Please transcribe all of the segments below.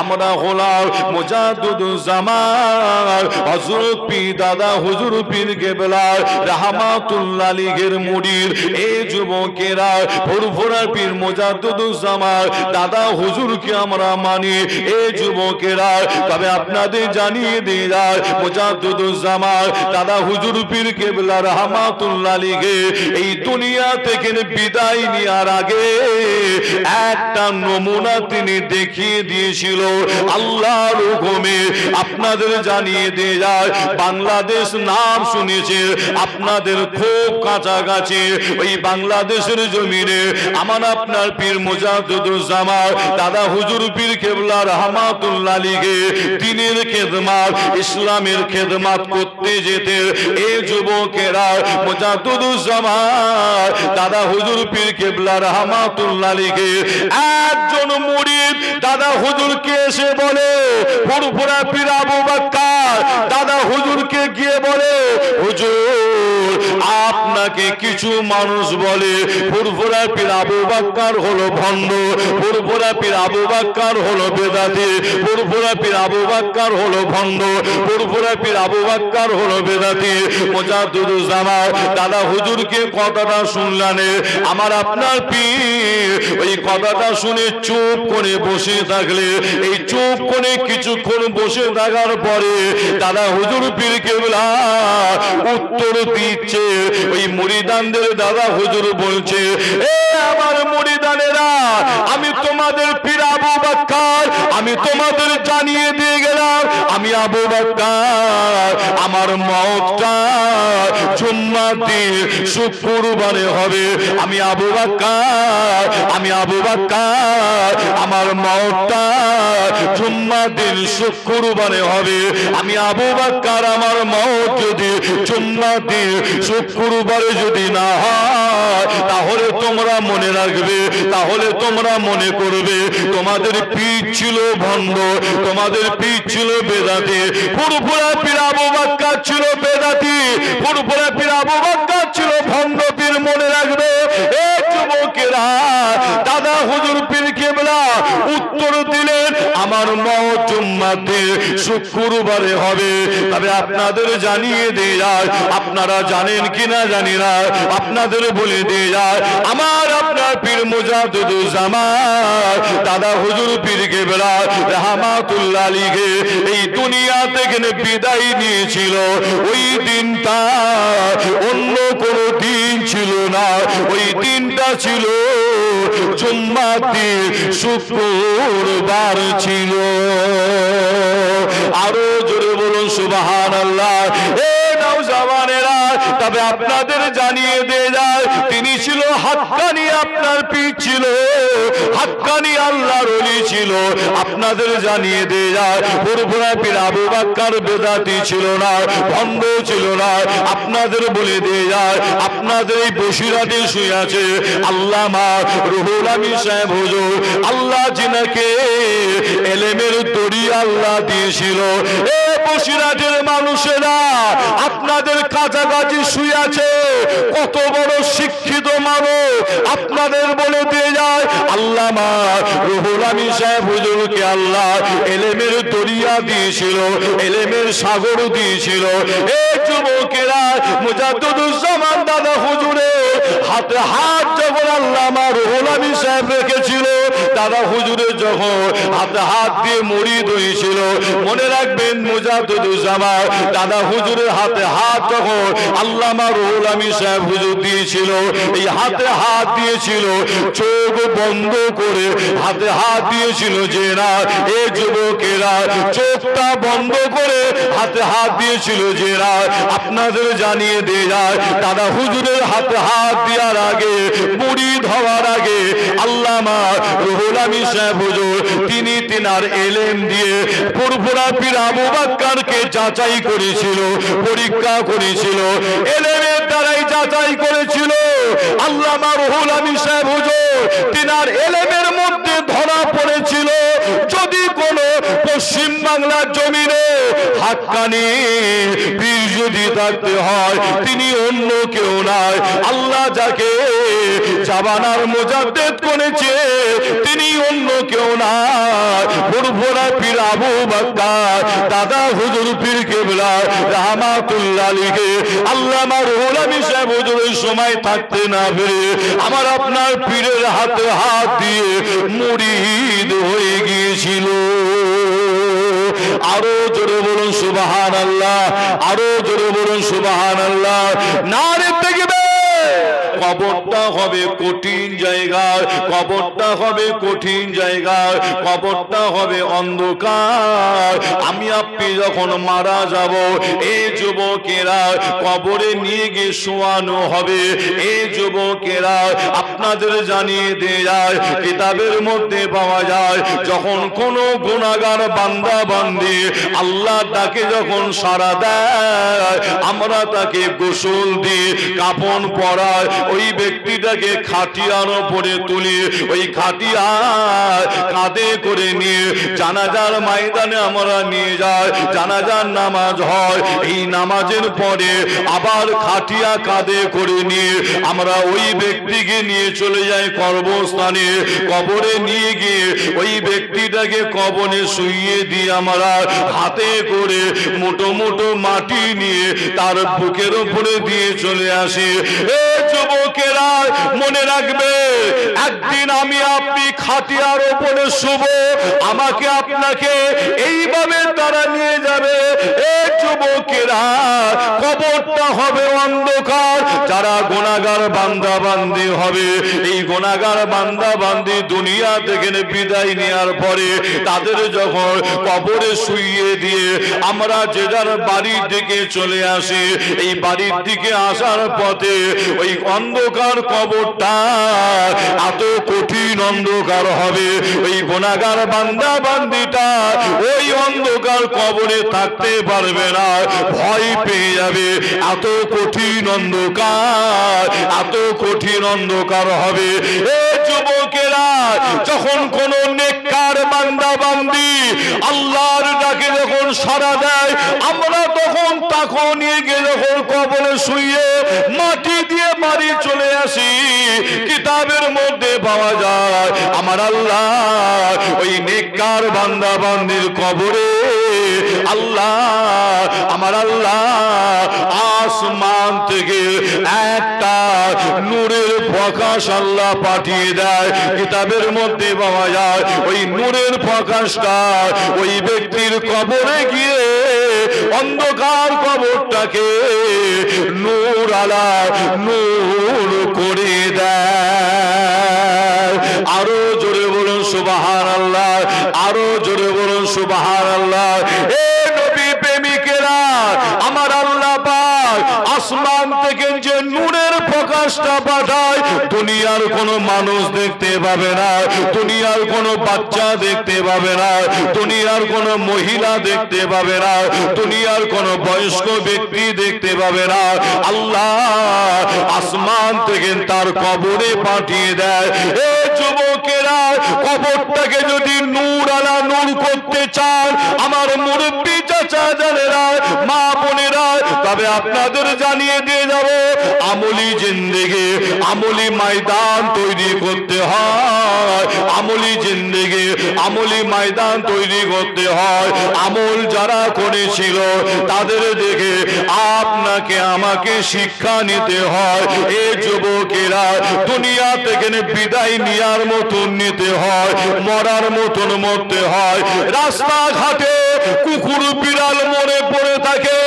আমরা হলাম মুজাদ্দিদুজ্জামান হযরত পীর দাদা হুজুর পীর কেবলা রাহমাতুল্লাহ আলাইহির মুরিদ। এই যুবকেরা ফুরফুরা পীর মুজাদ্দিদুজ্জামান দাদা হুজুরকে আমরা মানি। এই যুবকেরা তবে আপনাদের জানিয়ে দিয়ে যায় মুজাদ্দিদুজ্জামান দাদা হুজুর পীর কেবলা রাহমাতুল্লাহ আলাইহি এই দুনিয়া থেকে বিদায় নেওয়ার আগে একটা নমুনা তিনি দেখিয়ে দিয়েছিল আল্লাহর হুকুমে। আপনাদের জানিয়ে দিয়ে যায় বাংলাদেশ নাম শুনেছে আপনাদের খুব কাছাকাছি ওই বাংলাদেশের জমিনে আমার আপনার পীর মুজাদ্দিদুজ্জামান দাদা হুজুর পীর কেবলা রাহমাতুল্লাহ আলাইহি দ্বীনের খেদমত ইসলামের খেদমত করতে যেতে এই যুবকেরা মুজাদ্দিদুজ্জামান দাদা হুজুর পীর কেবলা রাহমাতুল্লাহ আলাইহি একজন মুরিদ দাদা হুজুরকে এসে বলে ফুরফুরা পীর আবু বকর দাদা হুজুরকে গিয়ে বলে হুজুর আপনাকে কিছু মানুষ বলে ফুরফুরা পীর আবু বকর হলো ভণ্ড, ফুরফুরা পীর আবু বকর হলো বেদাতি, ফুরফুরা পীর আবু বকর হলো ভণ্ড, ফুরফুরা পীর আবু বকর হলো বেদাতি। মুজাদ্দিদুজ্জামান দাদা হুজুরকে কথাটা শুনলেন আমার আপনার পীর ওই কথাটা শুনে চুপ করে বসে থাকলে এই চুপ করে কিছুক্ষণ বসে থাকার পরে দাদা হুজুর পীর কেবলা উত্তর দিচ্ছে ওই মুরিদানদের। দাদা হুজুর বলছে এ আমার মুরিদানেরা আমি তোমাদের পীর আবু বকর আমি তোমাদের জানিয়ে দিয়ে গেলাম আমি আবু বকর আমার মওতটা জুম্মার দিন শুক্রবারে হবে। আমি আবু বকর আমার মওতটা জুম্মার দিন শুক্রবারে হবে। আমি আবু বকর আমার মওত যদি জুম্মার দিন শুক্রবারে যদি না হয় তাহলে তোমরা মনে রাখবে, তাহলে তোমরা মনে করবে তোমাদের পীর ছিল ভণ্ড, তোমাদের পীর ছিল বেদাতি। ফুরফুরা পীর আবু বকর ছিল বেদাতি, ফুরফুরা পীর আবু বকর ছিল ভণ্ড পীর। মনে রাখবে এ যুবকেরা দাদা হুজুর পীর কেবলা উত্তর দিলেন আমার মওত জুম্মার দিন শুক্রবারে হবে। তবে আপনাদের জানিয়ে দিয়ে যায় আপনারা জানেন কিনা জানি না আপনাদের বলে দিয়ে যায় আমার আপনার পীর মুজাদ্দিদুজ্জামান দাদা হুজুর পীর কেবলা রাহমাতুল্লাহ আলাইহি এই দুনিয়া থেকে বিদায় নিয়েছিল। ওই দিনটা অন্য কোনো দিন ছিল না, ওই দিনটা ছিল জুম্মার দিন শুক্রবার ছিল। আরো জোরে বলুন সুবহানাল্লাহ। এ নওজওয়ানেরা তবে আপনাদের জানিয়ে দিয়ে যায় তিনি ছিল হাক্কানি, আপনার পীর ছিল হাক্কানি, আল্লাহর ওলি ছিল। আপনাদের জানিয়ে দিয়ে যায় ফুরফুরা পীর আবু বকর বেদাতি ছিল না, ভণ্ড ছিল না। আপনাদের বলে দিয়ে যায় আপনাদের এই বসিরাতে শুয়ে আছে আল্লামা রুহুল আমিন সাহেব হুজুর, আল্লাহ যিনাকে এলেমের দরিয়া আল্লাহ দিয়েছিল। এ বসিরাটের মানুষেরা আপনাদের কাছাকাছি শুয়ে আছে কত বড় শিক্ষিত মানুষ। আপনাদের বলে দিয়ে যায় আল্লামা রুহুল আমিন সাহেব হুজুরকে আল্লাহ এলেমের দরিয়া দিয়েছিল, এলেমের সাগর দিয়েছিল। এই যুবকেরা মুজাদ্দিদুজ্জামান দাদা হুজুরের হাতে হাত যখন আল্লামা রুহুল আমিন সাহেব রেখেছিল দাদা হুজুরের যখন হাতে হাত দিয়ে মুরিদ হয়েছিল মনে রাখবেন মুজাদ্দিদুজ্জামান দাদা হুজুরের হাতে হাত যখন আল্লামা রুহুল আমিন সাহেব হুজুর দিয়েছিল এই হাতে হাত দিয়েছিল চোখ বন্ধ করে হাতে হাত দিয়েছিল যে না এ যুবকেরা চোখটা বন্ধ করে হাতে হাত দিয়েছিল যে না। আপনাদের জানিয়ে দিয়ে যায় দাদা হুজুরের হাতে হাত দেওয়ার আগে মুরিদ হওয়ার আগে আল্লামা রুহুল আমিন সাহেব হুজুর তিনি তিনার এলেম দিয়ে ফুরফুরা পীর আবু বকরকে যাচাই করেছিল, পরীক্ষা করেছিল, এলেমের দ্বারাই যাচাই করেছিল। আল্লামা রুহুল আমিন সাহেব হুজুর তিনার এলেমের মধ্যে ধরা পড়েছিল যদি কোনো পশ্চিম বাংলার জমিনে হাক্কানি পীর যদি যদি থাকতে হয় তিনি অন্য কেউ নয়, আল্লাহ যাকে জামানার মুজাদ্দিদ করেছে তিনি অন্য কেউ নয়, ফুরফুরা পীর আবু বকর দাদা হুজুর পীর কেবলা রাহমাতুল্লাহ আলাইহি। আল্লামা রুহুল আমিন সাহেব হুজুরের সময় থাকতে না পেরে আমার আপনার পীরের হাতে হাত দিয়ে মুরিদ হয়ে গিয়েছিল। আরো জোরে বলুন সুবহানাল্লাহ, আরো জোরে বলুন সুবহানাল্লাহ। নারে তাকবীর। কবরটা হবে কঠিন জায়গা, কবরটা হবে কঠিন জায়গা, কবরটা হবে অন্ধকার। আমি আপনি যখন মারা যাব এই যুবকেরা কবরে নিয়ে গিয়ে শোয়ানো হবে। এই যুবকেরা আপনাদের জানিয়ে দিয়ে যায় কিতাবের মধ্যে পাওয়া যায় যখন কোন গুনাহগার বান্দা বান্দি আল্লাহর ডাকে যখন সাড়া দেয় আমরা তাকে গোসল দিয়ে কাফন পরায়, ওই ব্যক্তিটাকে খাটিয়ার উপরে তুলি, ওই খাটিয়া কাঁধে করে নিয়ে জানাজার ময়দানে আমরা নিয়ে যাই, জানাজার নামাজ হয়। এই নামাজের পরে আবার খাটিয়া কাঁধে করে নিয়ে আমরা ওই ব্যক্তিকে নিয়ে চলে যাই কবরস্থানে। কবরে নিয়ে গিয়ে ওই ব্যক্তিটাকে কবরে শুইয়ে দিয়ে আমরা হাতে করে মোটো মোটো মাটি নিয়ে তার বুকের উপরে দিয়ে চলে আসি। যুবকেরা মনে রাখবে একদিন আমি আপনি খাটিয়ার উপরে শুব, আমাকে আপনাকে এইভাবে তারা নিয়ে যাবে। এই যুবকেরা কবরটা হবে অন্ধকার। যারা গুনাহগার বান্দা বান্দি হবে এই গুনাহগার বান্দা বান্দি দুনিয়া থেকে বিদায় নেওয়ার পরে তাদের যখন কবরে শুইয়ে দিয়ে আমরা যে যার বাড়ির দিকে চলে আসি, এই বাড়ির দিকে আসার পথে ওই অন্ধকার কবরটা এত কঠিন অন্ধকার হবে ওই গুনাহগার বান্দা বান্দিটা ওই অন্ধকার কবরে থাকতে পারবে না, ভয় পেয়ে যাবে। এত কঠিন অন্ধকার, এত কঠিন অন্ধকার হবে। এই যুবকেরা যখন কোন নেককার বান্দা বান্দি আল্লাহর ডাকে যখন সাড়া দেয় আমরা তখন তাকে নিয়ে গিয়ে যখন কবরে শুইয়ে মাটি দিয়ে বাড়ি চলে আসি। কিতাবের মধ্যে পাওয়া যায় আমার আল্লাহ ওই নেককার বান্দা বান্দির কবরে আল্লাহ আমার আল্লাহ আসমান থেকে একটা নূরের প্রকাশ আল্লাহ পাঠিয়ে দেয়। কিতাবের মধ্যে পাওয়া যায় ওই নূরের প্রকাশটা ওই ব্যক্তির কবরে গিয়ে অন্ধকার কবরটাকে নূর আলা নূর করে দেয়। আরো জোরে বলুন সুবহানাল্লাহ, আরো জোরে বলুন সুবহানাল্লাহ। এ নবী প্রেমিকেরা আমার আল্লাহ পাক আসমান থেকে যে নূরের প্রকাশটা পাঠায় দুনিয়ার কোনো মানুষ দেখতে পাবে না, দুনিয়ার কোনো বাচ্চা দেখতে পাবে না, দুনিয়ার কোনো মহিলা দেখতে পাবে না, দুনিয়ার কোনো বয়স্ক ব্যক্তি দেখতে পাবে না। আল্লাহ আসমান থেকে তার কবরে পাঠিয়ে দেয়। এ যুবকেরা কবরটাকে যদি নূর আলা নূর করতে চান আমার মুরব্বী চাচা জানেরা মা বোনেরা তবে আপনাদের জানিয়ে দিয়ে যাব আমলি জিন্দেগি আমলি ময়দান তৈরি করতে হয়, আমলি জিন্দেগি আমলি ময়দান তৈরি করতে হয়। আমল যারা করেছিল তাদের দেখে আপনাকে আমাকে শিক্ষা নিতে হয়। এই যুবকেরা দুনিয়া থেকে বিদায় নেওয়ার মতন নিতে হয়, মরার মতন মরতে হয়। রাস্তাঘাটে কুকুর বিড়াল মরে পড়ে থাকে,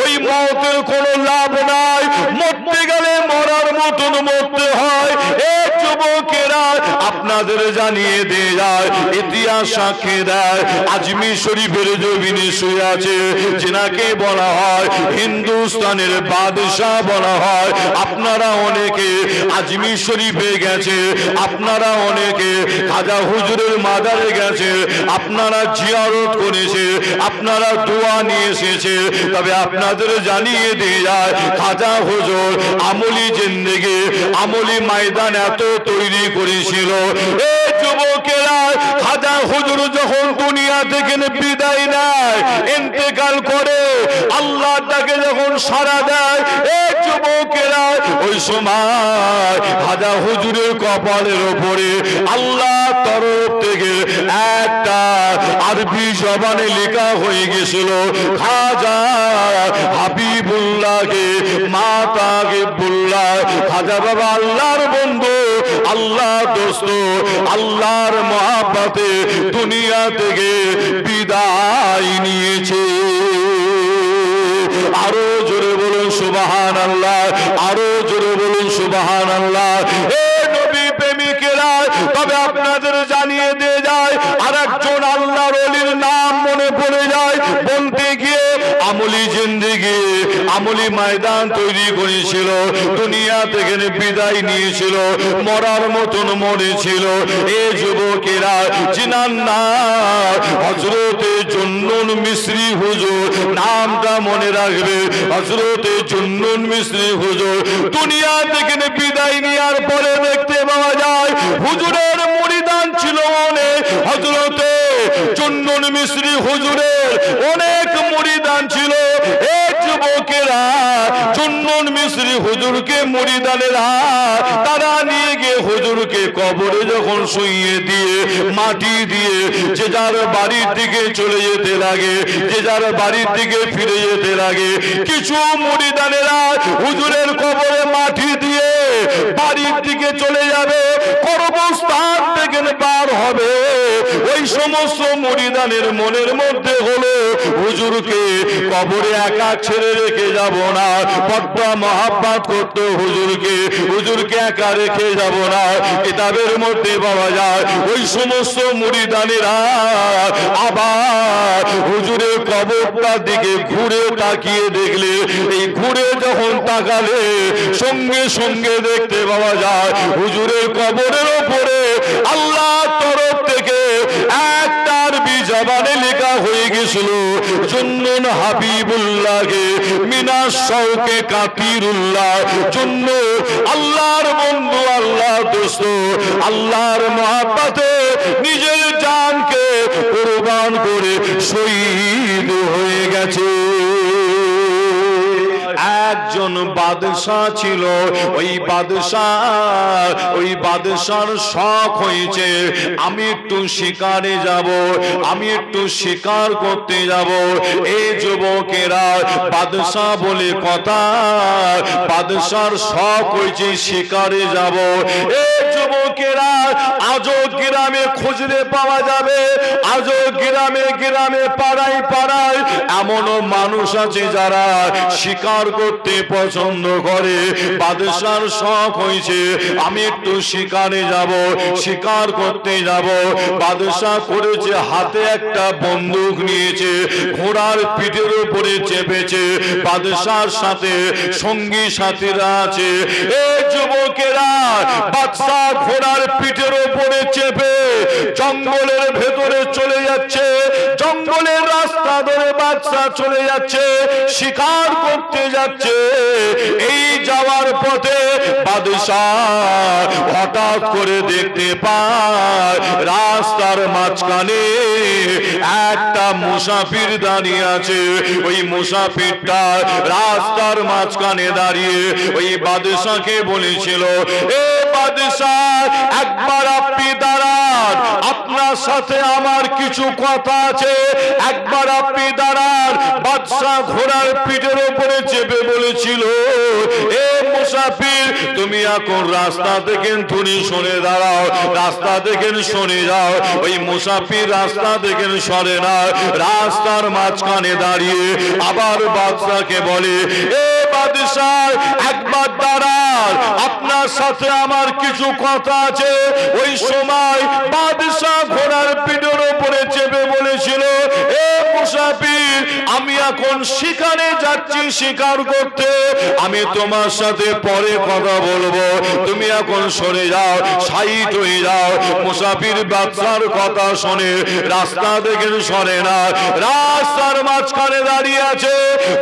ওই মতের কোনো লাভ নাই, মরতে গেলে মরার মতন মরতে হয়। এই যুবকেরা আপনাদের জানিয়ে দিয়ে যায় ইতিহাস সাক্ষী দেয় আজমির শরীফের জমিনে শুয়ে আছে যেনাকে বলা হয় হিন্দুস্তানের বাদশাহ বলা হয়। আপনারা অনেকে আজমির শরীফে গেছে, আপনারা অনেকে খাজা হুজুরের মাজারে গেছে, আপনারা জিয়ারত করেছে, আপনারা দোয়া নিয়ে এসেছে। তবে আপনাদের জানিয়ে দিয়ে যায় খাজা হুজুর আমলি জিন্দেগি আমলি ময়দান এত তৈরি করেছিল। এই যুবকেরা খাজা হুজুর যখন দুনিয়া থেকে বিদায় নেয় ইন্তেকাল করে আল্লাহ তাকে যখন সাড়া দেয় এই যুবকেরা ওই সময় হাজা হুজুরের কপালের উপরে আল্লাহ তরফ থেকে একটা আরবি জবানে লেখা হয়ে গেছিল খাজা হাবিবুল্লাহকে মাতা গিবুল্লাহ খাজা বাবা আল্লাহর বন্ধু আল্লাহ দোস্ত আল্লাহর মহব্বতে দুনিয়া থেকে বিদায় নিয়েছে আরো জোরে বলুন সুবহানাল্লাহ আরো জোরে বলুন সুবহানাল্লাহ এ নবী প্রেমিকেরা তবে আপনাদের জানিয়ে দিয়ে যায় আরেকজন আল্লাহর ওলির নাম মনে পড়ে যায় বলতে গিয়ে আমলি জিন্দেগি আমলি ময়দান তৈরি করেছিল দুনিয়া থেকে বিদায় নিয়েছিল মরার মতন মরেছিল এই যুবকেরা জিনার নাম হযরতে জুন্নুন মিসরি হুজুর নামটা মনে রাখবে হযরতে জুন্নুন মিসরি হুজুর দুনিয়া থেকে বিদায় নেওয়ার পরে দেখতে পাওয়া যায় হুজুরের মুরিদান ছিল অনেক হযরতে জুন্নুন মিসরি হুজুরের অনেক মুরিদান ছিল এই যুবকেরা জুন্নুন মিসরি হুজুরকে মুরিদানেরা তারা নিয়ে গিয়ে হুজুরকে কবরে যখন শুইয়ে দিয়ে মাটি দিয়ে যে যার বাড়ির দিকে চলে যেতে লাগে যে যার বাড়ির দিকে ফিরে যেতে লাগে কিছু মুরিদানেরা হুজুরের কবরে মাটি দিয়ে বাড়ির দিকে চলে যাবে কর্মস্থান থেকে বার হবে ওই সমস্ত মুরিদানের মনের মধ্যে হলো হুজুরকে কবরে একা ছেড়ে রেখে যাব না বড্ড মহব্বত করতো হুজুরকে একা রেখে যাব না কিতাবের মধ্যে পাওয়া যায় ওই সমস্ত মুরিদানেরা আবার হুজুরের কবরটার দিকে ঘুরে তাকিয়ে দেখলে এই ঘুরে যখন তাকালে সঙ্গে সঙ্গে দেখতে পাওয়া যায় হুজুরের কবরের উপরে আল্লাহর তরফ থেকে একটা আরবি জবানে লেখা হয়ে গেছিল জুন্নুন হাবিবুল্লাহকে মিনাশ শৌকে কাতিরুল্লাহ জুন্নুন আল্লাহর বন্ধু আল্লাহর দোস্ত আল্লাহর মহব্বতে নিজের জানকে কুরবান করে শহীদ হয়ে গেছে একজন বাদশা ছিল ওই বাদশার শখ হয়েছে আমি একটু শিকারে যাব আমি একটু শিকার করতে যাব এই যুবকেরা বাদশা বলে কথা বাদশার শখ হয়েছে শিকারে যাব এই যুবকেরা আজও গ্রামে খুঁজলে পাওয়া যাবে আজও গ্রামে গ্রামে পাড়ায় পাড়ায় এমনও মানুষ আছে যারা শিকার করতে পছন্দ করে বাদশার শখ হয়েছে আমি একটু শিকারে যাব শিকার করতে যাব বাদশা করেছে হাতে একটা বন্দুক নিয়েছে ঘোড়ার পিঠের উপরে চেপেছে বাদশার সাথে সঙ্গী সাথীরা আছে এই যুবকেরা বাদশা ঘোড়ার পিঠের উপরে চেপে জঙ্গলের ভেতরে চলে যাচ্ছে জঙ্গলের রাস্তা ধরে বাদশা চলে যাচ্ছে শিকার করতে যাচ্ছে এই যাওয়ার পথে বাদশা হঠাৎ করে দেখতে পায় রাস্তার মাঝখানে একটা মুসাফির দাঁড়িয়ে আছে ওই মুসাফিরটা রাস্তার মাঝখানে দাঁড়িয়ে ওই বাদশাকে বলেছিল এ বাদশা একবার আপনি দাঁড়ান আপনার সাথে আমার কিছু কথা আছে একবার আপনি দাঁড়ান বাদশা ঘোড়ার পিঠের উপরে চেপে বলেছিল এ মুসাফির তুমি এখন রাস্তা থেকে তুমি সরে দাঁড়াও রাস্তা থেকে সরে যাও ওই মুসাফির রাস্তা থেকে সরে না রাস্তার মাঝখানে দাঁড়িয়ে আবার বাদশাকে বলে এ বাদশা একবার দাঁড়ান আপনার সাথে আমার কিছু কথা আছে ওই সময় বাদশা ঘোড়ার পিঠের উপরে চেপে বলেছিল এ মুসাফির আমি এখন শিকারে যাচ্ছি শিকার করতে আমি তোমার সাথে পরে কথা বলবো তুমি এখন সরে যাও সাইড হয়ে যাও মুসাফির বাদশার কথা শুনে রাস্তা থেকে সরে না রাস্তার মাঝখানে দাঁড়িয়ে আছে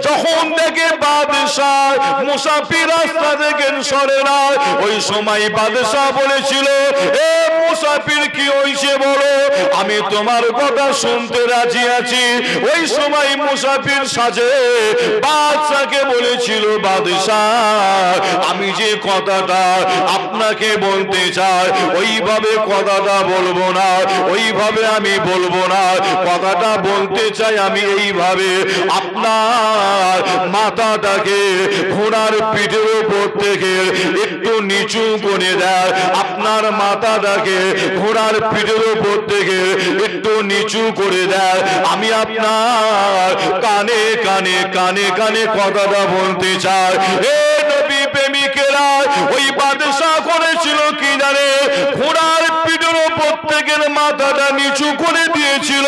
যখন দেখে বাদশা মুসাফির রাস্তা থেকে সরে না ওই সময় বাদশা বলেছিল এ মুসাফির কি হইছে বলো, আমি তোমার কথা শুনতে রাজি আছি। ওই সময় মুসাফির সাজে বাদশাকে বলেছিল, বাদশাহ আমি যে কথাটা আপনাকে বলতে চাই ওইভাবে কথাটা বলবো না, ওইভাবে আমি বলবো না, কথাটা বলতে চাই আমি এইভাবে, আপনার মাথাটাকে ঘোড়ার পিঠের উপর থেকে একটু নিচু করে দেয়, আপনার মাথাটাকে ঘোড়ার পিঠের উপর থেকে একটু নিচু করে দেয়, আমি আপনার কানে কানে কানে কানে কথাটা বলতে চাই। এ নবী প্রেমিকেরা, ওই বাদশা করেছিল কি জানে, ঘোড়ার পিঠের উপর থেকে মাথাটা নিচু করে দিয়েছিল।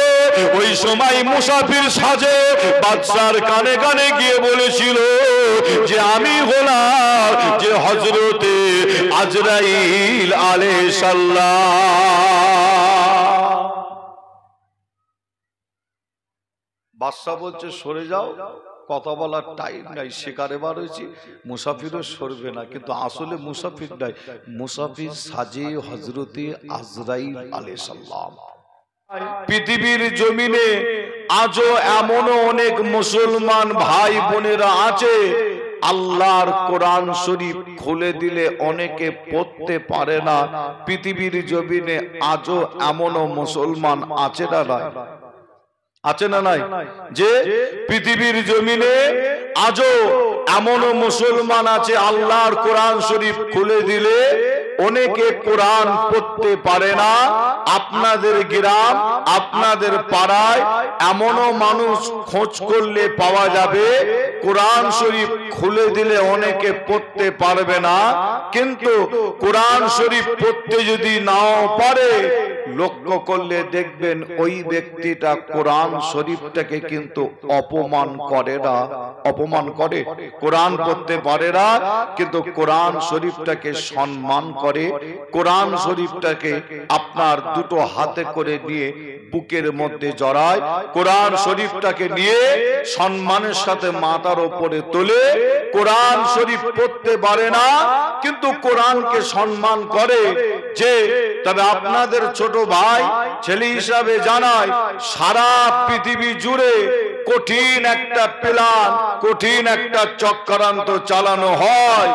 ওই সময় মুসাফির সাজে বাদশার কানে কানে গিয়ে বলেছিল যে আমি হলাম যে হযরতে আজরাইল আলাইহিস সালাম। বাদশা বলছে সরে যাও, কথা বলার টাইম নাই, শিকারে বার হয়েছি, মুসাফিরও সরবে না। কিন্তু আসলে মুসাফির নাই, মুসাফির সাজে হযরতে আজরাইল আলাইহিস সালাম। পৃথিবীর জমিনে আজও এমনও অনেক মুসলমান ভাই বোনেরা আছে, আল্লাহর কোরআন শরীফ খুলে দিলে অনেকে পড়তে পারে না। পৃথিবীর জমিনে আজও এমনও মুসলমান আছে না নাই? আছে না নাই? যে পৃথিবীর জমিনে আজও এমনও মুসলমান আছে, আল্লাহর কোরআন শরীফ খুলে দিলে অনেকে কোরআন পড়তে পারে না। আপনাদের গ্রাম, আপনাদের পাড়ায় এমনও মানুষ খোঁজ করলে পাওয়া যাবে, কোরআন শরীফ খুলে দিলে অনেকে পড়তে পারবে না, কিন্তু কোরআন শরীফ পড়তে যদি নাও পারে, লক্ষ্য করলে দেখবেন ওই ব্যক্তিটা কোরআন শরীফটাকে কিন্তু অপমান করে না। অপমান করে, কোরআন পড়তে পারে না কিন্তু কোরআন শরীফটাকে সম্মান করে। কোরআন শরীফটাকে আপনার দুটো হাতে করে নিয়ে বুকের মধ্যে জড়ায়, কোরআন শরীফটাকে নিয়ে সম্মানের সাথে মাথার উপরে তোলে। কোরআন শরীফ পড়তে পারে না কিন্তু কোরআনকে সম্মান করে। যে তবে আপনাদের ছোট ভাই ছেলে হিসাবে জানায়, সারা পৃথিবী জুড়ে কঠিন একটা প্ল্যান, কঠিন একটা চক্রান্ত চালানো হয়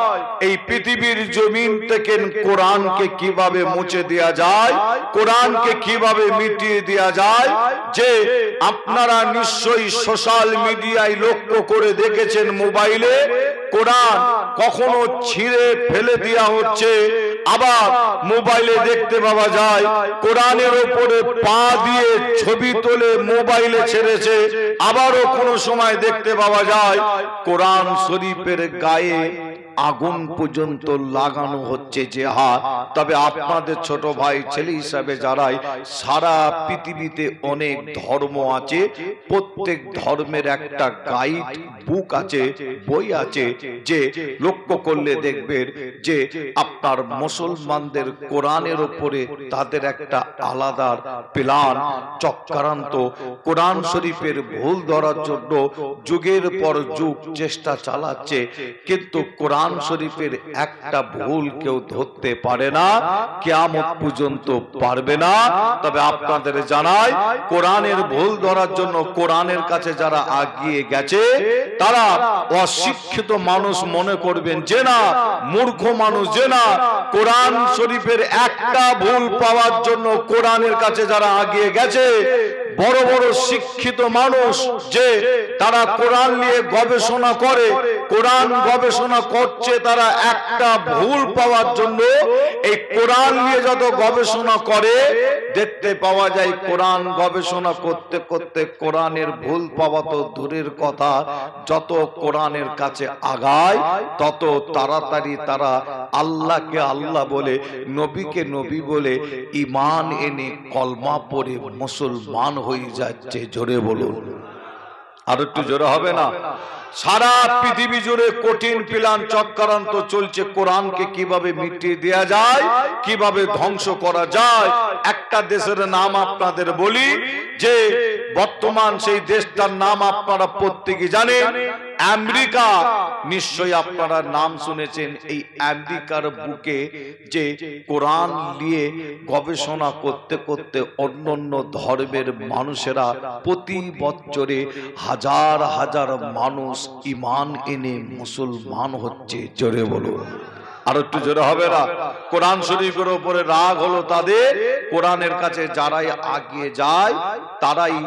এই পৃথিবীর জমিন থেকে কোরআনকে কিভাবে মুছে দেয়া যায়, কোরআনকে কিভাবে মিটিয়ে দেয়া যায়। যে আপনারা নিশ্চয়ই সোশ্যাল মিডিয়ায় লক্ষ্য করে দেখেছেন, মোবাইলে কোরআন কখনো ছিঁড়ে ফেলে দেয়া হচ্ছে, আবার মোবাইলে দেখতে পাওয়া যায় কোরআনের উপরে পা দিয়ে ছবি তোলে মোবাইলে ছেড়েছে, আবারও কোনো সময় দেখতে পাওয়া যায় কোরআন শরীফের গায়ে আগুন পর্যন্ত লাগানো হচ্ছে জেহাদ। তবে আপনাদের ছোট ভাই ছেলে হিসাবে যারাই, সারা পৃথিবীতে অনেক ধর্ম আছে, প্রত্যেক ধর্মের একটা গাইড বুক আছে, বই আছে, যে লক্ষ্য করলে দেখবেন যে আপনার মুসলমানদের কোরআনের উপরে তাদের একটা আলাদা প্ল্যান, চক্রান্ত, কোরআন শরীফের ভুল ধরার জন্য যুগের পর যুগ চেষ্টা চালাচ্ছে, কিন্তু কোরআন শরীফের একটা ভুল কেউ ধরতে পারে না, কিয়ামত পর্যন্ত পারবে না। তবে আপনাদের জানাই, কোরআনের ভুল ধরার জন্য কোরআনের কাছে যারা এগিয়ে গেছে তারা অশিক্ষিত মানুষ মনে করবেন যে না, মূর্খ মানুষ যে না, কোরআন শরীফের একটা ভুল পাওয়ার জন্য কোরআনের কাছে যারা এগিয়ে গেছে, বড় বড় শিক্ষিত মানুষ যে তারা কোরআন নিয়ে গবেষণা করে, কোরআন গবেষণা করছে, তারা একটা ভুল পাওয়ার জন্য এই কোরআন নিয়ে যত গবেষণা করে, দেখতে পাওয়া যায় কোরআন গবেষণা করতে করতে কোরআনের ভুল পাওয়া তো দূরের কথা, যত কোরআনের কাছে আগায় তত তাড়াতাড়ি তারা আল্লাহকে আল্লাহ বলে, নবীকে নবী বলে, ঈমান এনে কলমা পড়ে মুসলমান হয়ে যাচ্ছে। জোরে বলুন, আর একটু জোরে হবে না? সারা পৃথিবী জুড়ে কঠিন প্ল্যান চক্রান্ত চলছে, কোরআনকে কিভাবে মিটিয়ে দেয়া যায়, কিভাবে ধ্বংস করা যায়। একটা দেশের নাম আপনাদের বলি, যে বর্তমান সেই দেশটার নাম আপনারা প্রত্যেকে জানেন, আমেরিকা। নিশ্চয়ই আপনারা নাম শুনেছেন। এই আমেরিকার বুকে যে কোরআন নিয়ে গবেষণা করতে করতে অন্যান্য ধর্মের মানুষেরা প্রতি বছরে হাজার হাজার মানুষ ঈমান এনে মুসলমান হচ্ছে। জোরে বলুন, আর একটু জোরে হবে না? কোরআন শরীফের উপরে রাগ হলো তাদের। কোরআনের কাছে যারাই আগিয়ে যায় তারাই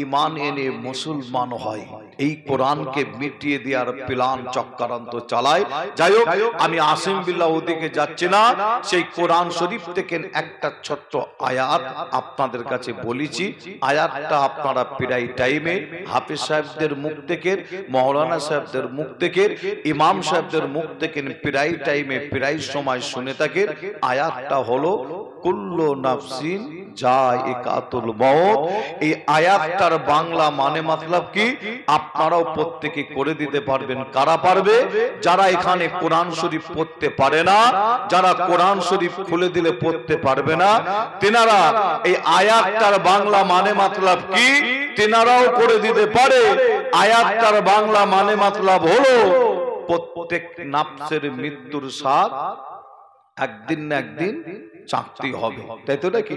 ঈমান এনে মুসলমান হয়। এই কোরআনকে মিটিয়ে দেওয়ার প্ল্যান চক্রান্ত চালায়। যাই হোক, আমি আসিম বিল্লাহ ওদিকে যাচ্ছি না। সেই কোরআন শরীফ থেকে একটা ছোট্ট আয়াত আপনাদের কাছে বলেছি। আয়াতটা আপনারা প্রায় টাইমে হাফেজ সাহেবদের মুখ থেকে, মৌলানা সাহেবদের মুখ থেকে, ইমাম সাহেবদের মুখ থেকে প্রায় টাইমে প্রায় সময় শুনে থাকেন। আয়াতটা হলো কুল্লু নাফসিন যায়িকাতুল মউত। এই আয়াতটার বাংলা মানে মতলব কি আপনারাও প্রত্যেকে করে দিতে পারবেন। কারা পারবে? যারা এখানে কোরআন শরীফ পড়তে পারে না, যারা কোরআন শরীফ খুলে দিলে পড়তে পারবে না, তেনারা এই আয়াতটার বাংলা মানে মতলব কি তেনারাও করে দিতে পারে। আয়াতটার বাংলা মানে মতলব হলো প্রত্যেক নাফসের মৃত্যুর স্বাদ একদিন না একদিন চাকরি হবে, তাই তো নাকি?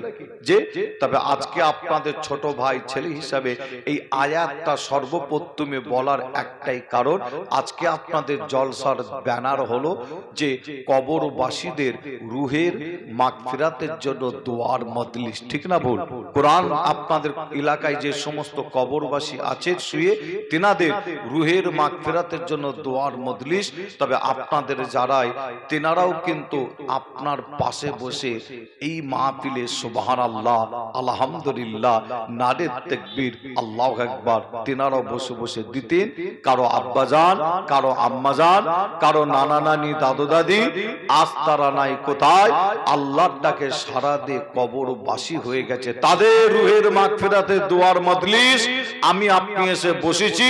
যে তবে আজকে আপনাদের ছোট ভাই ছেলে হিসাবে এই আয়াতটা সর্বপ্রথমে বলার একটাই কারণ, আজকে আপনাদের জলসার ব্যানার হলো যে কবরবাসীদের রুহের মাগফিরাতের জন্য দোয়ার মজলিস, ঠিক না ভুল? কোরআন আপনাদের এলাকায় যে সমস্ত কবরবাসী আছে শুয়ে, তেনাদের রুহের মাগফিরাতের জন্য দোয়ার মজলিস। তবে আপনাদের যারাই তেনারাও কিন্তু আপনার পাশে বসে এই মাহফিলে সুবহানাল্লাহ, আলহামদুলিল্লাহ, নারে তাকবীর, আল্লাহু আকবার তেনারাও বসে বসে দিতেন। কারো আব্বাজান, কারো আম্মাজান, কারো নানা নানি, দাদু দাদি, আজ তারা নাই কোথায়, আল্লাহর ডাকে সারা দিয়ে কবরবাসী হয়ে গেছে। তাদের রুহের মাগফিরাতের দোয়ার মজলিস আমি আপনি এসে বসেছি।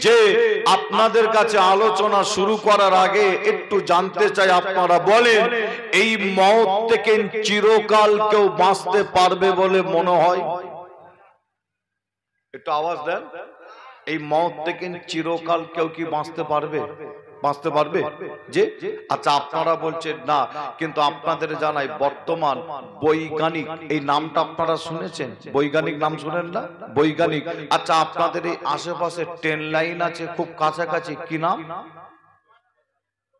যে আপনাদের কাছে আলোচনা শুরু করার আগে একটু জানতে চাই, আপনারা বলেন এই মওত থেকে চিরকাল কেউ বাঁচতে পারবে বলে মনে হয়? একটু আওয়াজ দেন। এই মওত থেকে চিরকাল কেউ কি বাঁচতে পারবে? বাঁচতে পারবে? যে আচ্ছা, আপনারা বলছেন না, কিন্তু আপনাদের জানাই বর্তমান বৈজ্ঞানিক, এই নামটা আপনারা শুনেছেন? বৈজ্ঞানিক নাম শুনেন না? বৈজ্ঞানিক। আচ্ছা, আপনাদের এই আশেপাশে ট্রেন লাইন আছে খুব কাছাকাছি, কি নাম?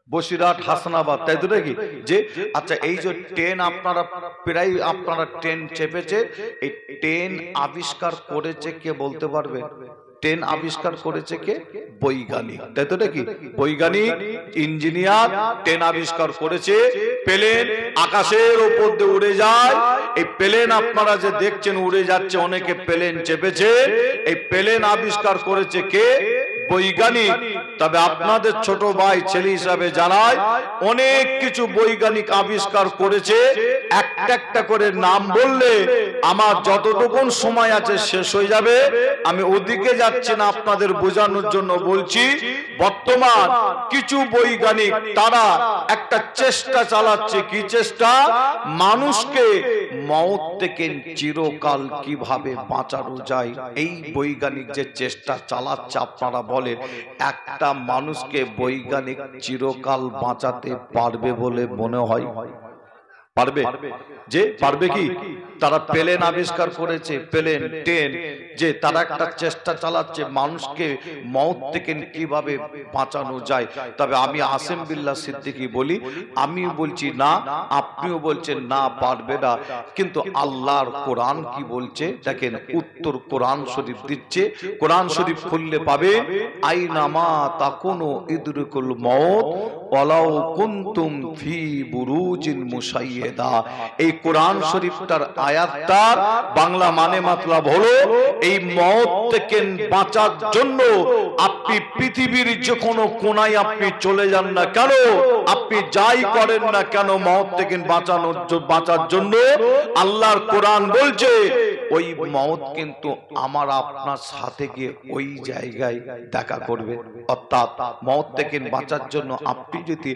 বসিরহাট, হাসনাবাদ, তাই তো নাকি? যে আচ্ছা, এই যে ট্রেন আপনারা প্রায় আপনারা ট্রেন চেপেছে, এই ট্রেন আবিষ্কার করেছে কে বলতে পারবে? ট্রেন আবিষ্কার করেছে কে? বৈজ্ঞানিক, তাই তো নাকি? বৈজ্ঞানিক, ইঞ্জিনিয়ার ট্রেন আবিষ্কার করেছে। প্লেন আকাশের উপর দিয়ে উড়ে যায়। এই প্লেন আপনারা যে দেখছেন উড়ে যাচ্ছে, অনেকে প্লেন চেপেছে। এই প্লেন আবিষ্কার করেছে কে? বৈজ্ঞানিক। তবে আপনাদের ছোট ভাই ছেলে হিসাবে জানায় অনেক কিছু বৈজ্ঞানিক আবিষ্কার করেছে। একটা একটা করে নাম বললে আমার যতটুকুন সময় আছে শেষ হয়ে যাবে। আমি ওদিকে যাচ্ছি না, আপনাদের বোঝানোর জন্য বলছি। বর্তমান কিছু বৈজ্ঞানিক তারা একটা চেষ্টা চালাচ্ছে। কি চেষ্টা? মানুষকে মওত থেকে চিরকাল কিভাবে বাঁচানো যায়, এই বৈজ্ঞানিক যে চেষ্টা চালাচ্ছে, আপনারা বলেন একটা মানুষকে বৈজ্ঞানিক চিরকাল বাঁচাতে পারবে বলে মনে হয়? পারবে? যে পারবে কি? তারা প্লেন আবিষ্কার করেছে, প্লেন, ট্রেন, যে তারা একটা চেষ্টা চালাচ্ছে মানুষকে মওত থেকে কিভাবে বাঁচানো যায়। তবে আমি আসিম বিল্লাহ সিদ্দিকী বলি, আমি বলছি না, আপনিও বলছেন না, পারবে না। কিন্তু আল্লাহর কোরআন কি বলছে দেখেন, উত্তর কোরআন শরীফ দিচ্ছে। কোরআন শরীফ খুললে পাবে আইনামা তাকুনু ইদরিকুল মওত ওয়ালাউ কুনতুম ফি বুরুজিন মুশাইয়্যাদা। এই কোরআন শরীফটার আয়াতটার বাংলা মানে মতলব হলো এই মওত থেকে বাঁচার জন্য আপনি পৃথিবীর যে কোনো কোনায় আপনি চলে যান না কেন, আপনি যাই করেন না কেন, মওত থেকে বাঁচার জন্য আল্লাহর কোরআন বলছে ওই মওত কিন্তু আমার আপনার সাথে গিয়ে ওই জায়গায় দেখা করবে। অর্থাৎ মওত থেকে বাঁচার জন্য আপনি যদি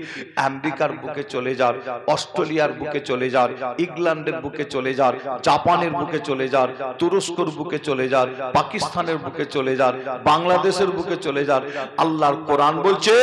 আমেরিকার বুকে চলে যান, অস্ট্রেলিয়ার বুকে চলে যান, ইংল্যান্ডের বুকে চলে যান, জাপানের বুকে চলে যান, তুরস্কর বুকে চলে যান, পাকিস্তানের বুকে চলে যান, বাংলাদেশের বুকে চলে যান, আল্লাহর কোরআন বলছে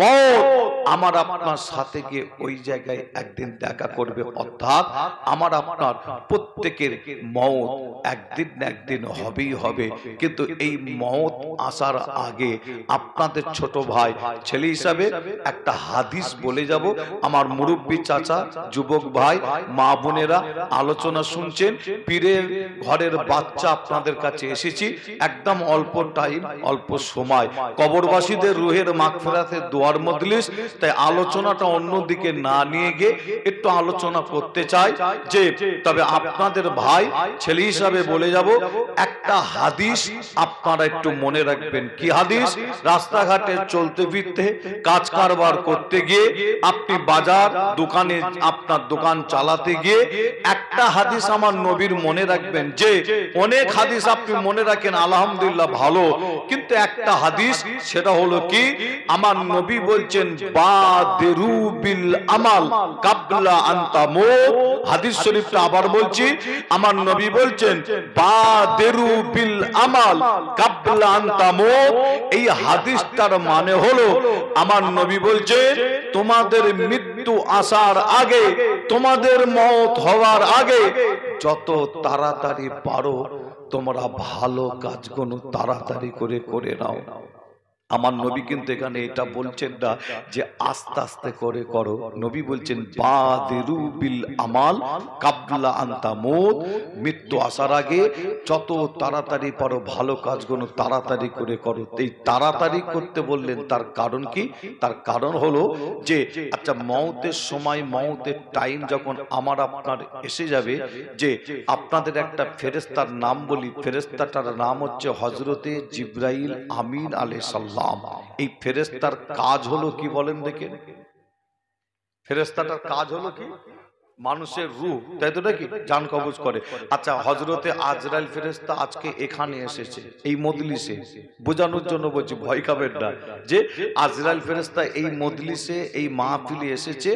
মওত আমার আপনার সাথে গিয়ে ওই জায়গায় একদিন দেখা করবে। অর্থাৎ আমার আপনার প্রত্যেকের মওত একদিন না একদিন হবেই হবে। কিন্তু এই মওত আসার আগে আপনাদের ছোট ভাই ছেলে হিসাবে একটা হাদিস বলে যাব। আমার মুরব্বী চাচা, যুবক ভাই, মা বোনেরা আলোচনা শুনছেন, পীরের ঘরের বাচ্চা আপনাদের কাছে এসেছি। একদম অল্প টাইম, অল্প সময়, কবরবাসীদের রুহের মাগফিরাতের দোয়ার মজলিস, তাই আলোচনাটা অন্যদিকে না নিয়ে গিয়ে একটু আলোচনা করতে চাই। যে তবে আপনাদের ভাই ছেলে হিসাবে বলে যাব একটা হাদিস আপনারা একটু মনে রাখবেন। কি হাদিস? রাস্তাঘাটে চলতে ফিরতে, কাজ কারবার করতে গিয়ে, আপনি বাজার দোকানে আপনার দোকান চালাতে গিয়ে একটা হাদিস আমার নবীর মনে রাখবেন। যে অনেক হাদিস আপনি মনে রাখেন আলহামদুলিল্লাহ ভালো, কিন্তু একটা হাদিস সেটা হলো কি, আমার নবী বলছেন বাদিরু বিল আমাল কাবলা আন তামুত। হাদিস শরীফটা আবার বলছি, আমার নবী বলছেন বাদিরু বিল আমাল কাবলা আন তামুত। এই হাদিসটার মানে হলো আমার নবী বলছেন তোমাদের মৃত্যু আসার আগে, তোমাদের মওত হওয়ার আগে যত তাড়াতাড়ি পারো তোমরা ভালো কাজগুলো তাড়াতাড়ি করে করে নাও। আমার নবী কিন্তু এখানে এটা বলছেন না যে আস্তে আস্তে করে করো। নবী বলছেন বাদিরু বিল আমাল কাবলা আন তামুত, মৃত্যু আসার আগে যত তাড়াতাড়ি পারো ভালো কাজগুলো তাড়াতাড়ি করে করো। এই তাড়াতাড়ি করতে বললেন, তার কারণ কি? তার কারণ হলো যে আচ্ছা মওতের সময়, মওতের টাইম যখন আমার আপনার এসে যাবে, যে আপনাদের একটা ফেরেশতার নাম বলি, ফেরেশতাটার নাম হচ্ছে হযরতে জিবরাইল আমিন আলাইহিস সালাম। এই ফেরেশতার কাজ হলো কি বলেন দেখেন? ফেরেশতাটার কাজ হলো কি? মানুষের রূহ, তাই তো নাকি, জান কবজ করে। আচ্ছা হযরতে আজরাইল ফেরেশতা আজকে এখানে এসেছে এই মজলিসে, বোঝানোর জন্য বলছি, ভয় খাবেন না, যে আজরাইল ফেরেশতা এই মজলিসে, এই মাহফিলে এসেছে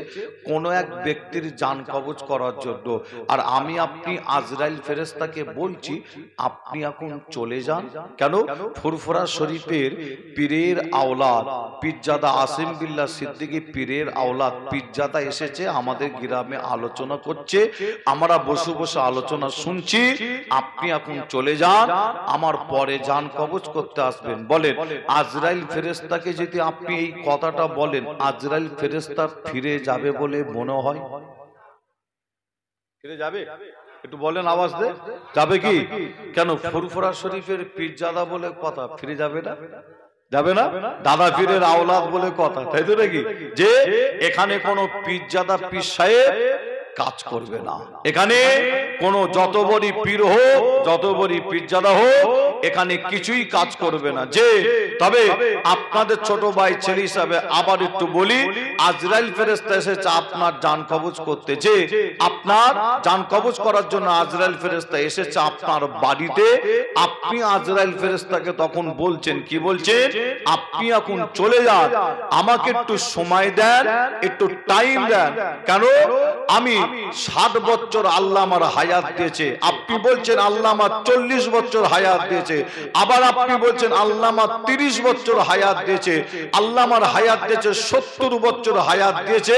কোন এক ব্যক্তির জান কবজ করার জন্য। আর আমি আপনি আজরাইল ফেরেশতাকে বলছি আপনি এখন চলে যান। কেন? ফুরফুরা শরীফের পীরের আওলাদ পীরজাদা আসিম বিল্লাহ সিদ্দিকী পীরের আওলাদ পীরজাদা এসেছে আমাদের গ্রামে আলোচনা করছে, আমরা বসে বসে আলোচনা শুনছি। আপনি এখন চলে যান, আমার পরে জান কবজ করতে আসবেন। বলেন আজরাইল ফেরেশতাকে যদি আপনি এই কথাটা বলেন, আজরাইল ফেরেশতা ফিরে যাবে বলে মনে হয়? ফিরে যাবে? একটু বলেন আওয়াজ দে, যাবে কি? কেন? ফুরফুরা শরীফের পীরজাদা বলে কথা, ফিরে যাবে না? যাবে না? দাদা পীরের আওলাদ বলে কথা, তাই তো নাকি? যে এখানে কোন পীরজাদা পীর সাহেব কাজ করবে না। এখানে কোন যত বড় পীর হোক, যত বড় পীরজাদা হোক, এখানে কিছুই কাজ করবে না। যে তবে আপনাদের ছোট ভাই ছেলে হিসাবে আবার একটু বলি, আজরাইল ফেরেশতা এসেছে আপনার জান কবজ করতে। যে আপনার জান কবজ করার জন্য আজরাইল ফেরেশতা এসেছে আপনার বাড়িতে। আপনি আজরাইল ফেরেশতাকে তখন বলছেন, কি বলছেন? আপনি এখন চলে যান, আমাকে একটু সময় দেন, একটু টাইম দেন। কেন? আমি 60 বছর আল্লাহ আমার হায়াত দিয়েছে, আপনি বলছেন আল্লাহ আমার 40 বছর হায়াত দিয়েছে, আবার আপনি বলছেন আল্লাহ আমার 30 বছর হায়াত দিয়েছে, আল্লাহ আমার হায়াত দিয়েছে 70 বছর হায়াত দিয়েছে।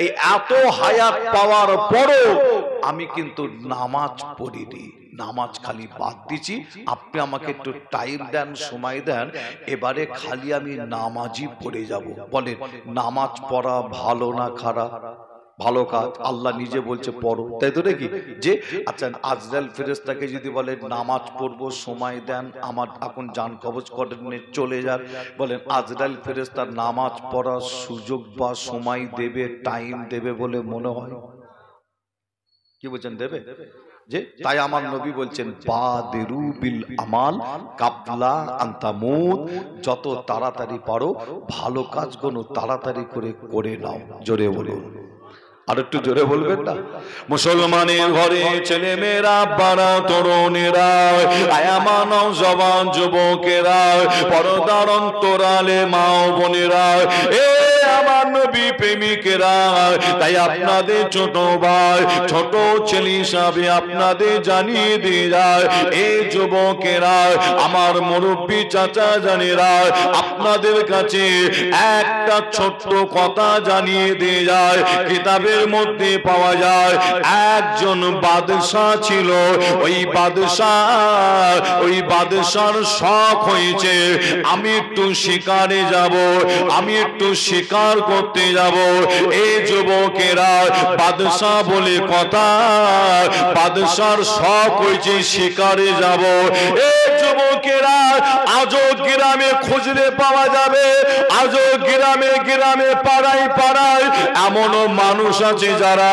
এই এত হায়াত পাওয়ার পরও আমি কিন্তু নামাজ পড়িনি, নামাজ খালি বাদ দিছি। আপনি আমাকে একটু টাইম দেন, সময় দেন, এবারে খালি আমি নামাজই পড়ে যাব। বলেন নামাজ পড়া ভালো না খারাপ? ভালো কাজ, আল্লাহ নিজে বলছে পড়ো, তাই তো নাকি? যে আচ্ছা আজরাইল ফেরেশতাকে যদি বলে নামাজ পড়বো, সময় দেন, আমার এখন জান কবজ করেন, চলে যান, বলেন আজরাইল ফেরেশতা নামাজ পড়ার সুযোগ বা সময় দেবে, টাইম দেবে বলে মনে হয়? কি বলছেন, দেবে? যে তাই আমার নবী বলছেন বাদিরু বিল আমাল কাবলা আন তামুত, যত তাড়াতাড়ি পারো ভালো কাজগুলো তাড়াতাড়ি করে করে নাও। জোরে বলুন, আর একটু জোরে বলবেন না? মুসলমানের ঘরে ছেলে মেয়েরা, বাড়া তরুণেরা, আয়ামান জবান যুবকেরা, পর্দার অন্তরালে মা ও বোনেরা, এ আমার নবী প্রেমিকেরা, তাই আপনাদের ছোট ভাই ছোট ছেলে হিসাবে আপনাদের জানিয়ে দিয়ে যায়, এই যুবকেরা আমার মুরব্বী চাচা জানেরা, আপনাদের কাছে একটা ছোট্ট কথা জানিয়ে দিয়ে যায়। কিতাবের মধ্যে পাওয়া যায় একজন বাদশা ছিল, ওই বাদশার শখ হয়েছে আমি একটু শিকারে যাব, আমি একটু শিকার করতে যাব। এই যুবকেরা বাদশা বলে কথা, বাদশার শখ হয়েছে শিকারে যাব। এই যুবকেরা আজও গ্রামে খুঁজলে পাওয়া যাবে, আজও গ্রামে গ্রামে পাড়ায় পাড়ায় এমনও মানুষ আছে যারা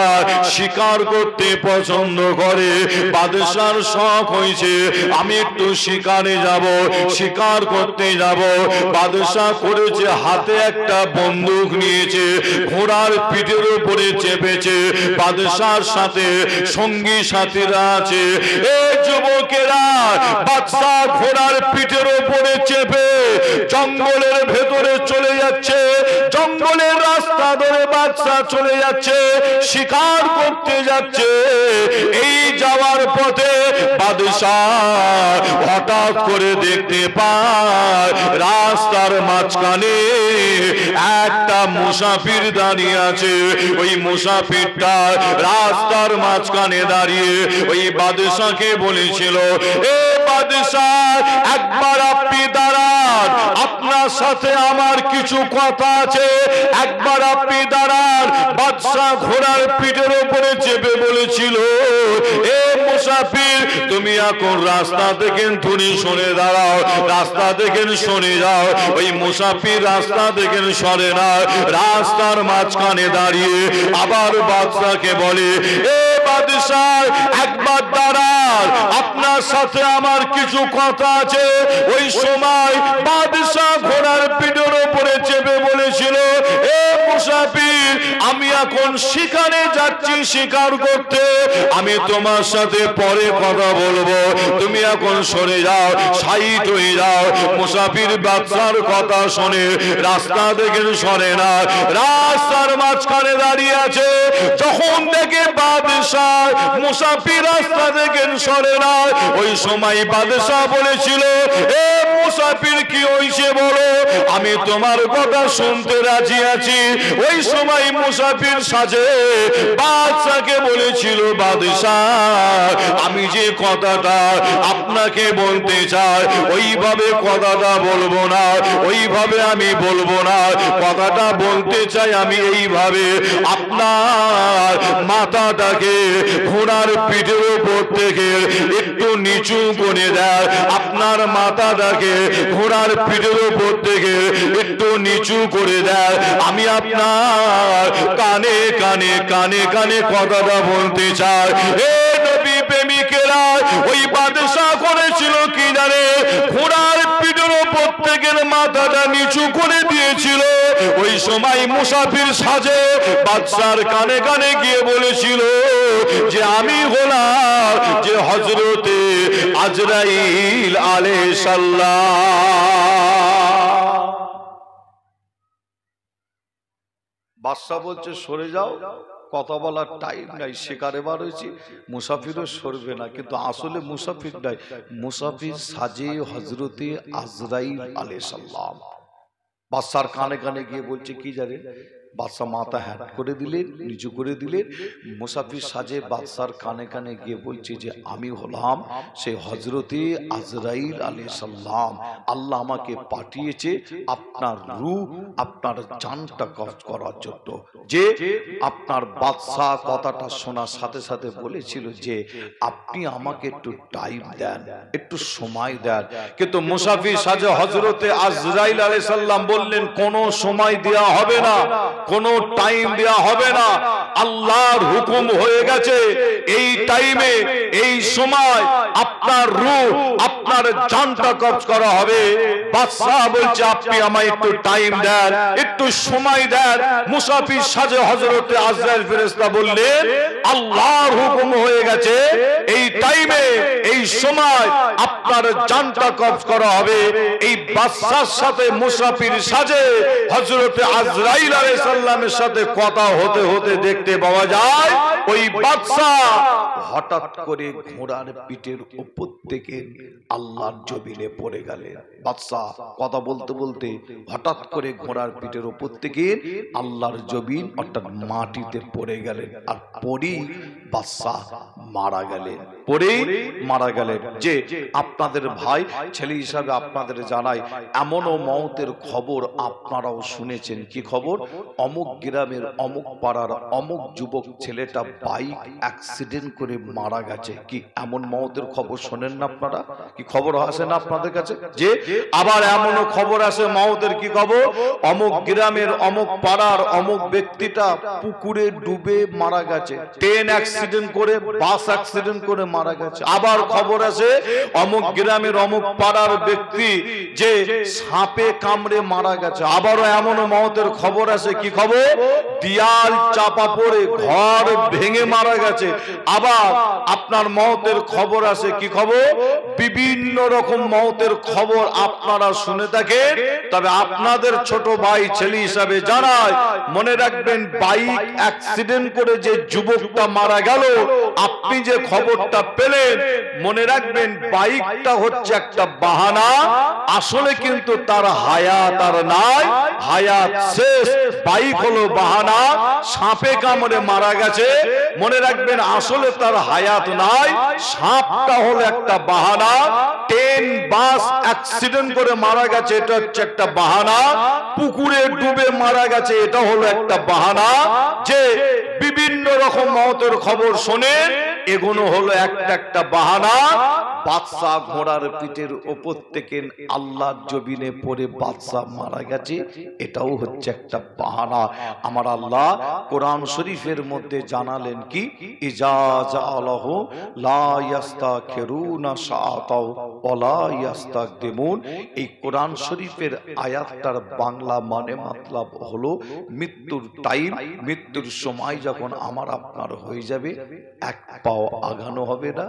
শিকার করতে পছন্দ করে। বাদশার শখ হয়েছে আমি একটু শিকারে যাব, শিকার করতে যাব। বাদশা করেছে হাতে একটা বন্দুক নিয়েছে, ঘোড়ার পিঠের উপরে চেপেছে, বাদশার সাথে সঙ্গী সাথীরা আছে। এই যুবকেরা বাদশা ঘোড়ার পিঠের উপরে চেপে জঙ্গলের ভেতরে চলে যাচ্ছে, জঙ্গলের রাস্তা ধরে বাদশা চলে যাচ্ছে, শিকার করতে যাচ্ছে। এই যাওয়ার পথে বাদশা হঠাৎ করে দেখতে পায় রাস্তার মাঝখানে একটা মুসাফির দাঁড়িয়ে আছে। ওই মুসাফিরটা রাস্তার মাঝখানে দাঁড়িয়ে ওই বাদশাকে বলেছিল, এ বাদশা একবার আপনি দাঁড়ান, আপনার সাথে আমার কিছু কথা আছে, একবার আপনি দাঁড়ান। বাদশা ঘোড়ার পিঠের উপরে চেপে বলেছিল, এ মুসাফির তুমি এখন রাস্তা থেকে তুমি সরে দাঁড়াও, রাস্তা থেকে সরে যাও। ওই মুসাফির রাস্তা থেকে সরে না, রাস্তার মাঝখানে দাঁড়িয়ে আবার বাদশাকে বলে, এ বাদশা একবার দাঁড়ান, আপনার সাথে আমার কিছু কথা আছে। ওই সময় বাদশা ঘোড়ার পিঠের উপরে চেপে বলেছিল, এ মুসাফির আমি এখন শিকারে যাচ্ছি শিকার করতে, আমি তোমার সাথে পরে কথা বলবো, তুমি এখন সরে যাও, সাইড হয়ে যাও। মুসাফির বাদশার কথা শুনে রাস্তা থেকে সরে না, রাস্তার মাঝখানে দাঁড়িয়ে আছে। যখন দেখে বাদশা মুসাফির রাস্তা থেকে সরে না, ওই সময় বাদশা বলেছিল, এ মুসাফির কি হইছে বলো, আমি তোমার কথা শুনতে রাজি আছি। ওই সময় মুসাফির সাজে বাদশাকে বলেছিল, বাদশা আমি যে কথাটা আপনাকে বলতে চাই ওইভাবে কথাটা বলবো না, ওইভাবে আমি বলবো না, কথাটা বলতে চাই আমি এইভাবে, আপনার মাথাটাকে ঘোড়ার পিঠের উপর থেকে একটু নিচু করে দেয়, আপনার মাথাটাকে ঘোড়ার পিঠের উপর থেকে একটু নিচু করে দেয়, আমি আপনার কানে কানে কানে কানে কথাটা বলতে চাই। এ নবী প্রেমিকেরা ওই বাদশা করেছিল কি জানে, ঘোড়ার পিঠের উপর থেকে মাথাটা নিচু করে দিয়েছিল। ওই সময় মুসাফির সাজে বাদশার কানে কানে গিয়ে বলেছিল যে আমি হলাম যে হযরতে আজরাইল আলাইহিস সালাম। বাদশা বলছে সরে যাও, কথা বলার টাইম নাই, শিকারে বার হয়েছি, মুসাফিরও সরবে না। কিন্তু আসলে মুসাফির নাই, মুসাফির সাজে হযরতে আজরাইল আলাইহিস সালাম। বাদশার কানে কানে গিয়ে বলছে কি জানে, বাদশা মাথা হ্যাট করে দিলেন, নিচু করে দিলেন। মুসাফির সাজে বাদশার কানে কানে গিয়ে বলছে যে আমি হলাম সেই হযরতে আজরাইল আলাইহিস সালাম, আল্লাহ আমাকে পাঠিয়েছে আপনার রূহ, আপনার জানটা কবজ করার জন্য। যে আপনার বাদশা কথাটা শোনার সাথে সাথে বলেছিল যে আপনি আমাকে একটু টাইম দেন, একটু সময় দেন। কিন্তু মুসাফির সাজে হযরতে আজরাইল আলাইহিস সালাম বললেন কোনো সময় দেওয়া হবে না, কোনো টাইম দেয়া হবে না। আল্লাহর হুকুম হয়ে গেছে, এই টাইমে এই সময় আপনার রূহ আপনার জানটা কবজ করা হবে। বাদশাহ বলছে আপনি আমায় একটু টাইম দেন, একটু সময় দেন। মুসাফির সাজে হযরতে আজরাইল ফেরেশতা বললেন আল্লাহর হুকুম হয়ে গেছে, এই টাইমে এই সময় আপনার জানটা কবজ করা হবে। এই বাদশার সাথে মুসাফির সাজে হযরতে আজরাইল আলাইহিস সালামের সাথে কথা হতে হতে দেখতে পাওয়া যায় ওই বাদশা হঠাৎ করে ঘোড়ার পিঠের উপর থেকে আল্লাহর জমিনে পড়ে গেলেন। বাদশা কথা বলতে বলতে হঠাৎ করে ঘোড়ার পিঠের উপর থেকে আল্লাহর জমিন অর্থাৎ মাটিতে পড়ে গেলেন, আর পরেই বাদশা মারা গেলেন, পরেই মারা গেলেন। যে আপনাদের ভাই ছেলে হিসাবে আপনাদের জানাই, এমনও মওতের খবর আপনারাও শুনেছেন। কি খবর? অমুক গ্রামের অমুক পাড়ার অমুক যুবক ছেলেটা বাইক অ্যাক্সিডেন্ট করে মারা গেছে। কি এমন মওতের খবর শোনেন না আপনারা? কি খবর আসে না আপনাদের কাছে? যে আবার এমনও খবর আসে মওতের, কি খবর? অমুক গ্রামের অমুক পাড়ার অমুক ব্যক্তিটা পুকুরে ডুবে মারা গেছে, ট্রেন অ্যাক্সিডেন্ট করে, বাস অ্যাক্সিডেন্ট করে মারা গেছে। আবার খবর আছে অমুক গ্রামের অমুক পাড়ার ব্যক্তি যে সাপে কামড়ে মারা গেছে। আবারও এমনও মওতের খবর আছে, কি খবর? দেয়াল চাপা পড়ে ঘর ভেঙে মারা গেছে। আবার আপনার মওতের খবর আছে, কি খবর? বিভিন্ন রকম মওতের খবর আপনারা শুনে থাকেন। তবে আপনাদের ছোট ভাই ছেলে হিসাবে জানাই, মনে রাখবেন বাইক অ্যাক্সিডেন্ট করে যে যুবকটা মারা গেল, আপনি যে খবরটা পেলেন, মনে রাখবেন বাইকটা হচ্ছে একটা বাহানা, আসলে কিন্তু তার হায়াত আর নাই, হায়াত শেষ। বাইক হলো বাহানা, সাপে কামড়ে মারা গেছে, মনে রাখবেন আসলে তার হায়াত নাই, সাপটা হলো একটা বাহানা। ট্রেন বাস অ্যাক্সিডেন্ট করে মারা গেছে, এটা হচ্ছে একটা বাহানা। পুকুরে ডুবে মারা গেছে, এটা হলো একটা বাহানা। যে বিভিন্ন রকম মওতের খবর শোনেন, এগুলো হলো একটা একটা বাহানা। বাদশা ঘোড়ার পিঠের উপর থেকে আল্লাহর জমিনে পড়ে বাদশা মারা গেছে, এটাও হচ্ছে একটা বাহানা। আমার আল্লাহ কোরআন শরীফের মধ্যে জানালেন কি? ইজা জাআলাহু লা ইস্তাখিরুনা সাআতাও ওয়ালা ইস্তাকদিমুন। এই কোরআন শরীফের আয়াতটার বাংলা মানে মতলব হলো মৃত্যুর টাইম, মৃত্যুর সময় যখন আমার আপনার হয়ে যাবে, এক পাও আগানো হবে না,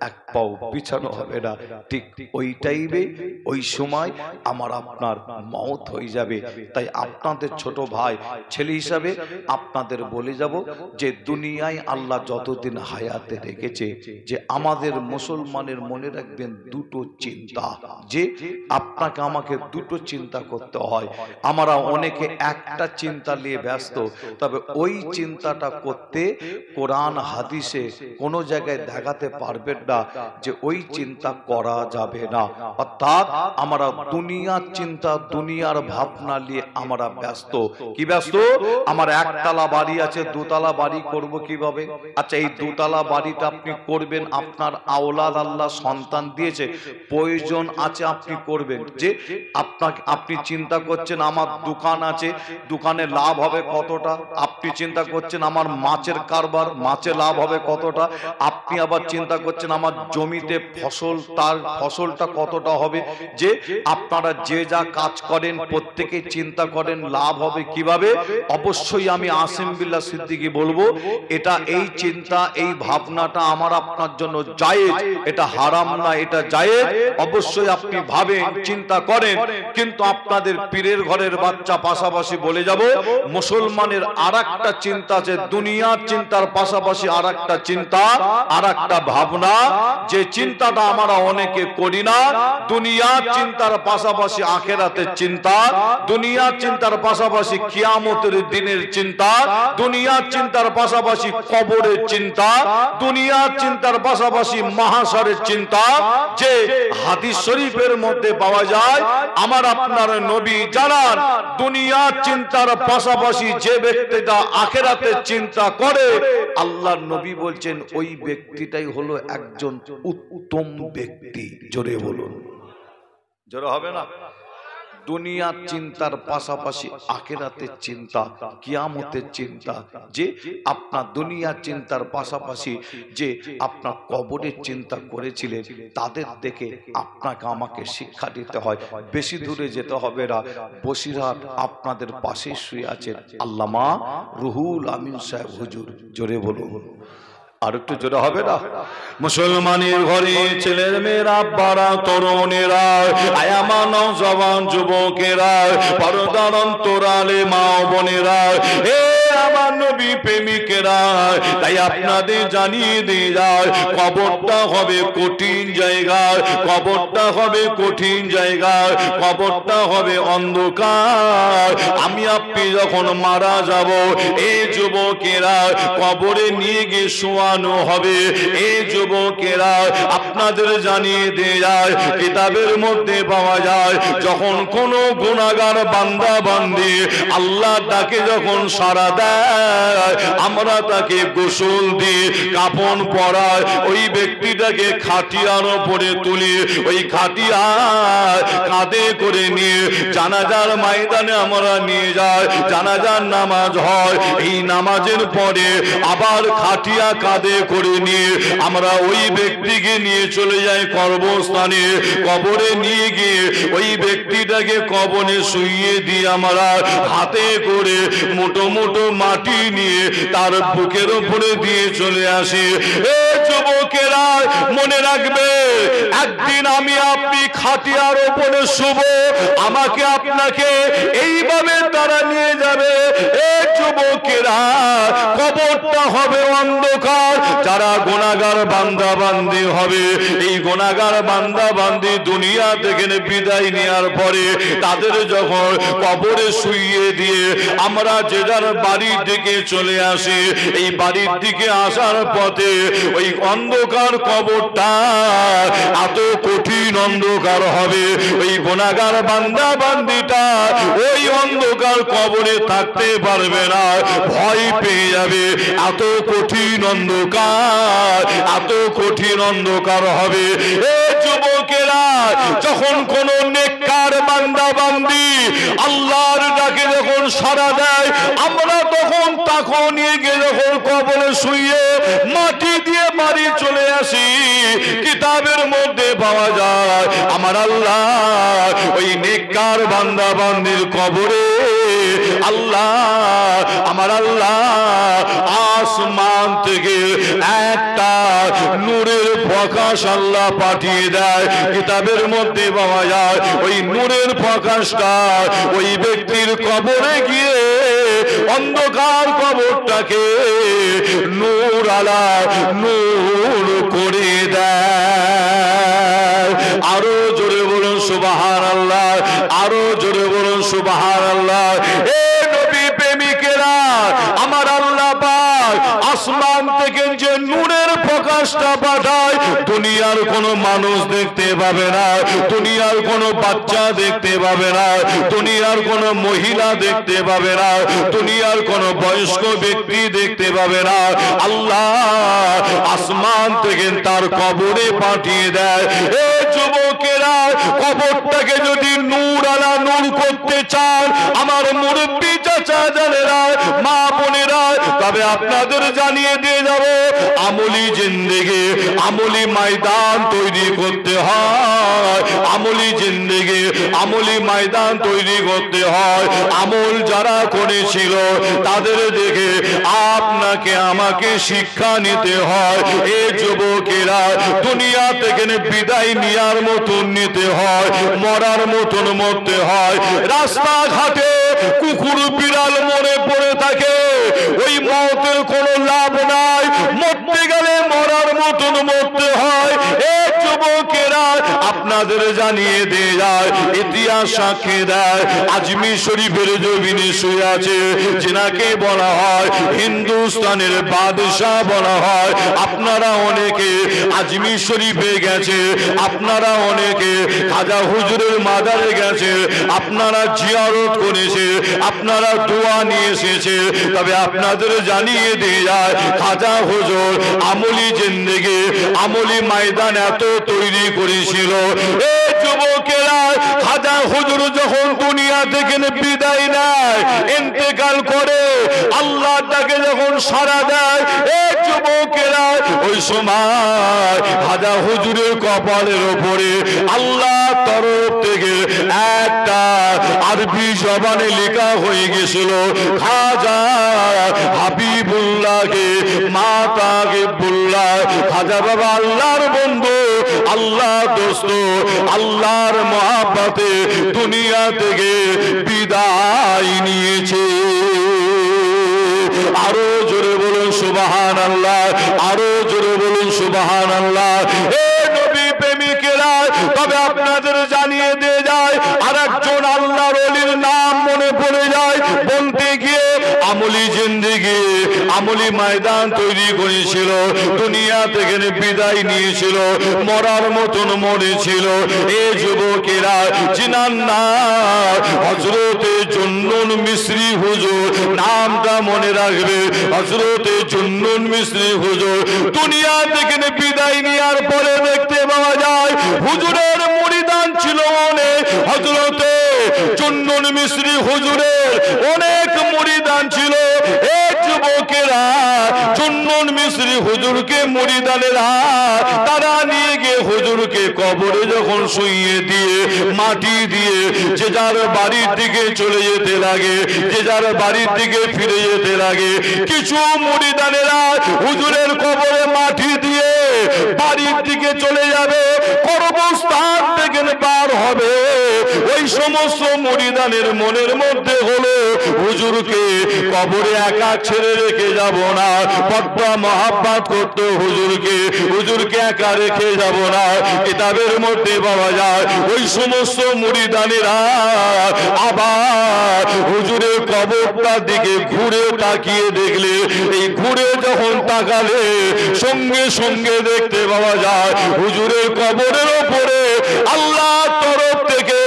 এক পাও পিছানো হবে না, ঠিক ওই টাইমে ওই সময় আমার আপনার মওত হয়ে যাবে। তাই আপনাদের ছোট ভাই ছেলে হিসাবে আপনাদের বলে যাব যে দুনিয়ায় আল্লাহ যতদিন হায়াতে রেখেছে, যে আমাদের মুসলমানের মনে রাখবেন দুটো চিন্তা, যে আপনাকে আমাকে দুটো চিন্তা করতে হয়। আমরা অনেকে একটা চিন্তা নিয়ে ব্যস্ত, তবে ওই চিন্তাটা করতে কোরআন হাদিসে কোনো জায়গায় দেখাতে পারবেন না যে ওই চিন্তা করা যাবে না। অর্থাৎ আমরা দুনিয়ার চিন্তা, দুনিয়ার ভাবনা নিয়ে আমরা ব্যস্ত। কি ব্যস্ত? আমার একতলা বাড়ি আছে, দোতলা বাড়ি করব কিভাবে? আচ্ছা, এই দোতলা বাড়িটা আপনি করবেন, আপনার আওলাদ আল্লাহ সন্তান দিয়েছে, প্রয়োজন আছে আপনি করবেন। যে আপনি চিন্তা করছেন আমার দোকান আছে, দোকানে লাভ হবে কতটা, আপনি চিন্তা করছেন আমার মাছের কারবার, মাছে লাভ হবে কতটা, আপনি আবার চিন্তা করছেন আমার জমিতে ফসল, তার ফসলটা কতটা হবে। যে আপনারা যে যা কাজ করেন প্রত্যেকে চিন্তা করেন লাভ হবে কিভাবে। অবশ্যই আমি আসিম বিল্লাহ সিদ্দিকী বলবো, এটা এই চিন্তা, এই ভাবনাটা আমার আপনার জন্য জায়েজ, এটা হারাম না, এটা জায়েজ। অবশ্যই আপনি ভাবেন, চিন্তা করেন। কিন্তু আপনাদের পীরের ঘরের বাচ্চা পাশাপাশি বলে যাব, মুসলমানের আরেকটা চিন্তা আছে, দুনিয়ার চিন্তার পাশাপাশি আরেকটা চিন্তা, আরেকটা ভাবনা, যে চিন্তাটা আমরা অনেকে করি না। দুনিয়ার চিন্তার পাশাপাশি আখিরাতের চিন্তা, দুনিয়ার চিন্তার পাশাপাশি কিয়ামতের দিনের চিন্তা, দুনিয়ার চিন্তার পাশাপাশি কবরের চিন্তা, দুনিয়ার চিন্তার পাশাপাশি মাহশরের চিন্তা। যে হাদিস শরীফের মধ্যে পাওয়া যায়, আমার আপনার নবী জানান, দুনিয়ার চিন্তার পাশাপাশি যে ব্যক্তিটা আখিরাতের চিন্তা করে, আল্লাহর নবী বলছেন ওই ব্যক্তিটাই হলো একজন উত্তম ব্যক্তি। জোরে বলুন, জোরে হবে না? দুনিয়ার চিন্তার পাশাপাশি আখিরাতের চিন্তা, কিয়ামতের চিন্তা, যে আপনার দুনিয়ার চিন্তার পাশাপাশি যে আপনার কবরের চিন্তা করেছিলেন, তাদের দেখে আপনাকে আমাকে শিক্ষা দিতে হয়। বেশি দূরে যেতে হবে না, বসিরহাট আপনাদের পাশে শুয়ে আছেন আল্লামা রুহুল আমিন সাহেব হুজুর। জোরে বলুন, আর একটু জোরে হবে না? মুসলমানের ঘরে ছেলের মেয়েরা, আব্বারা, তরুণেরা, আয়ামা নওজওয়ান যুবকেরা, পর্দার অন্তরালে মা বোনেরা, হে আমার নবী প্রেমিকেরা, তাই আপনাদের জানিয়ে দিয়ে যায়, কবরটা হবে কঠিন জায়গা, কবরটা হবে কঠিন জায়গা, কবরটা হবে অন্ধকার। আমি আপনি যখন মারা যাব, এই যুবকেরা কবরে নিয়ে গিয়ে শোয়ানো হবে। এই যুবকেরা আপনাদের জানিয়ে দিয়ে যায়, কিতাবের মধ্যে পাওয়া যায়, যখন কোন গুনাহগার বান্দা বান্দি আল্লাহ তাকে যখন সারা দেয়, আমরা তাকে গোসল দিয়ে কাফন পরায়, ওই ব্যক্তিটাকে খাটিয়ার উপরে তুলি, ওই খাটিয়া কাঁধে করে নিয়ে জানাজার ময়দানে আমরা নিয়ে যাই, জানাজার নামাজ হয়। এই নামাজের পরে আবার খাটিয়া কাঁধে করে নিয়ে আমরা ওই ব্যক্তিকে নিয়ে চলে যাই কবরস্থানে। কবরে নিয়ে গিয়ে ওই ব্যক্তিটাকে কবরে শুইয়ে দিয়ে আমরা হাতে করে মোটো মোটো মাটি নিয়ে তার বুকের উপরে দিয়ে চলে আসি। এ যুবকেরা মনে রাখবে, একদিন আমি আপনি খাটিয়ার উপরে শুব, আমাকে আপনাকে এইভাবে তারা নিয়ে যাবে। এ যুবকেরা কবরটা হবে অন্ধকার। যারা গুনাহগার বান্দা বান্দি হবে, এই গুনাহগার বান্দা বান্দি দুনিয়া থেকে বিদায় নেওয়ার পরে তাদের যখন কবরে শুইয়ে দিয়ে আমরা যে যার বাড়ির দিকে চলে আসি, এই বাড়ির দিকে আসার পথে ওই অন্ধকার কবরটা এত কঠিন অন্ধকার হবে, ওই গুনাহগার বান্দা বান্দিটা ওই অন্ধকার কবরে থাকতে পারবে না, ভয় পেয়ে যাবে। এত কঠিন অন্ধকার, এত কঠিন অন্ধকার হবে। এ যুবকেরা, যখন কোন নেককার বান্দা বান্দি আল্লাহর ডাকে যখন সাড়া দেয়, আমরা তখন তাকে নিয়ে গিয়ে যখন কবরে শুইয়ে মাটি দিয়ে বাড়ি চলে আসি। কিতাবের মধ্যে পাওয়া যায়, আমার আল্লাহ ওই নেককার বান্দা বান্দির কবরে আল্লাহ, আমার আল্লাহ আসমান থেকে একটা নূরের প্রকাশ আল্লাহ পাঠিয়ে দেয়। কিতাবের মধ্যে পাওয়া যায়, ওই নূরের প্রকাশটা ওই ব্যক্তির কবরে গিয়ে অন্ধকার কবরটাকে নূর আলা নূর করে দেয়। আরো জোরে বলুন সুবহানাল্লাহ, আরো জোরে বলুন সুবহানাল্লাহ। এ নবী প্রেমিকেরা, আমার আল্লাহ পাক আসমান থেকে যে নূরের প্রকাশটা পাঠায়, দুনিয়ার কোনো মানুষ দেখতে পাবে না, দুনিয়ার কোনো বাচ্চা দেখতে পাবে না, দুনিয়ার কোনো মহিলা দেখতে পাবে না, দুনিয়ার কোনো বয়স্ক ব্যক্তি দেখতে পাবে না। আল্লাহ আসমান থেকে তার কবরে পাঠিয়ে দেয়। এ যুবকেরা, কবরটাকে যদি নূর আলা নূর করতে চান, আমার মুরব্বী চাচা জানেরা, মা বোনেরা, তবে আপনাদের জানিয়ে দিয়ে যাব, আমলি জিন্দেগি, আমলি ময়দান তৈরি করতে হয়। আমলি জিন্দেগি, আমলি ময়দান তৈরি করতে হয়। আমল যারা করেছিল তাদের দেখে আপনাকে আমাকে শিক্ষা নিতে হয়। এ যুবকেরা, দুনিয়া থেকে বিদায় নেওয়ার মতন নিতে হয়, মরার মতন মরতে হয়। রাস্তাঘাটে কুকুর বিড়াল মরে পড়ে থাকে, ওই মতের কোনো লাভ নাই, মরতে গেলে মরার মতন মরতে হয়। এ যুবকেরা, আপনাদের জানিয়ে দিয়ে যায়, ইতিহাস সাক্ষী দেয়, আজমির শরীফের জমিনে শুয়ে আছে, যিনাকে বলা হয় হিন্দুস্তানের বাদশাহ বলা হয়। আপনারা অনেকে আজমির শরীফে গেছে, আপনারা অনেকে খাজা হুজুরের মাজারে গেছে, আপনারা জিয়ারত করেছে, আপনারা দোয়া নিয়ে এসেছে। তবে আপনাদের জানিয়ে দিয়ে যায়, খাজা হুজুর আমলি জিন্দেগি, আমলি ময়দান এত তৈরি করেছিল। এই যুবকেরা, খাজা হুজুর যখন সময় খাজা হুজুরের কপালের ওপরে আল্লাহ তরফ থেকে একটা আরবি জবানে লেখা হয়ে গেছিল, খাজা হাবিবুল্লাহকে মাতাকে বুল্লাহ। খাজা বাবা আল্লাহর বন্ধু, আল্লাহ দোস্ত, আল্লাহর মহাব্বতে দুনিয়া থেকে বিদায় নিয়েছে। আরো জোরে বলুন সুবহানাল্লাহ, আরো জোরে বলুন সুবহানাল্লাহ। এ নবী প্রেমিকেরা, তবে আপনাদের জানিয়ে দিয়ে যায় আরেকজন আল্লাহর ওলির নাম মনে পড়ে যায়। বলতে গিয়ে আমলি জিন্দেগি, আমলি ময়দান তৈরি করেছিল, দুনিয়া থেকে বিদায় নিয়েছিল, মরার মতন মরেছিল। এ যুবকেরা, জিনার নাম হযরতে জুন্নুন মিসরি হুজুর, নামটা মনে রাখবে, হযরতে জুন্নুন মিসরি হুজুর দুনিয়া থেকে বিদায় নেওয়ার পরে দেখতে পাওয়া যায় হুজুরের মুরিদান ছিল অনেক। হযরতে জুন্নুন মিসরি হুজুরের অনেক মুরিদান ছিল। এই যুবকেরা জুন্নুন মিসরি হুজুরকে মুরিদানেরা তারা নিয়ে গিয়ে হুজুরকে কবরে যখন শুইয়ে দিয়ে মাটি দিয়ে যে যার বাড়ির দিকে চলে যেতে লাগে, যে যার বাড়ির দিকে ফিরে যেতে লাগে, কিছু মুরিদানেরা হুজুরের কবরে মাটি দিয়ে বাড়ির দিকে চলে যাবে, কর্মস্থান থেকে বার হবে। ওই সমস্ত মুরিদানের মনের মধ্যে হলো হুজুরকে কবরে একা ছেড়ে রেখে যাব না, বড্ড মহাব্বত করতো হুজুরকে, হুজুরকে একা রেখে যাব না। কিতাবের মধ্যে পাওয়া যায় ওই সমস্ত মুরিদানেরা আবার হুজুরের কবরটার দিকে ঘুরে তাকিয়ে দেখলে, এই ঘুরে যখন তাকালে সঙ্গে সঙ্গে দেখতে পাওয়া যায় হুজুরের কবরের ওপরে আল্লাহর তরফ থেকে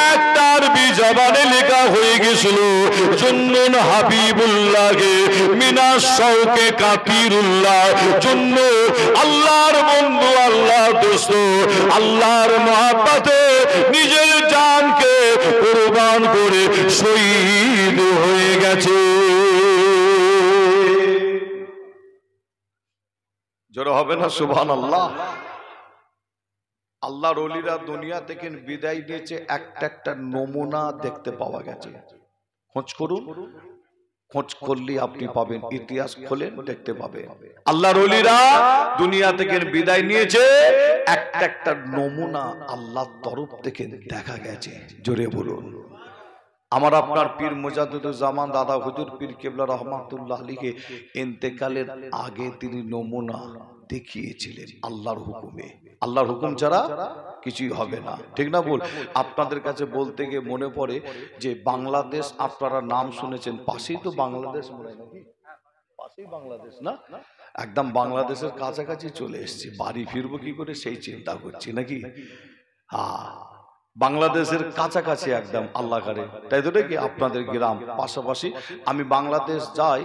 একটা আরবি জবানে লেখা হয়ে গেছিল, জুন্নুন হাবিবুল্লাহকে মিনাশ শৌকে কাতিরুল্লাহ। জুন্নুন আল্লাহর বন্ধু, আল্লাহর দোস্ত, আল্লাহর মহব্বতে নিজের জানকে কুরবান করে শহীদ হয়ে গেছে। জোরে হবে না সুবহানাল্লাহ। আল্লাহর ওলিরা দুনিয়া থেকে বিদায় নিয়েছে, একটা একটা নমুনা দেখতে পাওয়া গেছে। খোঁজ করুন, খোঁজ করলে আপনি পাবেন, ইতিহাস খোলেন দেখতে পাবেন। আল্লাহর ওলিরা দুনিয়া থেকে বিদায় নিয়েছে, একটা একটা নমুনা আল্লাহর তরফ থেকে দেখা গেছে। জোরে বলুন। আমার আপনার পীর মুজাদ্দিদুজ্জামান দাদা হুজুর পীর কেবলা রহমাতুল্লাহ আলাইহি ইন্তেকালের আগে তিনি নমুনা দেখিয়েছিলেন আল্লাহর হুকুমে। আল্লাহর হুকুম ছাড়া কিছুই হবে না, ঠিক না বল? আপনাদের কাছে বলতে গিয়ে মনে পড়ে যে বাংলাদেশ, আপনারা নাম শুনেছেন, পাশেই তো বাংলাদেশ, পাশেই বাংলাদেশ না, একদম বাংলাদেশের কাছাকাছি চলে এসেছি, বাড়ি ফিরবো কি করে সেই চিন্তা করছি নাকি। হ্যাঁ, বাংলাদেশের কাছাকাছি একদম আল্লাহ করে, তাই তো নাকি? আপনাদের গ্রাম পাশাপাশি। আমি বাংলাদেশ যাই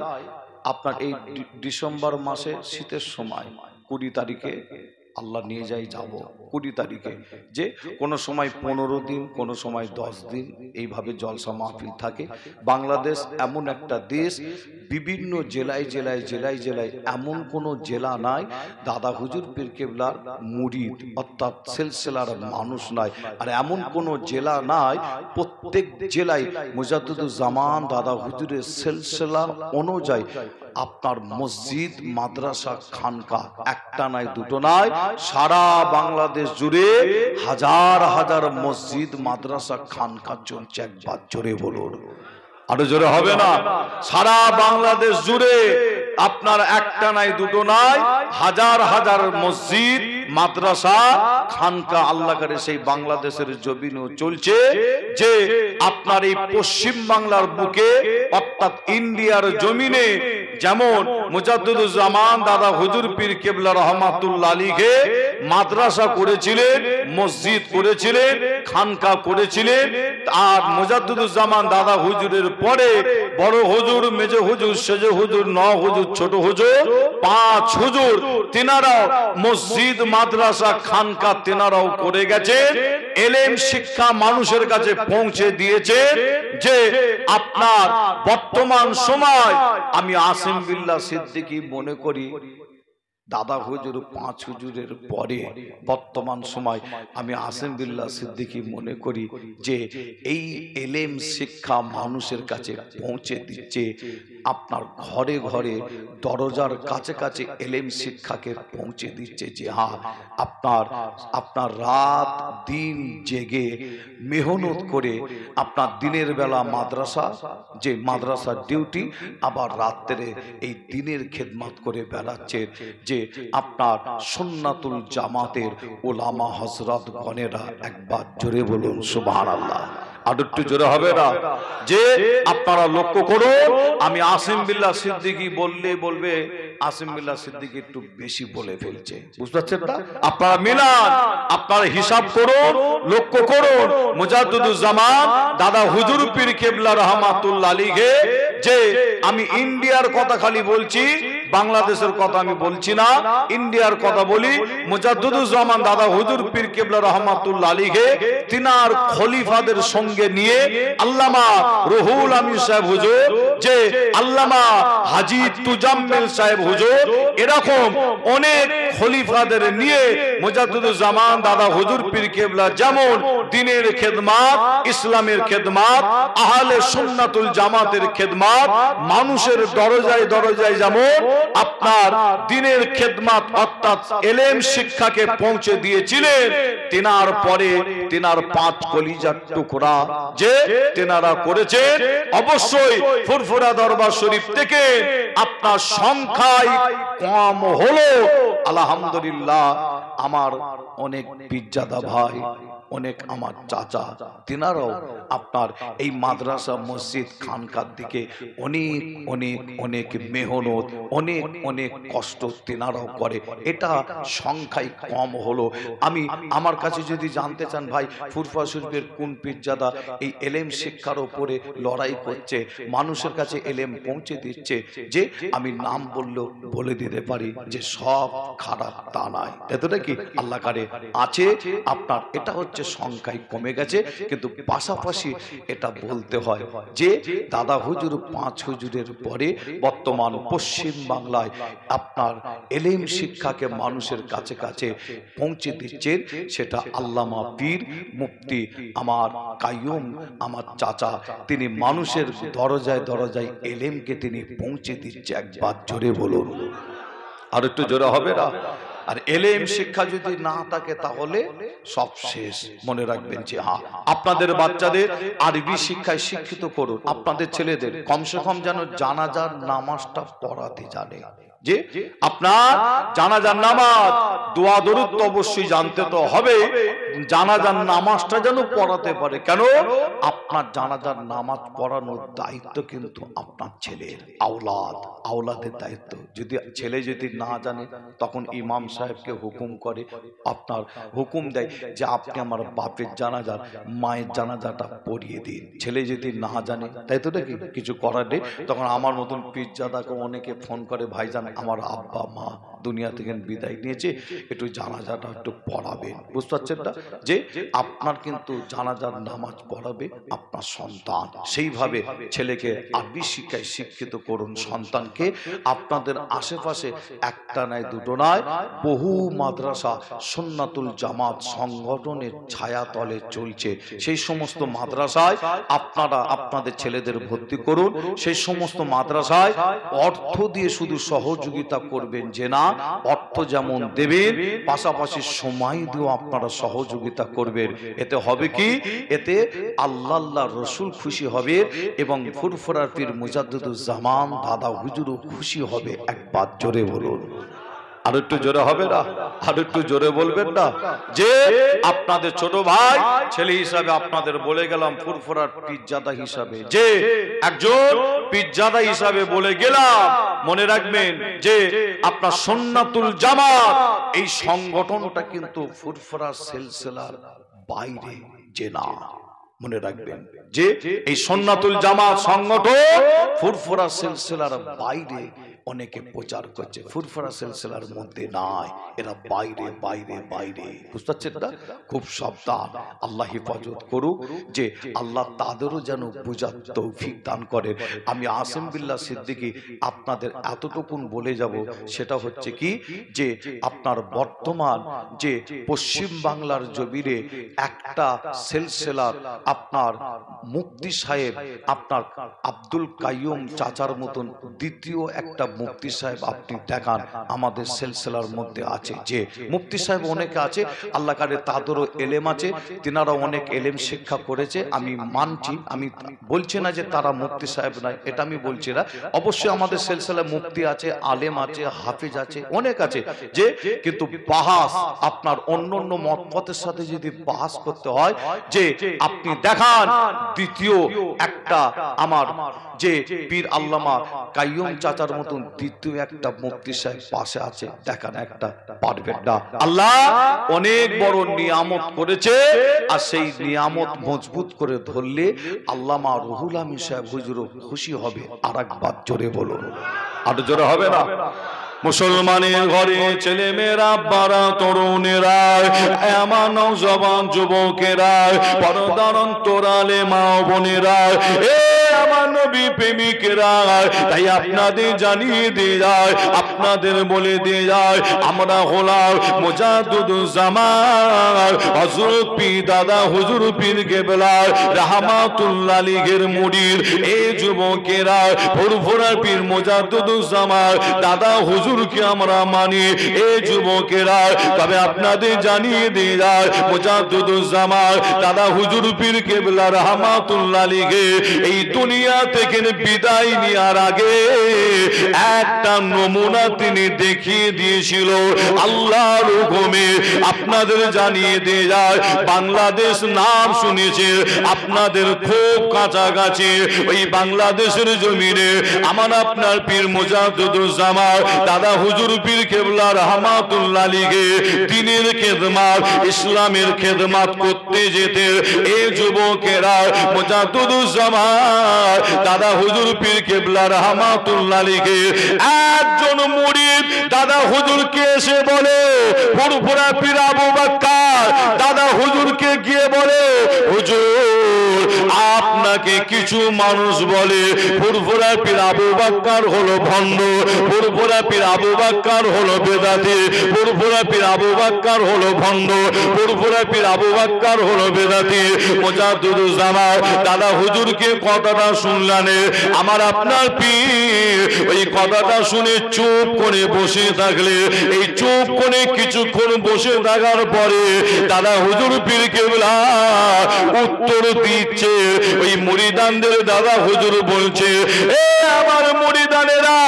আপনার এই ডিসেম্বর মাসে শীতের সময় 20 তারিখে আল্লাহ নিয়ে যাই, যাব 20 তারিখে। যে কোনো সময় 15 দিন, কোনো সময় 10 দিন এইভাবে জলসা মাহফিল থাকে। বাংলাদেশ এমন একটা দেশ, বিভিন্ন জেলায় জেলায় জেলায় জেলায় এমন কোনো জেলা নাই দাদা হুজুর পীর কেবলার মুরিদ অর্থাৎ সিলসিলার মানুষ নাই। আর এমন কোনো জেলা নাই, প্রত্যেক জেলায় মুজাদ্দিদুজ্জামান দাদা হুজুরের সিলসিলা অনুযায়ী আপনার মসজিদ, মাদ্রাসা, খানকা একটা নাই, দুটো নাই, সারা বাংলাদেশ জুড়ে হাজার হাজার মসজিদ, মাদ্রাসা, খানকা চলছে। একবার জোরে বলুন, আরো জোরে হবে না? সারা বাংলাদেশ জুড়ে আপনার একটা নাই, দুটো নাই, হাজার হাজার মসজিদ, মাদ্রাসা, খানকা আল্লাহ করে সেই বাংলাদেশের জমিনও চলছে। যে আপনার এই পশ্চিম বাংলার বুকে অর্থাৎ ইন্ডিয়ার জমিনে যেমন মুজাদ্দিদুজ্জামান দাদা হুজুর পীর কেবলা রহমাতুল্লাহ আলাইহি মাদ্রাসা করেছিলেন, মসজিদ করেছিলেন, খানকা করেছিলেন। আর মুজাদ্দিদুজ্জামান দাদা হুজুরের পরে বড় হুজুর, মেজো হুজুর, সেজো হুজুর, ন হুজুর, ছোট হুজুর, 5 হুজুর, তিনারাও মসজিদ, মাদ্রাসা, খানকা তিনারাও করে গেছেন। এলেম শিক্ষা মানুষের কাছে পৌঁছে দিয়েছে। যে আপনার বর্তমান সময় আমি আসিম বিল্লাহ সিদ্দিকী মনে করি দাদা হুজুর, পাঁচ হুজুরের পরে বর্তমান সময় আমি আসিম বিল্লাহ সিদ্দিকী মনে করি যে এই এলেম শিক্ষা মানুষের কাছে পৌঁছে দিচ্ছে। আপনার ঘরে ঘরে দরজার কাছে কাছে এলেম শিক্ষাকে পৌঁছে দিচ্ছে। যে হ্যাঁ, আপনার রাত দিন জেগে মেহনত করে আপনার দিনের বেলা মাদ্রাসা, যে মাদ্রাসার ডিউটি, আবার রাত্রে এই দিনের খেদমত করে বেড়াচ্ছে। যে আপনার সুন্নাতুল জামাতের ওলামা হযরত গণেরা, একবার জোরে বলুন সুবহানাল্লাহ। আর একটু জোরে হবে না? যে আপনারা লক্ষ্য করুন, আমি আসিম বিল্লাহ সিদ্দিকী বলবে আসিম বিল্লাহ সিদ্দিকী একটু বেশি বলে ফেলছে, বুঝতে পারছেন না? আপনারা মিলান, আপনারা হিসাব করুন, লক্ষ্য করুন। মুজাদ্দিদুজ্জামান দাদা হুজুর পীর কেবলা রহমাতুল্লাহ আলাইহি, যে আমি ইন্ডিয়ার কথা খালি বলছি, বাংলাদেশের কথা আমি বলছি না, ইন্ডিয়ার কথা বলি। মুজাদ্দিদুজ্জামান দাদা হুজুর পীর কেবলা রহমাতুল্লাহ আলাইহি তিনার খলিফাদের সঙ্গে নিয়ে আল্লামা রুহুল আমিন সাহেব হুজুর, যে আল্লামা হাজী তুজাম্মিল সাহেব হুজুর, এরকম অনেক খলিফাদের নিয়ে মুজাদ্দিদুজ্জামান দাদা হুজুর পীর কেবলা যেমন দ্বীনের খেদমত, ইসলামের খেদমত, আহলে সুন্নাতুল জামাতের খেদমত, মানুষের দরজায় দরজায় যেমন আপনার দ্বীনের খেদমত অর্থাৎ এলেম শিক্ষাকে পৌঁছে দিয়েছিলেন, তিনার পরে তিনার পাঁচ কলিজার টুকরা যে তেনারা করেছেন, অবশ্যই ফুরফুরা দরবার শরীফ থেকে আপনার সংখ্যায় কম হলো আলহামদুলিল্লাহ। আমার অনেক পীরজাদা ভাই, অনেক আমার চাচা, তিনারাও আপনার এই মাদ্রাসা মসজিদ খানকার দিকে অনেক অনেক অনেক মেহনত, অনেক অনেক কষ্ট তিনারাও করে। এটা সংখ্যায় কম হলো। আমি আমার কাছে যদি জানতে চান ভাই ফুরফুরা শরীফের কোন পীরজাদা এই এলেম শিক্ষার উপরে লড়াই করছে, মানুষের কাছে এলেম পৌঁছে দিচ্ছে, যে আমি নাম বললেও বলে দিতে পারি যে সব খারাপ তা নয়, এতটা কি আল্লাহ কারে আছে আপনার। এটা হচ্ছে সংখ্যায় কমে গেছে, কিন্তু পাশাপাশি এটা বলতে হয় যে দাদা হুজুর পাঁচ হুজুরের পরে বর্তমান পশ্চিম বাংলায় আপনার এলেম শিক্ষাকে মানুষের কাছে কাছে পৌঁছে দিচ্ছেন, সেটা আল্লামা পীর মুফতি আমার কাইয়ুম, আমার চাচা, তিনি মানুষের দরজায় দরজায় এলেমকে তিনি পৌঁছে দিচ্ছে। একবার জোরে বলুন, আর একটু জোরে হবে না? আর এলেম শিক্ষা যদি না থাকে তাহলে সব শেষ। মনে রাখবেন যে হ্যাঁ, আপনাদের বাচ্চাদের আরবি শিক্ষায় শিক্ষিত করুন, আপনাদের ছেলেদের কমসে কম যেন জানাজার নামাজটা পড়াতে জানে। যে আপনার জানাজার নামাজ, দোয়া দরুদ তো অবশ্যই জানতে তো হবে, জানাজার নামাজটা যেন পড়াতে পারে। কেন? আপনার জানাজার নামাজ পড়ানোর দায়িত্ব কিন্তু আপনার ছেলের, আওলাদের দায়িত্ব। যদি ছেলে যদি না জানে, তখন ইমাম সাহেবকে হুকুম করে, আপনার হুকুম দেয় যে আপনি আমার বাপের জানাজার, মায়ের জানাজাটা পড়িয়ে দিন। ছেলে যদি না জানে, তাই তো নাকি কিছু করার নেই। তখন আমার মতন পীরজাদাকে অনেকে ফোন করে, ভাইজান আমার আব্বা মা দুনিয়া থেকে বিদায় নিয়েছে, একটু জানাজাটা একটু পড়াবেন। বুঝতে পারছেন না? যে আপনার কিন্তু জানাজার নামাজ পড়াবে আপনার সন্তান। সেইভাবে ছেলেকে আরবি শিক্ষায় শিক্ষিত করুন সন্তানকে। আপনাদের আশেপাশে একটা নয় দুটো নয়, বহু মাদ্রাসা সুন্নাতুল জামাত সংগঠনের ছায়াতলে চলছে। সেই সমস্ত মাদ্রাসায় আপনারা আপনাদের ছেলেদের ভর্তি করুন। সেই সমস্ত মাদ্রাসায় অর্থ দিয়ে শুধু সহযোগিতা করবেন যে না, অর্থ যেমন দেবেন পাশাপাশি সময় দিয়েও আপনারা সহযোগিতা করবেন। এতে হবে কি? এতে আল্লাহ রসুল খুশি হবে এবং ফুরফুরার পীর মুজাদ্দিদুজ্জামান দাদা হুজুরও খুশি হবে। একবার জোরে বলুন, আর একটু জোরে হবে না? আর একটু জোরে বলবেন না? যে আপনাদের ছোট ভাই ছেলে হিসাবে আপনাদের বলে গেলাম, ফুরফুরার পীরজাদা হিসাবে, যে একজন পীরজাদা হিসাবে বলে গেলাম, মনে রাখবেন যে আপনার সুন্নাতুল জামাত এই সংগঠনটা কিন্তু ফুরফুরার সিলসিলার বাইরে যে না। মনে রাখবেন যে এই সুন্নাতুল জামাত সংগঠন ফুরফুরা সিলসিলার বাইরে অনেকে প্রচার করছে, ফুরফুরা সিলসিলার মধ্যে নাই, এরা বাইরে বাইরে বাইরে। বুঝতে পারছেন না? খুব সাবধান, আল্লাহ হেফাজত করুক, যে আল্লাহ তাদেরও যেন বুঝার তৌফিক দান করেন। আমি আসিম বিল্লাহ সিদ্দিকী আপনাদের এতটুকুন বলে যাব, সেটা হচ্ছে কি, যে আপনার বর্তমান যে পশ্চিম বাংলার জমিনে একটা সিলসিলার আপনার মুফতি সাহেব, আপনার আব্দুল কাইয়ুম চাচার মতন দ্বিতীয় একটা মুফতি সাহেব আপনি দেখান আমাদের সিলসিলার মধ্যে আছে। যে মুফতি সাহেব অনেকে আছে, আল্লাহ কারে তাদেরও এলেম আছে, তিনারা অনেক এলেম শিক্ষা করেছে, আমি মানছি, আমি বলছি না যে তারা মুফতি সাহেব নাই, এটা আমি বলছি না। অবশ্যই আমাদের সিলসিলায় মুফতি আছে, আলেম আছে, হাফিজ আছে, অনেক আছে, যে কিন্তু বাহাস আপনার অন্য অন্য মতপথের সাথে যদি বাহাস করতে হয়, যে আপনি দেখান দ্বিতীয় একটা আমার যে পীর আল্লামা কাইয়ুম চাচার মতন দ্বিতীয় একটা মুফতি সাহেব পাশে আছে, দেখান একটা, পারবেন না। আল্লাহ অনেক বড় নিয়ামত করেছে, আর সেই নিয়ামত মজবুত করে ধরলে আল্লামা রুহুল আমিন সাহেব হুজুর খুশি হবে। আর একবার জোরে বলুন, আর জোরে হবে না? মুসলমানের ঘরে ছেলে মেয়েরা, বারা তরুণেরা, আমার নওজওয়ান যুবকেরা, পর্দার অন্তরালে মা বোনেরা, এ আমার নবী প্রেমিকেরা, তাই আপনাদের জানিয়ে দিয়ে যায়, আপনাদের বলে দিয়ে যায়, আমরা হলাম মুজাদ্দিদুজ্জামান হযরত পীর দাদা হুজুর পীর কেবলা রাহমাতুল্লাহ আলাইহির মুরিদ। এই যুবকেরা ফুরফুরা পীর মুজাদ্দিদুজ্জামান দাদা হুজুরকে আমরা মানি। এই যুবকেরা তবে আপনাদের জানিয়ে দিয়ে যায়, মুজাদ্দিদুজ্জামান দাদা হুজুর পীর কেবলা রাহমাতুল্লাহ আলাইহি এই দুনিয়া থেকে বিদায় নেওয়ার আগে একটা নমুনা তিনি দেখিয়ে দিয়েছিল আল্লাহর হুকুমে। আপনাদের জানিয়ে দিয়ে যায়, বাংলাদেশ নাম শুনেছে, আপনাদের খুব কাছাকাছি ওই বাংলাদেশের জমিনে আমার আপনার পীর মুজাদ্দিদুজ্জামান দাদা হুজুর পীর কেবলা রাহমাতুল্লাহ আলাইহি দ্বীনের খেদমত, ইসলামের খেদমত করতে যেতে এই যুবকেরা মুজাদ্দিদুজ্জামান দাদা হুজুর পীর কেবলা রাহমাতুল্লাহ আলাইহি একজন মুরিদ দাদা হুজুরকে এসে বলে, ফুরফুরা পীর আবু বকর দাদা হুজুরকে গিয়ে বলে, হুজুর আপনাকে কিছু মানুষ বলে ফুরফুরা পীর আবু বকর হলো ভণ্ড, ফুরফুরা পীর আবু বকর হলো বেদাতি, ফুরফুরা পীর আবু বকর হলো ভণ্ড, ফুরফুরা পীর আবু বকর হলো বেদাতি। মুজাদ্দিদুজ্জামান দাদা হুজুরকে কথাটা শুনলেন, আমার আপনার পীর ওই কথাটা শুনে চুপ করে বসে থাকলে, এই চুপ করে কিছুক্ষণ বসে থাকার পরে দাদা হুজুর পীর কেবলা উত্তর দিচ্ছে ওই মুরিদানদের। দাদা হুজুর বলছে, এ আমার মুরিদানেরা,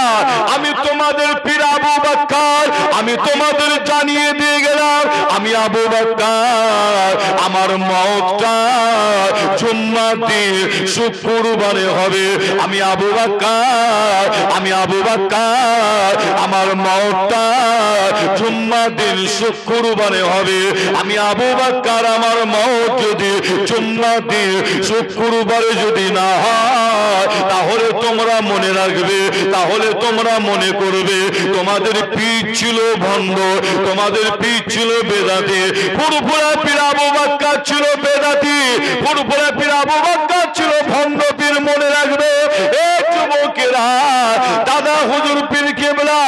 আমি তোমাদের পীর আবু বকর, আমি তোমাদের জানিয়ে দিয়ে গেলাম, আমি আবু বকর আমার মওতটা জুম্মার দিন শুক্রবারে হবে। আমি আবু বকর, আমি আবু বকর আমার মওতটা জুম্মার দিন শুক্রবারে হবে। আমি আবু বকর আমার মওত যদি জুম্মার দিন শুক্রবারে যদি না হয়, তাহলে তোমরা মনে রাখবে, তাহলে তোমরা মনে করবে তোমাদের পীর ছিল ভণ্ড, তোমাদের পীর ছিল বেদাতি। ফুরফুরা পীর আবু বকর ছিল বেদাতি, ফুরফুরা পীর আবু বকর ছিল ভণ্ড পীর, মনে রাখবে। এই যুবকেরা দাদা হুজুর পীর কেবলা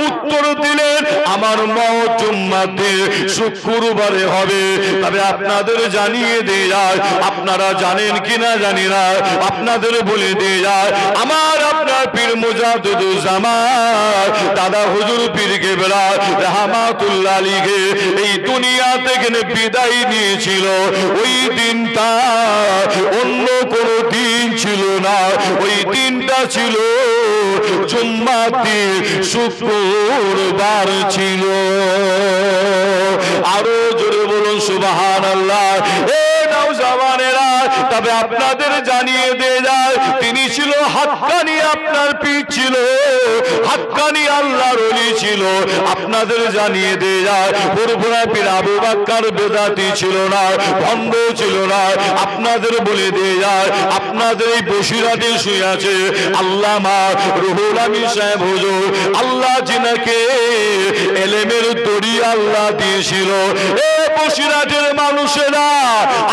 উত্তর দিলেন, আমার মওত জুম্মার দিন শুক্রবারে হবে। তবে আপনাদের জানিয়ে দিয়ে যায়, আপনারা জানেন কিনা জানি না, আপনাদের বলে দিয়ে যায়, আমার আপনার পীর মুজাদ্দিদুজ্জামান দাদা হুজুর পীর কেবলা রাহমাতুল্লাহ আলাইহি এই দুনিয়া থেকে বিদায় নিয়েছিল। ওই দিনটা অন্য কোনো দিন ছিল না, ওই দিনটা ছিল জুম্মার দিন, শুক্রবার ছিল। আরো জোরে বলুন সুবহানাল্লাহ। এ নওজওয়ানেরা, তবে আপনাদের জানিয়ে দিয়ে যায়, তিনি ছিল হাক্কানি আপনার পীর ছিল, হাক্কানি আল্লাহর ওলি ছিল। আপনাদের জানিয়ে দিয়ে যায় ফুরফুরা পীর আবু বকর বেদাতি ছিল না, ভণ্ড ছিল না। আপনাদের বলে দিয়ে যায় আপনাদের এই বসিরাতে শুয়ে আছে আল্লামা রুহুল আমিন সাহেব হুজুর, আল্লাহ যিনাকে এলেমের দরিয়া আল্লাহ দিয়েছিল। এ বসিরাটের মানুষেরা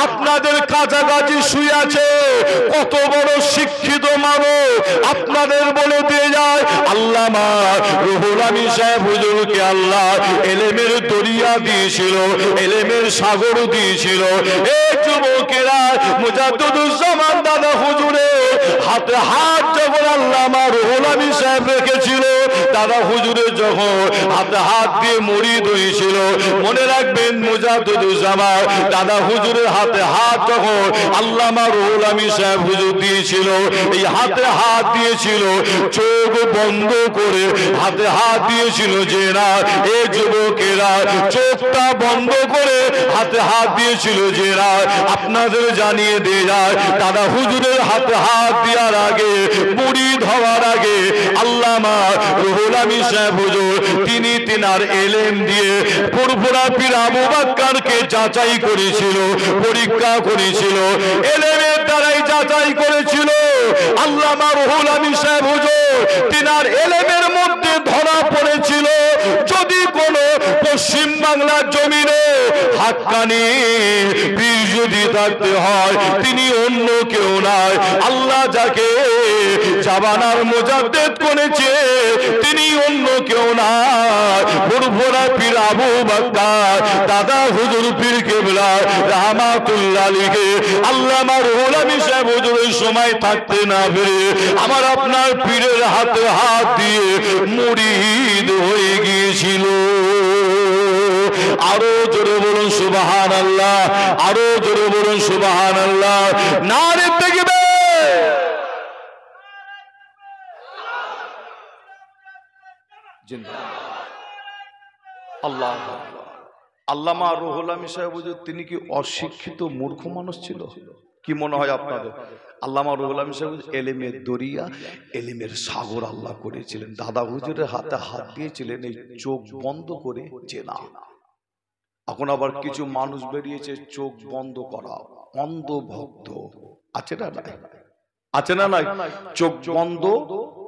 আপনাদের কাছাকাছি শুয়ে আছে, কত বড় শিক্ষিত মানুষ। আপনাদের বলে দিয়ে যায় আল্লামা রুহুল আমিন সাহেব হুজুরকে আল্লাহ এলেমের দরিয়া দিয়েছিল, এলেমের সাগর দিয়েছিল। এই যুবকেরা মুজাদ্দিদুজ্জামান দাদা হুজুরের হাতে হাত যখন আল্লামা রুহুল আমিন সাহেব রেখেছিল, দাদা হুজুরের যখন হাতে হাত দিয়ে মুরিদ হয়েছিল, মনে রাখবেন মুজাদ্দিদুজ্জামান দাদা হুজুরের হাতে হাত যখন আল্লামা রুহুল আমিন সাহেব হুজুর দিয়েছিল, এই হাতে হাত দিয়েছিল চোখ বন্ধ করে, হাতে হাত দিয়েছিল যে না। এই যুবকেরা চোখটা বন্ধ করে হাতে হাত দিয়েছিল যে না। আপনাদের জানিয়ে দিয়ে যায় দাদা হুজুরের হাতে হাত দেওয়ার আগে, মুরিদ হওয়ার আগে আল্লামা রুহুল আমিন সাহেব হুজুর তিনি তিনার এলেম দিয়ে ফুরফুরা পীর আবু বকরকে যাচাই করেছিল, পরীক্ষা করেছিল, এলেমের দ্বারাই যাচাই করেছিল। আল্লামা রুহুল আমিন সাহেব হুজুর তিনার এলেমের মধ্যে ধরা পড়েছিল যদি কোনো পশ্চিম বাংলার জমিনে হাক্কানি পীর যদি থাকতে হয় তিনি অন্য কেউ নয়, আল্লাহ যাকে জাবানার মুজাদ্দিদ করেছে তিনি অন্য কেউ নয়, ফুরফুরা পীর আবু বকর দাদা হুজুর পীর কেবলা রাহমাতুল্লাহ আলাইহি। আল্লামা রুহুল আমিন সাহেব হুজুরের সময় থাকতে না পেরে আমার আপনার পীরের হাতে হাত দিয়ে মুরিদ হয়ে গিয়েছিল। আরো জোরে বলুন সুবহানাল্লাহ, আরো জোরে বলুন সুবহানাল্লাহ। নারে তাকবীর। আল্লাহ আল্লামা রুহুল আমিন সাহেব হুজুর তিনি কি অশিক্ষিত মূর্খ মানুষ ছিল? কি মনে হয় আপনাদের? আল্লামা রুহুল আমিন সাহেব এলেমের দরিয়া, এলেমের সাগর আল্লাহ করেছিলেন। দাদা হুজুরের হাতে হাত দিয়েছিলেন এই চোখ বন্ধ করে চেনা। এখন আবার কিছু মানুষ বেরিয়েছে চোখ বন্ধ করা, অন্ধ ভক্ত আছে না নাই? আছে না নাই? চোখ বন্ধ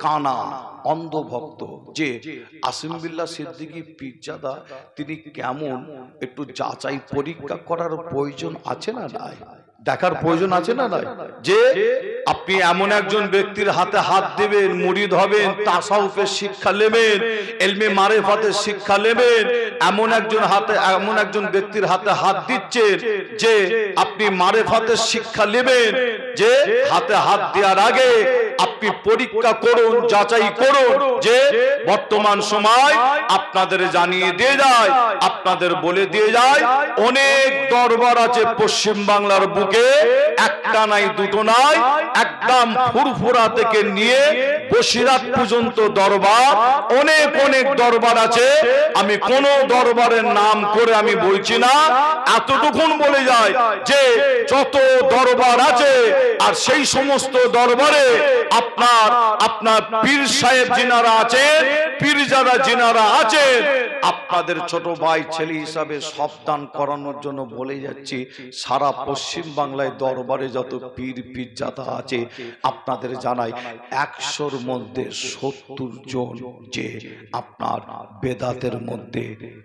কানা অন্ধ ভক্ত। যে আসিম বিল্লাহ সিদ্দিকী পীরজাদা তিনি কেমন একটু যাচাই পরীক্ষা করার প্রয়োজন আছে না নাই? দেখার প্রয়োজন আছে না নাই? যে আপনি এমন একজন ব্যক্তির হাতে হাত দেবেন, মুরিদ হবেন, তাসাউফের শিক্ষা নেবেন, ইলমে মারিফাতের শিক্ষা নেবেন, এমন একজন ব্যক্তির হাতে হাত দিচ্ছেন যে আপনি মারিফাতের শিক্ষা নেবেন, যে হাতে হাত দেওয়ার আগে আপনি পরীক্ষা করুন, যাচাই করুন। যে বর্তমান সময় আপনাদের জানিয়ে দিয়ে যায়, আপনাদের বলে দিয়ে যায় অনেক দরবার আছে পশ্চিম বাংলার বুকে, একটা নাই দুটো নাই, একদম ফুরফুরা থেকে নিয়ে বসিরাত পর্যন্ত দরবার, অনেক অনেক দরবার আছে। আমি কোন দরবারের নাম করে আমি বলছি না, এতটুকুন বলে যায় যে যত দরবার আছে আর সেই সমস্ত দরবারে আপনার পীর সাহেব যিনারা আছেন, পীরজাদা যিনারা আছেন, আপনাদের ছোট ভাই ছেলে হিসাবে সাবধান করানোর জন্য বলে যাচ্ছি, সারা পশ্চিম বাংলায় দরবারে যত পীর পীরজাদা আছে আপনাদের জানাই 100-র মধ্যে 70 জন যে আপনার বেদাতের মধ্যে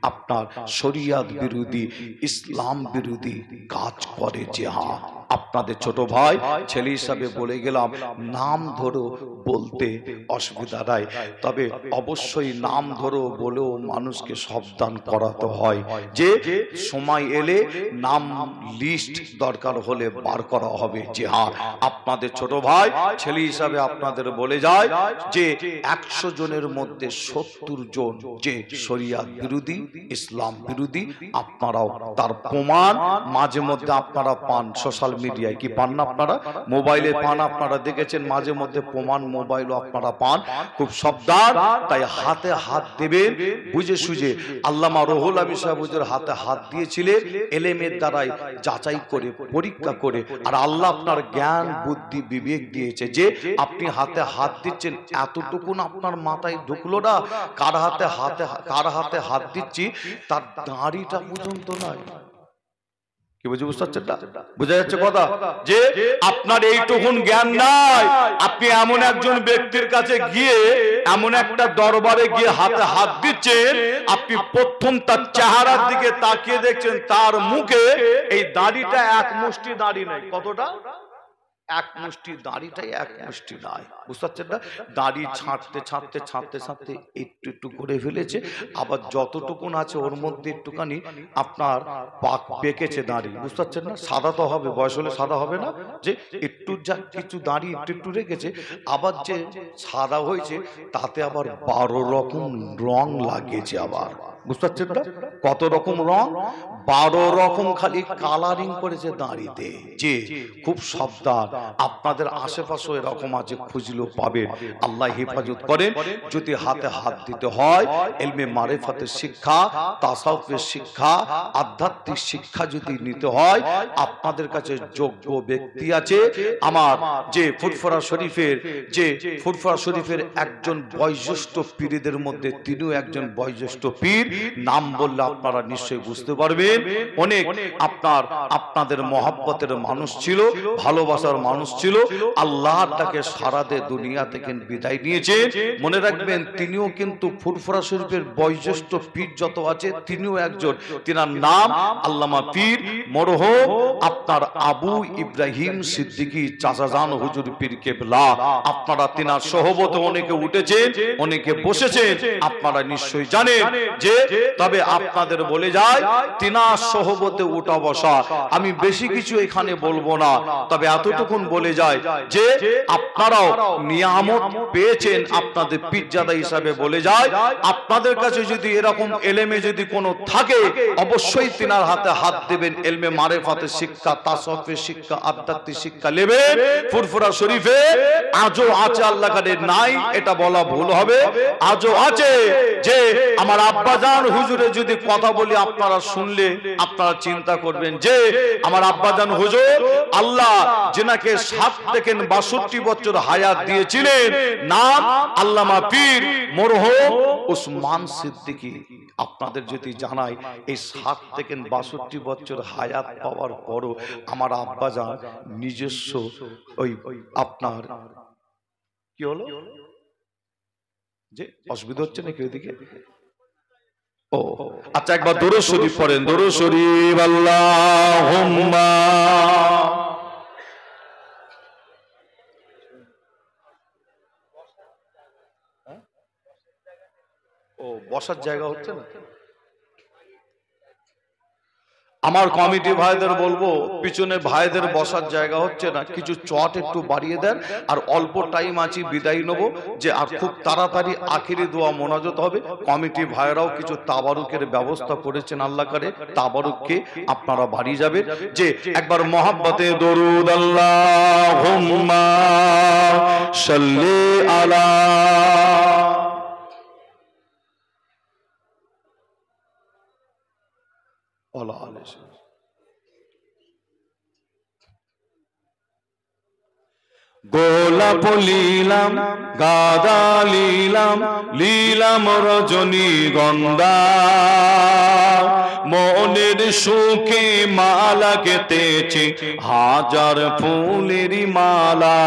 আপনার শরিয়াত বিরোধী, ইসলাম বিরোধী কাজ করে। যে হ্যাঁ, আপনাদের ছোট ভাই ছেলে হিসাবে বলে গেলাম, নাম ধরো বলতে অসুবিধা নাই, তবে অবশ্যই নাম ধরো বলেও মানুষকে সাবধান করাতে হয়। যে সময় এলে নাম লিস্ট দরকার হলে বার করা হবে। যে হ্যাঁ, আপনাদের ছোট ভাই ছেলে হিসাবে আপনাদের বলে যায় যে 100 জনের মধ্যে 70 জন যে শরিয়াত বিরোধী, ইসলাম বিরোধী। আপনারাও তার প্রমাণ মাঝে মধ্যে আপনারা পান, সোশ্যাল মিডিয়ায় কি পান না? আপনারা মোবাইলে পান, আপনারা দেখেছেন মাঝে মধ্যে প্রমাণ মোবাইলও আপনারা পান। খুব সাবধান, তাই হাতে হাত দেবেন বুঝে সুঝে সুঝে আল্লামা রুহুল আমিন সাহেব হুজুর হাতে হাত দিয়েছিলেন এলেমের দ্বারাই যাচাই করে পরীক্ষা করে। আর আল্লাহ আপনার জ্ঞান বুদ্ধি বিবেক দিয়েছে যে আপনি হাতে হাত দিচ্ছেন, এতটুকুন আপনার মাথায় ঢুকলো না কার হাতে হাত দিচ্ছি তার দাড়িটা পর্যন্ত নাই। কি বুঝে বুঝতে পারছেন না? বোঝা যাচ্ছে কথা যে আপনার এইটুকুন জ্ঞান নাই। আপনি এমন একজন ব্যক্তির কাছে গিয়ে এমন একটা দরবারে গিয়ে হাতে হাত দিচ্ছেন, আপনি প্রথম তার চেহারার দিকে তাকিয়ে দেখছেন তার মুখে এই দাড়িটা এক মুষ্টি দাড়ি নাই। কতটা? এক মুষ্টি দাড়িটাই এক মুষ্টি নাই। বুঝতে পারছেন না? দাড়ি ছাঁটতে ছাঁটতে ছাঁটতে ছাঁটতে একটু একটু করে ফেলেছে, আবার যতটুকুন আছে ওর মধ্যে একটুখানি আপনার পাক পেকেছে দাড়ি। বুঝতে পারছেন না? সাদা তো হবে, বয়স হলে সাদা হবে না, যে একটু যা কিছু দাড়ি একটু একটু রেখেছে, আবার যে সাদা হয়েছে তাতে আবার 12 রকম রং লাগিয়েছে আবার। বুঝতে পারছেন না? কত রকম রং? 12 রকম খালি কালারিং করেছে দাড়িতে। যে খুব সাবধান, আপনাদের আশেপাশে এরকম আছে, খুঁজলেও পাবেন। আল্লাহ হেফাজত করেন। যদি হাতে হাত দিতে হয়, ইলমে মারিফাতের শিক্ষা, তাসাউফের শিক্ষা, আধ্যাত্মিক শিক্ষা যদি নিতে হয়, আপনাদের কাছে যোগ্য ব্যক্তি আছে। আমার যে ফুরফুরা শরীফের একজন বয়োজ্যেষ্ঠ পীরদের মধ্যে তিনিও একজন বয়োজ্যেষ্ঠ পীর। নাম বললে আপনারা নিশ্চয়ই বুঝতে পারবেন। অনেক আপনাদের মহব্বতের মানুষ ছিল, ভালোবাসার মানুষ ছিল। আল্লাহ তাকে সারাদে দুনিয়া থেকে বিদায় নিয়েছে। মনে রাখবেন তিনিও কিন্তু ফুরফুরা শরীফের বয়োজ্যেষ্ঠ পীর যত আছে তিনিও একজন। তিনার নাম আল্লামা পীর মরহুম আপনার আবু ইব্রাহিম সিদ্দিকী চাচাজান হুজুর পীর কেবলা। আপনারা তিনার সহবতে অনেকে উঠেছেন, অনেকে বসেছেন, আপনারা নিশ্চয়ই জানেন। যে তবে আপনাদের বলে যায় তিনার সহবতে উঠা বসা আমি বেশি কিছু এখানে বলবো না, তবে এতটুকুন বলে যায় যে আপনারাও নিয়ামত পেয়েছেন আপনাদের পীরজাদা হিসাবে। বলে যায় আপনাদের কাছে যদি এরকম এলেমে যদি কোনো থাকে অবশ্যই তিনার হাতে হাত দেবেন। এলমে মারিফাতের শিক্ষা, তাসাউফের শিক্ষা, আধ্যাত্মিক শিক্ষা নেবেন। ফুরফুরা শরীফে আজও আছে, আল্লাহ কারে নাই এটা বলা ভুল হবে, আজও আছে। যে আমার আব্বাজান হুজুরের যদি কথা বলি আপনারা শুনলে আপনারা চিন্তা করবেন যে আমার আব্বাজান হুজুর আল্লাহ যিনাকে 7 থেকে 62 বছর হায়াত দিয়েছিলেন, নাম আল্লামা পীর মরহুম উসমান সিদ্দিকী। আপনাদের যদি জানাই এই 7 থেকে 62 বছর হায়াত পাওয়ার পরও আমার আব্বাজান নিজস্ব ওই আপনার কি হলো যে অসুবিধা হচ্ছে নাকি ওইদিকে? ও আচ্ছা, একবার দরুদ শরীফ পড়েন। দরুদ শরীফ আল্লাহুম্মা। ও বসার জায়গা হচ্ছে না। আমার কমিটি ভাইদের বলবো পিছনে ভাইদের বসার জায়গা হচ্ছে না, কিছু চট একটু বাড়িয়ে দেন। আর অল্প টাইম আছে বিদায় নেব, যে আর খুব তাড়াতাড়ি আখিরি দোয়া মোনাজাত হবে। কমিটি ভাইরাও কিছু তাবারুকের ব্যবস্থা করেছেন, আল্লাহ করে তাবারুককে আপনারা বাড়ি যাবেন। যে একবার মহব্বতে দরুদ আল্লাহুম্মা সাল্লি আলা গোলাপ লীলাম, গাঁদা লীলাম, লীলাম রজনী গন্ধা, মনের সুখে মালা গেঁথেছি হাজার ফুলের মালা,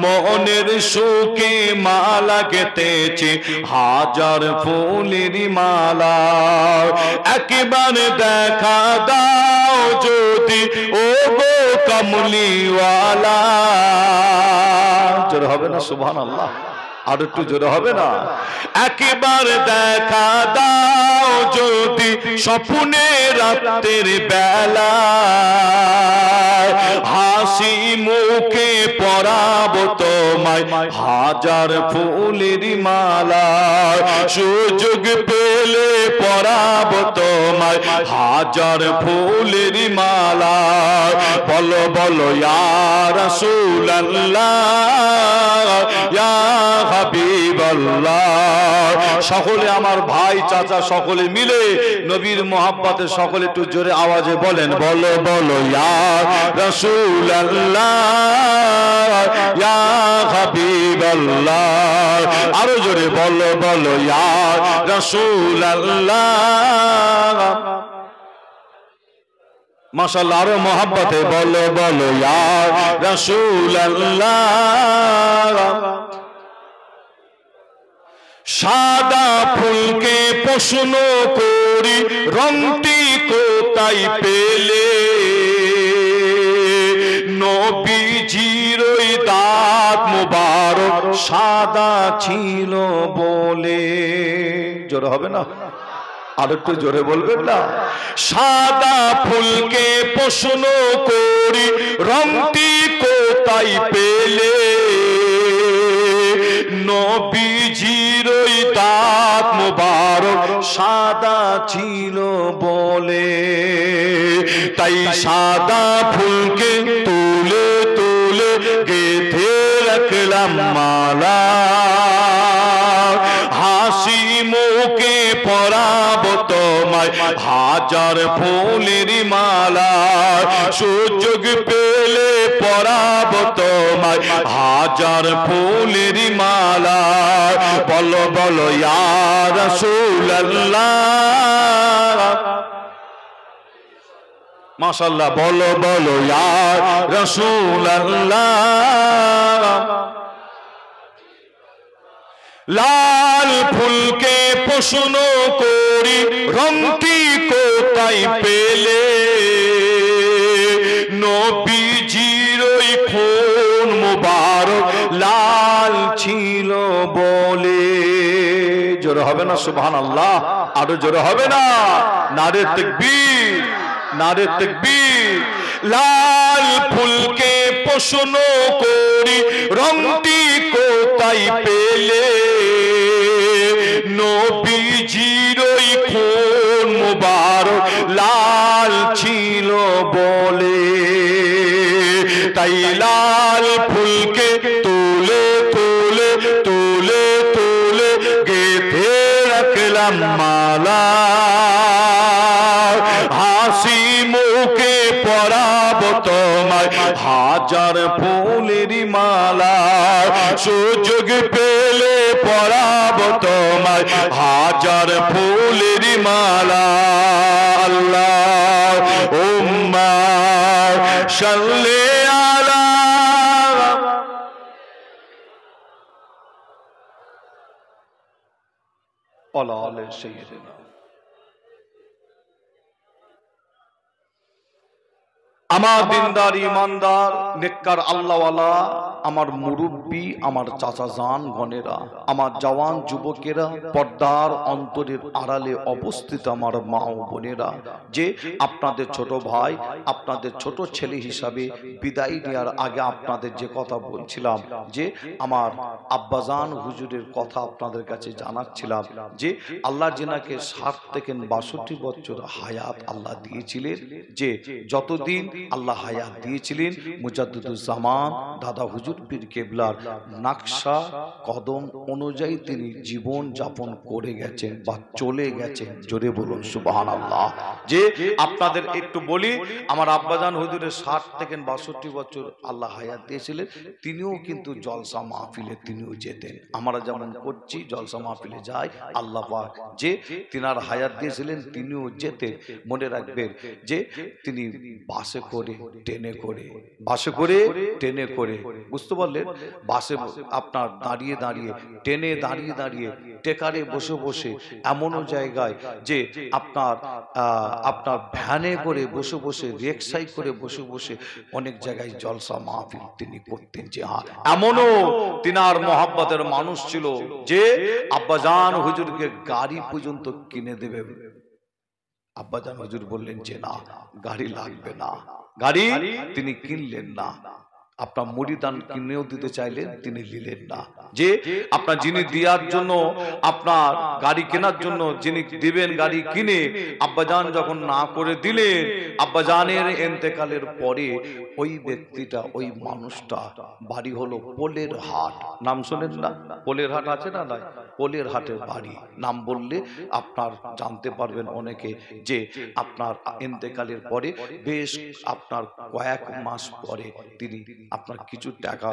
মনের সুখে মালা গেঁথেছি হাজার ফুলের মালা, একবার দেখা দাও যদি ও গো কমলিওয়ালা। জোরে হবে না সুবহানাল্লাহ? আর একটু জোরে হবে না? একবার দেখা দাও যদি স্বপ্নে রাতের বেলা, হাসি মুখে পরাবো তোমায় হাজার ফুলের মালা, সুযোগ পেলে পরাবো তোমায় হাজার ফুলের মালা। বলো বলো ইয়া রাসূলুল্লাহ, ইয়া হাবিবাল্লাহ। সকলে আমার ভাই চাচা সকলে মিলে নবীর মোহাব্বতে সকলে একটু জোরে আওয়াজে বলেন, বলো বলো ইয়া রাসূলুল্লাহ ইয়া হাবিবাল্লাহ। আরো জোরে বলো বলো ইয়া রাসূলুল্লাহ। মাশাআল্লাহ, আরো মোহাব্বতে বলো বলো ইয়া রাসূলুল্লাহ। সাদা ফুলকে প্রশ্ন করি রংটি কোথায় পেলে, নবীজির ওই দাঁত মুবারক সাদা ছিল বলে। জোরে হবে না? আর একটু জোরে বলবেন না? সাদা ফুলকে প্রশ্ন করি রংটি কোথায় পেলে, নবীজির ওই দাঁত মুবারক সাদা ছিল বলে। তাই সাদা ফুলকে তুলে তুলে গেঁথে রাখলাম মালা, হাসি মুখে পরাবো তোমায় হাজার ফুলের মালা। সুযোগ পেলে পরাবো তোমায় হাজার ফুলের মালা। বলো বলো ইয়া রাসূলুল্লাহ। মাশাআল্লাহ, বলো বলো ইয়া রাসূলুল্লাহ। লাল ফুলকে প্রশ্ন করি রংটি কোথায় পেলে, নবীজির ওই খুন মুবারক লাল ছিল বলে। জোরে হবে না সুবহানাল্লাহ? আরো জোরে হবে না? নারে তাকবীর, নারে তাকবীর। লাল ফুলকে প্রশ্ন করি রংটি কোথায় পেলে, নবীজির ওই খুন মুবারক লাল ছিল বলে। তাই লাল ফুলকে তুলে তুলে তুলে তুলে গেঁথে রাখলাম মালা, হাসি মুখে পরাবো তোমায় হাজার ফুলের মালা। সুযোগ পেলে পরাবো তোমায় হাজার ফুলের মালা। আল্লাহুম্মা সাল্লি আলা আলি সাইয়্যিদিনা। আমার দিনদার ইমানদার নেককার আল্লাহওয়ালা আমার মুরব্বী, আমার চাচা জান গণেরা, আমার জওয়ান যুবকেরা, পর্দার অন্তরের আড়ালে অবস্থিত আমার মা ও বোনেরা, যে আপনাদের ছোট ভাই, আপনাদের ছোট ছেলে হিসাবে বিদায় নেওয়ার আগে আপনাদের যে কথা বলছিলাম, যে আমার আব্বাজান হুজুরের কথা আপনাদের কাছে জানাচ্ছিলাম, যে আল্লাহ জিনাকে 60 থেকে 62 বছর হায়াত আল্লাহ দিয়েছিলেন, যে যতদিন আল্লাহ হায়াত দিয়েছিলেন মুজাদ্দিদুজ্জামান দাদা হুজুর পীর কেবলার নকশা কদম অনুযায়ী তিনি জীবন যাপন করে গেছেন বা চলে গেছেন। জোরে বলুন সুবহানাল্লাহ। যে আপনাদের একটু বলি, আমার আব্বাজান হুজুরের 60 থেকে 62 বছর আল্লাহ হায়াত দিয়েছিলেন, তিনিও কিন্তু জলসা মাহফিলে তিনিও যেতেন। আমরা যেমন করছি জলসা মাহফিলে যাই, আল্লাহ পাক যে তিনার হায়াত দিয়েছিলেন তিনিও যেতেন। মনে রাখবেন যে তিনি বাসে করে ট্রেনে করে, বাসে করে ট্রেনে করে, বুঝতে পারলেন? বাসে আপনার দাঁড়িয়ে দাঁড়িয়ে, ট্রেনে দাঁড়িয়ে দাঁড়িয়ে, টেকারে বসে বসে, এমনও জায়গায় যে আপনার ভ্যানে করে বসে বসে, রিকশায় করে বসে বসে অনেক জায়গায় জলসা মাহফিল তিনি করতেন। যে হ্যাঁ, এমনও তিনার মহব্বতের মানুষ ছিল যে আব্বাজান হুজুরকে গাড়ি পর্যন্ত কিনে দেবে। আব্বাজান হুজুর বললেন যে না, গাড়ি লাগবে না, গাড়ি তিনি কিনলেন না। আপনার মুরিদান কিনেও দিতে চাইলেন, তিনি নিলেন না। যে আপনার যিনি দেওয়ার জন্য, আপনার গাড়ি কেনার জন্য যিনি দিবেন গাড়ি কিনে, আব্বাজান যখন না করে দিলেন, আব্বাজানের ইন্তেকালের পরে ওই ব্যক্তিটা, ওই মানুষটা বাড়ি হলো পোলের হাট। নাম শোনেন না? পোলের হাট আছে না? নাই, পোলের হাটের বাড়ি। নাম বললে আপনার জানতে পারবেন অনেকে যে আপনার ইন্তেকালের পরে বেশ আপনার কয়েক মাস পরে তিনি আপনার কিছু টাকা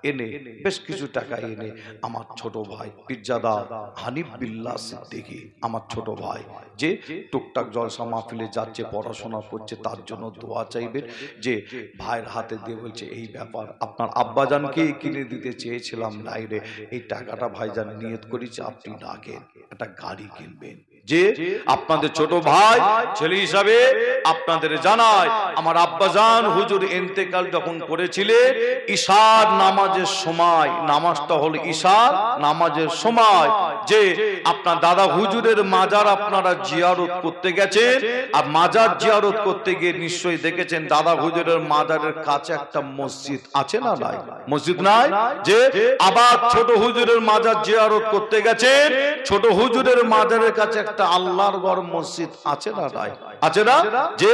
এনে, বেশ কিছু টাকা এনে আমার ছোট ভাই পীরজাদা হানিফ বিল্লাহ সিদ্দিকী, আমার ছোট ভাই যে টুকটাক জলসা মাহফিলে যাচ্ছে, পড়াশোনা করছে, তার জন্য দোয়া চাইবেন। যে ভাইয়ের হাতে দিয়ে বলছে এই ব্যাপার, আপনার আব্বাজানকে কিনে দিতে চেয়েছিলাম নাইরে, এই টাকাটা ভাইজান নিয়ত করেছে আপনি রাখেন, একটা গাড়ি কিনবেন। যে আপনাদের ছোট ভাই ছেলে হিসাবে আপনাদের জানায়, আমার আব্বাজান হুজুর ইন্তেকাল যখন করেছিলেন ইশার নামাজের সময়, নামাজটা হলো ইশার নামাজের সময়, যে আপনার দাদা হুজুরের মাজার আপনারা জিয়ারত করতে গেছেন, আর মাজার জিয়ারত করতে গিয়ে নিশ্চয়ই দেখেছেন দাদা হুজুরের মাজারের কাছে একটা মসজিদ আছে না? নাই, মসজিদ নাই। যে আবার ছোট হুজুরের মাজার জিয়ারত করতে গেছেন, ছোট হুজুরের মাজারের কাছে একটা আল্লাহর ঘর মসজিদ আছে না? নাই, আছে না? যে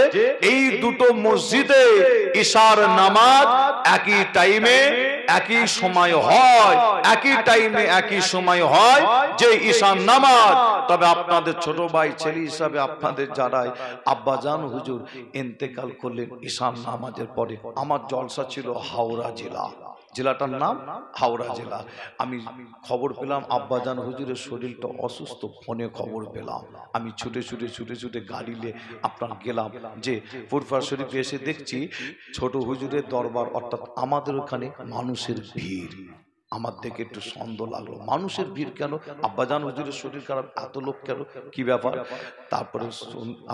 এই দুটো মসজিদে ইশার নামাজ একই টাইমে একই সময় হয়, একই টাইমে একই সময় হয় যে ঈশান নামাজ। তবে আপনাদের ছোট ভাই ছেলে হিসাবে আপনাদের যারাই আব্বাজান হুজুর ইন্তেকাল করলেন ঈশান নামাজের পরে, আমার জলসা ছিল হাওড়া জেলা, জেলাটার নাম হাওড়া জেলা। আমি খবর পেলাম আব্বাজান হুজুরের শরীরটা অসুস্থ, ফোনে খবর পেলাম। আমি ছুটে ছুটে গাড়ি নিয়ে আপনার গেলাম, যে ফুরফুরা শরীফে এসে দেখছি ছোট হুজুরের দরবার, অর্থাৎ আমাদের ওখানে মানুষের ভিড়। আমার দেখে একটু সন্দেহ লাগলো, মানুষের ভিড় কেন? আব্বাজান হুজুরের শরীর খারাপ, এত লোক কেন, কি ব্যাপার? তারপরে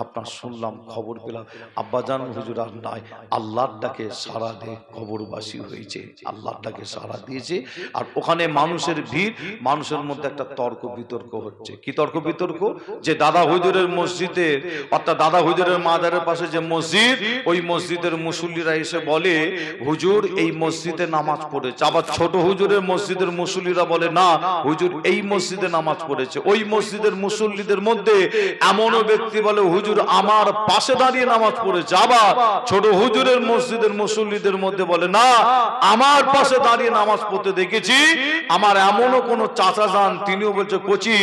আপনার শুনলাম, খবর পেলাম আব্বাজান হুজুর আর নাই, আল্লাহর ডাকে সাড়া দিয়ে কবরবাসী হয়েছে, আল্লাহর ডাকে সাড়া দিয়েছে। আর ওখানে মানুষের ভিড়, মানুষের মধ্যে একটা তর্ক বিতর্ক হচ্ছে। কি তর্ক বিতর্ক? যে দাদা হুজুরের মসজিদের, অর্থাৎ দাদা হুজুরের মাজারের পাশে যে মসজিদ, ওই মসজিদের মুসল্লিরা এসে বলে হুজুর এই মসজিদে নামাজ পড়েছে। আবার ছোট হুজুরের মসজিদের মুসল্লিরা বলে না হুজুর এই মসজিদে নামাজ পড়েছে। ওই মসজিদের মুসল্লিদের মধ্যে এমনও ব্যক্তি বলে হুজুর আমার পাশে দাঁড়িয়ে নামাজ পড়েছে। আবার ছোট হুজুরের মসজিদের মুসল্লিদের মধ্যে বলে না আমার পাশে দাঁড়িয়ে নামাজ পড়তে দেখেছি। আমার এমনও কোন চাচা যান, তিনিও বলছে কোচি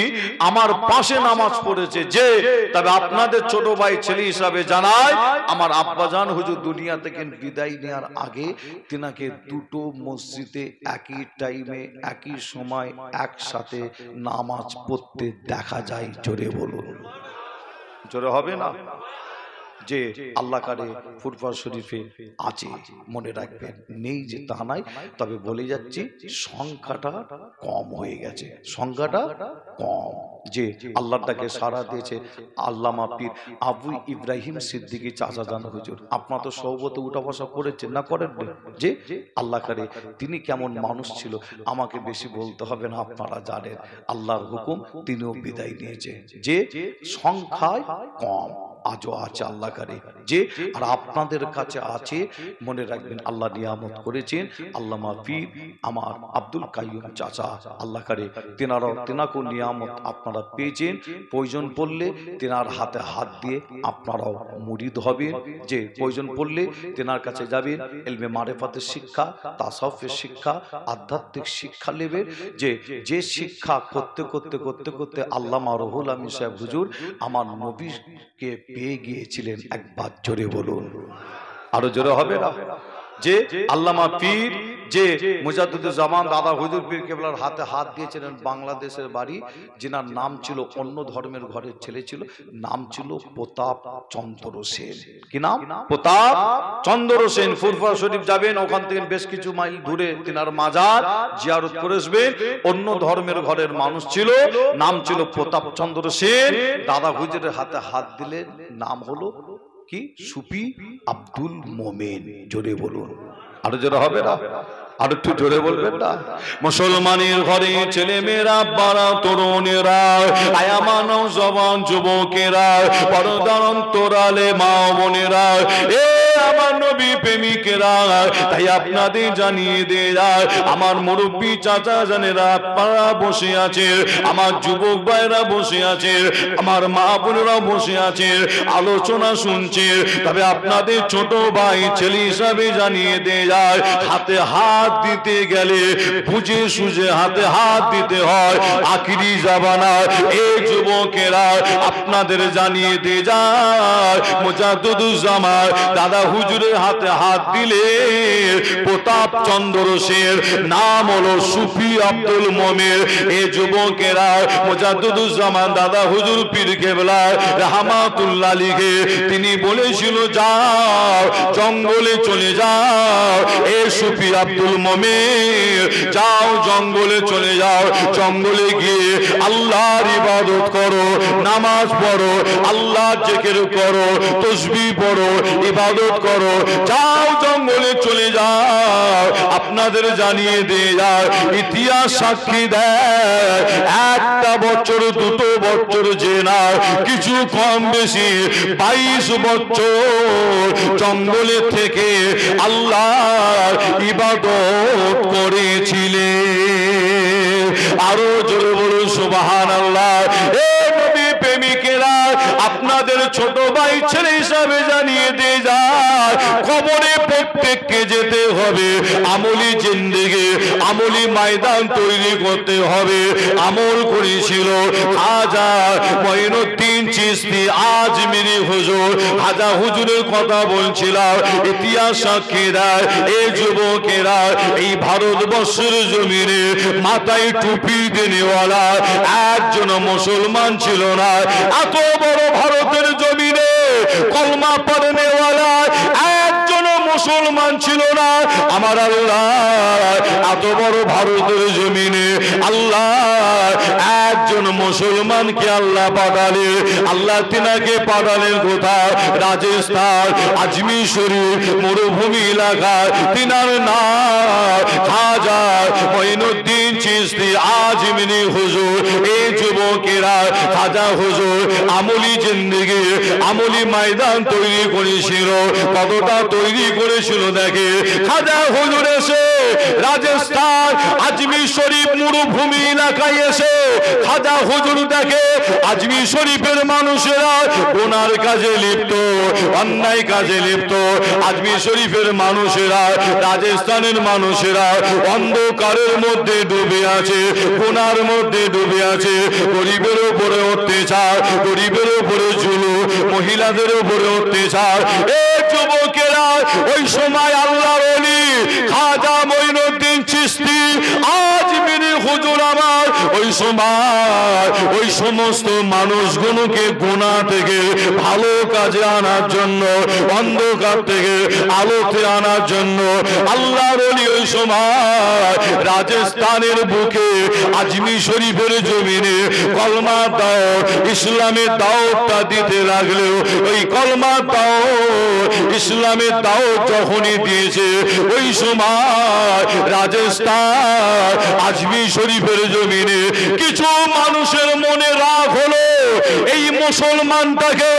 আমার পাশে নামাজ পড়েছে। যে তবে আপনাদের ছোট ভাই ছেলে হিসাবে জানায়, আমার আব্বাজান হুজুর দুনিয়া থেকে বিদায় নেওয়ার আগে তিনাকে দুটো মসজিদে একই টাইমে একই সময় একসাথে নামাজ পড়তে দেখা যায়। জোরে বলুন, জোরে হবে না? যে আল্লাহ কারে ফুরফুরা শরীফে আছে, মনে রাখবেন, নেই যে তা নাই, তবে বলে যাচ্ছি সংখ্যাটা কম হয়ে গেছে, সংখ্যাটা কম। যে আল্লাহটাকে সাড়া দিয়েছে আল্লামা পীর আবু ইব্রাহিম সিদ্দিকী চাচা জান হুজুর। আপনারা তো সৌবতে উঠা বসা করেছেন না, করেন? যে আল্লাহ কারে তিনি কেমন মানুষ ছিল আমাকে বেশি বলতে হবে না, আপনারা জানেন। আল্লাহর হুকুম তিনিও বিদায় নিয়েছে। যে সংখ্যায় কম, আজও আছে আল্লাহ কারে। যে আর আপনাদের কাছে আছে, মনে রাখবেন আল্লাহ নিয়ামত করেছেন আল্লামা পীর আমার আব্দুল কাইয়ুম চাচা, আল্লাহ কারে তেনাকেও নিয়ামত আপনারা পেয়েছেন। প্রয়োজন পড়লে তেনার হাতে হাত দিয়ে আপনারাও মুরিদ হবেন। যে প্রয়োজন পড়লে তেনার কাছে যাবেন, ইলমে মারিফাতের শিক্ষা, তাসাউফের শিক্ষা, আধ্যাত্মিক শিক্ষা নেবেন। যে শিক্ষা করতে করতে করতে করতে আল্লামা রুহুল আমিন সাহেব হুজুর আমার নবীকে পেয়ে গিয়েছিলেন। একবার জোরে বলুন, আরো জোরে হবে না? যে আল্লামা পীর যে মুজাদ্দিদুল জামান দাদা হুজুর পীর কেবলার হাতে হাত দিয়েছিলেন, বাংলাদেশের বাড়ি, যিনার নাম ছিল, অন্য ধর্মের ঘরের ছেলে ছিল, নাম ছিল প্রতাপ চন্দ্র সেন। কি নাম? প্রতাপ চন্দ্র সেন। ফুরফুরা শরীফ যাবেন, ওখান থেকে বেশ কিছু মাইল দূরে তিনার মাজার জিয়ারত করে আসবেন। অন্য ধর্মের ঘরের মানুষ ছিল, নাম ছিল প্রতাপ চন্দ্র সেন। দাদা হুজুরের হাতে হাত দিলেন, নাম হলো কি? সুফি আব্দুল মোমেন। জোরে বলুন, আরো জোরে হবে না? আর একটু জোরে বলবেন না? মুসলমানের ঘরে ছেলে মেয়েরা, বাড়া তরুণেরা, আয়া মানব জবান যুবকেরা, পর্দার অন্তরালে মা বোনেরা, এ আমার নবী প্রেমিকেরা, তাই আপনাদের জানিয়ে দিয়ে যায়, আমার মুরব্বী চাচা জানেরা আপনারা বসে আছেন, আমার যুবক ভাইরা বসে আছে, আমার মা বোনেরা বসে আছে, আলোচনা শুনছে। তবে আপনাদের ছোট ভাই ছেলে হিসাবে জানিয়ে দিয়ে যায়, হাতে হাত দিতে গেলে বুঝে সুঝে হাতে হাত দিতে হয়। আখিরি জামানা এই যুবকেরা আপনাদের জানিয়ে দিয়ে যায়, মুজাদ্দিদুজ্জামান দাদা হুজুরের হাতে হাত দিলে প্রতাপ চন্দ্র সের নাম হলো সুফি আব্দুল মোমেন। এই যুবকেরা মুজাদ্দিদুজ্জামান দাদা হুজুর পীর কেবলা রাহমাতুল্লাহ আলাইহি তিনি বলেছিল, যাও জঙ্গলে চলে যাও, এ সুফি আব্দুল মোমেন যাও জঙ্গলে চলে যাও, জঙ্গলে গিয়ে আল্লাহর ইবাদত করো, নামাজ পড়ো, আল্লাহর জিকির করো, তাসবিহ পড়ো, ইবাদত করো, যাও জঙ্গলে চলে যাও। আপনাদের জানিয়ে দিয়ে যায়, ইতিহাস সাক্ষী দেয়, একটা বছর দুটো বছর যে না কিছু কম বেশি 22 বছর জঙ্গলে থেকে আল্লাহর ইবাদত করেছিলেন। আরো জোরে বলুন সুবহানাল্লাহ। এ নবী প্রেমিকেরা আপনাদের ছোট ভাই ছেলে হিসাবে জানিয়ে দিয়ে যায়, কবরে প্রত্যেককে যেতে হবে, আমলি জিন্দেগি আমলি ময়দান তৈরি করতে হবে। আমল করেছিল খাজা মঈনুদ্দিন চিশতি আজমিরি হুজুর, খাজা হুজুরের কথা বলছিলাম। ইতিহাস সাক্ষী দেয়, এই যুবকেরা এই ভারতবর্ষের জমিনে মাথায় টুপি দেনেওয়ালা একজন মুসলমান ছিল না। এত বড় ভারতের জমিনে কলমা পড়নেওয়ালা একজন মুসলমান ছিল না। আমার আল্লাহ এত বড় ভারতের জমিনে আল্লাহ একজন মুসলমানকে আল্লাহ পাঠালে। আল্লাহ তিনাকে পাঠালেন কোথায়? রাজস্থান আজমির শরীফ মরুভূমি এলাকায়। তিনার নাম খাজা মঈনুদ্দিন চিশতি আজমিরি হুজুর। এই যুবকেরা খাজা হুজুর আমলি জিন্দেগি আমলি ময়দান তৈরি করেছিল। কতটা তৈরি করেছিল দেখে, খাজা হুজুর এসে রাজস্থান আজমির শরীফ মরুভূমি এলাকায় এসে খাজা হুজুর দেখে আজমির শরীফের মানুষেরা গুনার কাজে লিপ্ত, অন্যায় কাজে লিপ্ত। আজমির শরীফের মানুষেরা রাজস্থানের মানুষেরা অন্ধকারের মধ্যে ডুবে আছে, গুনার মধ্যে ডুবে আছে। গরিবের উপরে অত্যাচার, গরিবের উপরে জুলুম, মহিলাদের উপরে অত্যাচার। এই যুবকেরা ওই সময় আল্লাহর ওলি খাজা মঈনুদ্দিন চিশতি আজমিরি হুজুর আমার ওই সময় ওই সমস্ত মানুষগুলোকে গুনাহ থেকে ভালো কাজে আনার জন্য, অন্ধকার থেকে আলোতে আনার জন্য আল্লাহর ওলি ওই সময় রাজস্থানের বুকে আজমির শরীফের জমিনে কলমা দাওয়াত, ইসলামের দাওয়াতটা দিতে লাগলেও ওই কলমা দাওয়াত, ইসলামের দাওয়াত যখনই দিয়েছে ওই সময় রাজস্থান আজমির শরীফের জমিনে কিছু মানুষের মনে রাগ হলো, এই মুসলমানটাকে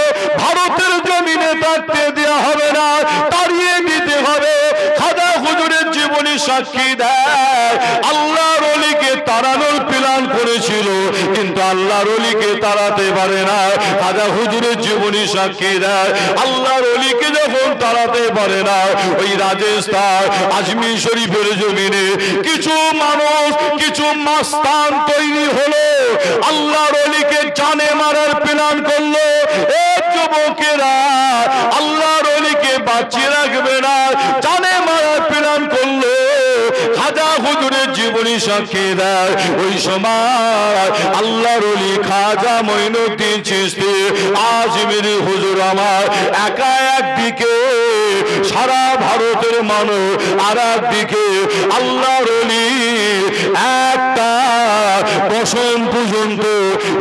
ভারতের জমিনে থাকতে দেওয়া হবে না, তাড়িয়ে দিতে হবে। খাজা হুজুরের জীবনী সাক্ষী দেয়, আল্লাহর ওলিকে তাড়ানোর প্ল্যান করেছিল কিন্তু আল্লাহর ওলিকে তাড়াতে পারে না। খাজা হুজুরের জীবনী সাক্ষী দেয়, আল্লাহর ওলিকে যখন তাড়াতে পারে না, ওই রাজস্থান আজমির শরীফের জমিনে কিছু মানুষ, কিছু মাস্তান তৈরি হলো, আল্লাহর ওলিকে জানে মারার প্ল্যান করলো। এই যুবকেরা আল্লাহর ওলিকে বাঁচিয়ে রাখবে না, জানে মারার প্ল্যান করলো। খাজা হুজুরের জীবনী সাক্ষী দেয়, ওই সময় আল্লাহর ওলি খাজা মঈনুদ্দিন চিশতি আজমিরি হুজুর আমার একা একদিকে সারা ভারতের মানুষ, আর একদিকে আল্লাহর ওলি একটা বসন পর্যন্ত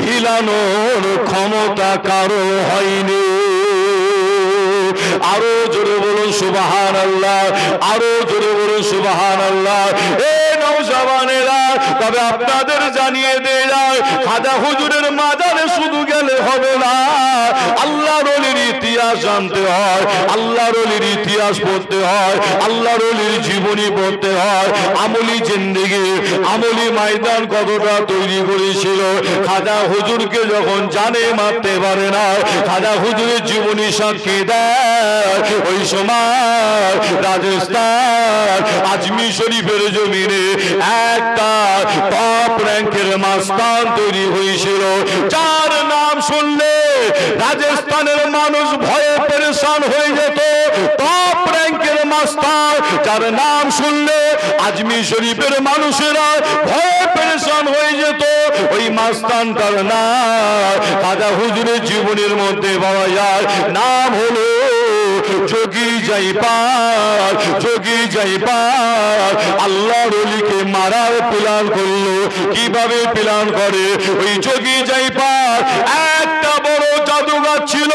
হিলানোর ক্ষমতা কারো হয়নি। আরো জোরে বলুন সুবহানাল্লাহ, আরো জোরে বলুন সুবহানাল্লাহ। এই নওজওয়ানেরা, তবে আপনাদের জানিয়ে দিয়ে যায়, খাজা হুজুরের মাজারে শুধু গেলে হবে না, আল্লাহর ওলির ইতিহাস ইতিহাস জানতে হয়, আল্লাহর ওলির ইতিহাস পড়তে হয়, আল্লাহর ওলির জীবনী পড়তে হয়। আমলি জিন্দেগি, আমলি ময়দান কতটা তৈরি করেছিল। খাজা হুজুরকে যখন জানে মারতে পারে না, খাজা হুজুরের জীবনী সাক্ষী দেয়। ওই সময় রাজস্থান আজমির শরীফের জমিনে একটা টপ র্যাঙ্কের মাস্তান তৈরি হয়েছিল, যার নাম শুনলে রাজস্থানের মানুষ ভয়ে পরেশান হয়ে যেত। টপ র্যাঙ্কের মাস্তান, যার নাম শুনলে আজমির শরীফের মানুষেরা ভয়ে পরেশান হয়ে যেত। ওই মাস্তানটার নাম খাজা হুজুরের জীবনের মধ্যে পাওয়া যায়, নাম হলো যোগী জয়পাল। যোগী জয়পাল আল্লাহর ওলিকে মারার প্ল্যান করলো। কিভাবে প্ল্যান করে? ওই যোগী জয়পাল একটা বড় জাদুঘর ছিল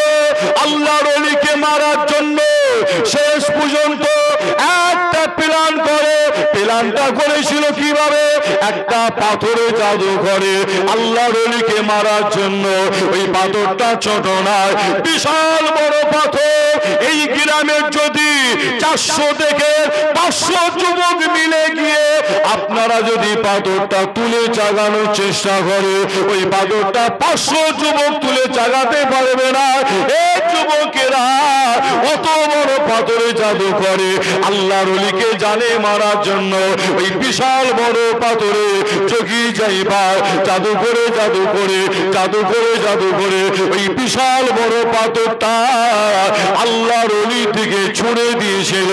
আল্লাহর ওলিকে মারার জন্য। শেষ পর্যন্ত একটা প্ল্যান করে, প্ল্যানটা করেছিল কিভাবে? একটা পাথরে জাদু করে আল্লাহর ওলিকে মারার জন্য। ওই পাথরটা ছোট নয়, বিশাল বড় পাথর। এই গ্রামের যদি 400 থেকে 500 যুবক মিলে গিয়ে আপনারা যদি পাথরটা তুলে চাগানোর চেষ্টা করে, ওই পাথরটা 500 যুবক তুলে চাগাতে পারবে না। এই যুবকেরা অত বড় পাথরে জাদু করে আল্লাহর ওলিকে জানে মারার জন্য। ওই বিশাল বড় পাথরে যোগী জয়পাল জাদু করে জাদু করে জাদু করে জাদু করে ওই বিশাল বড় পাথরটা আল্লাহর ওলি থেকে ছুঁড়ে দিয়েছিল।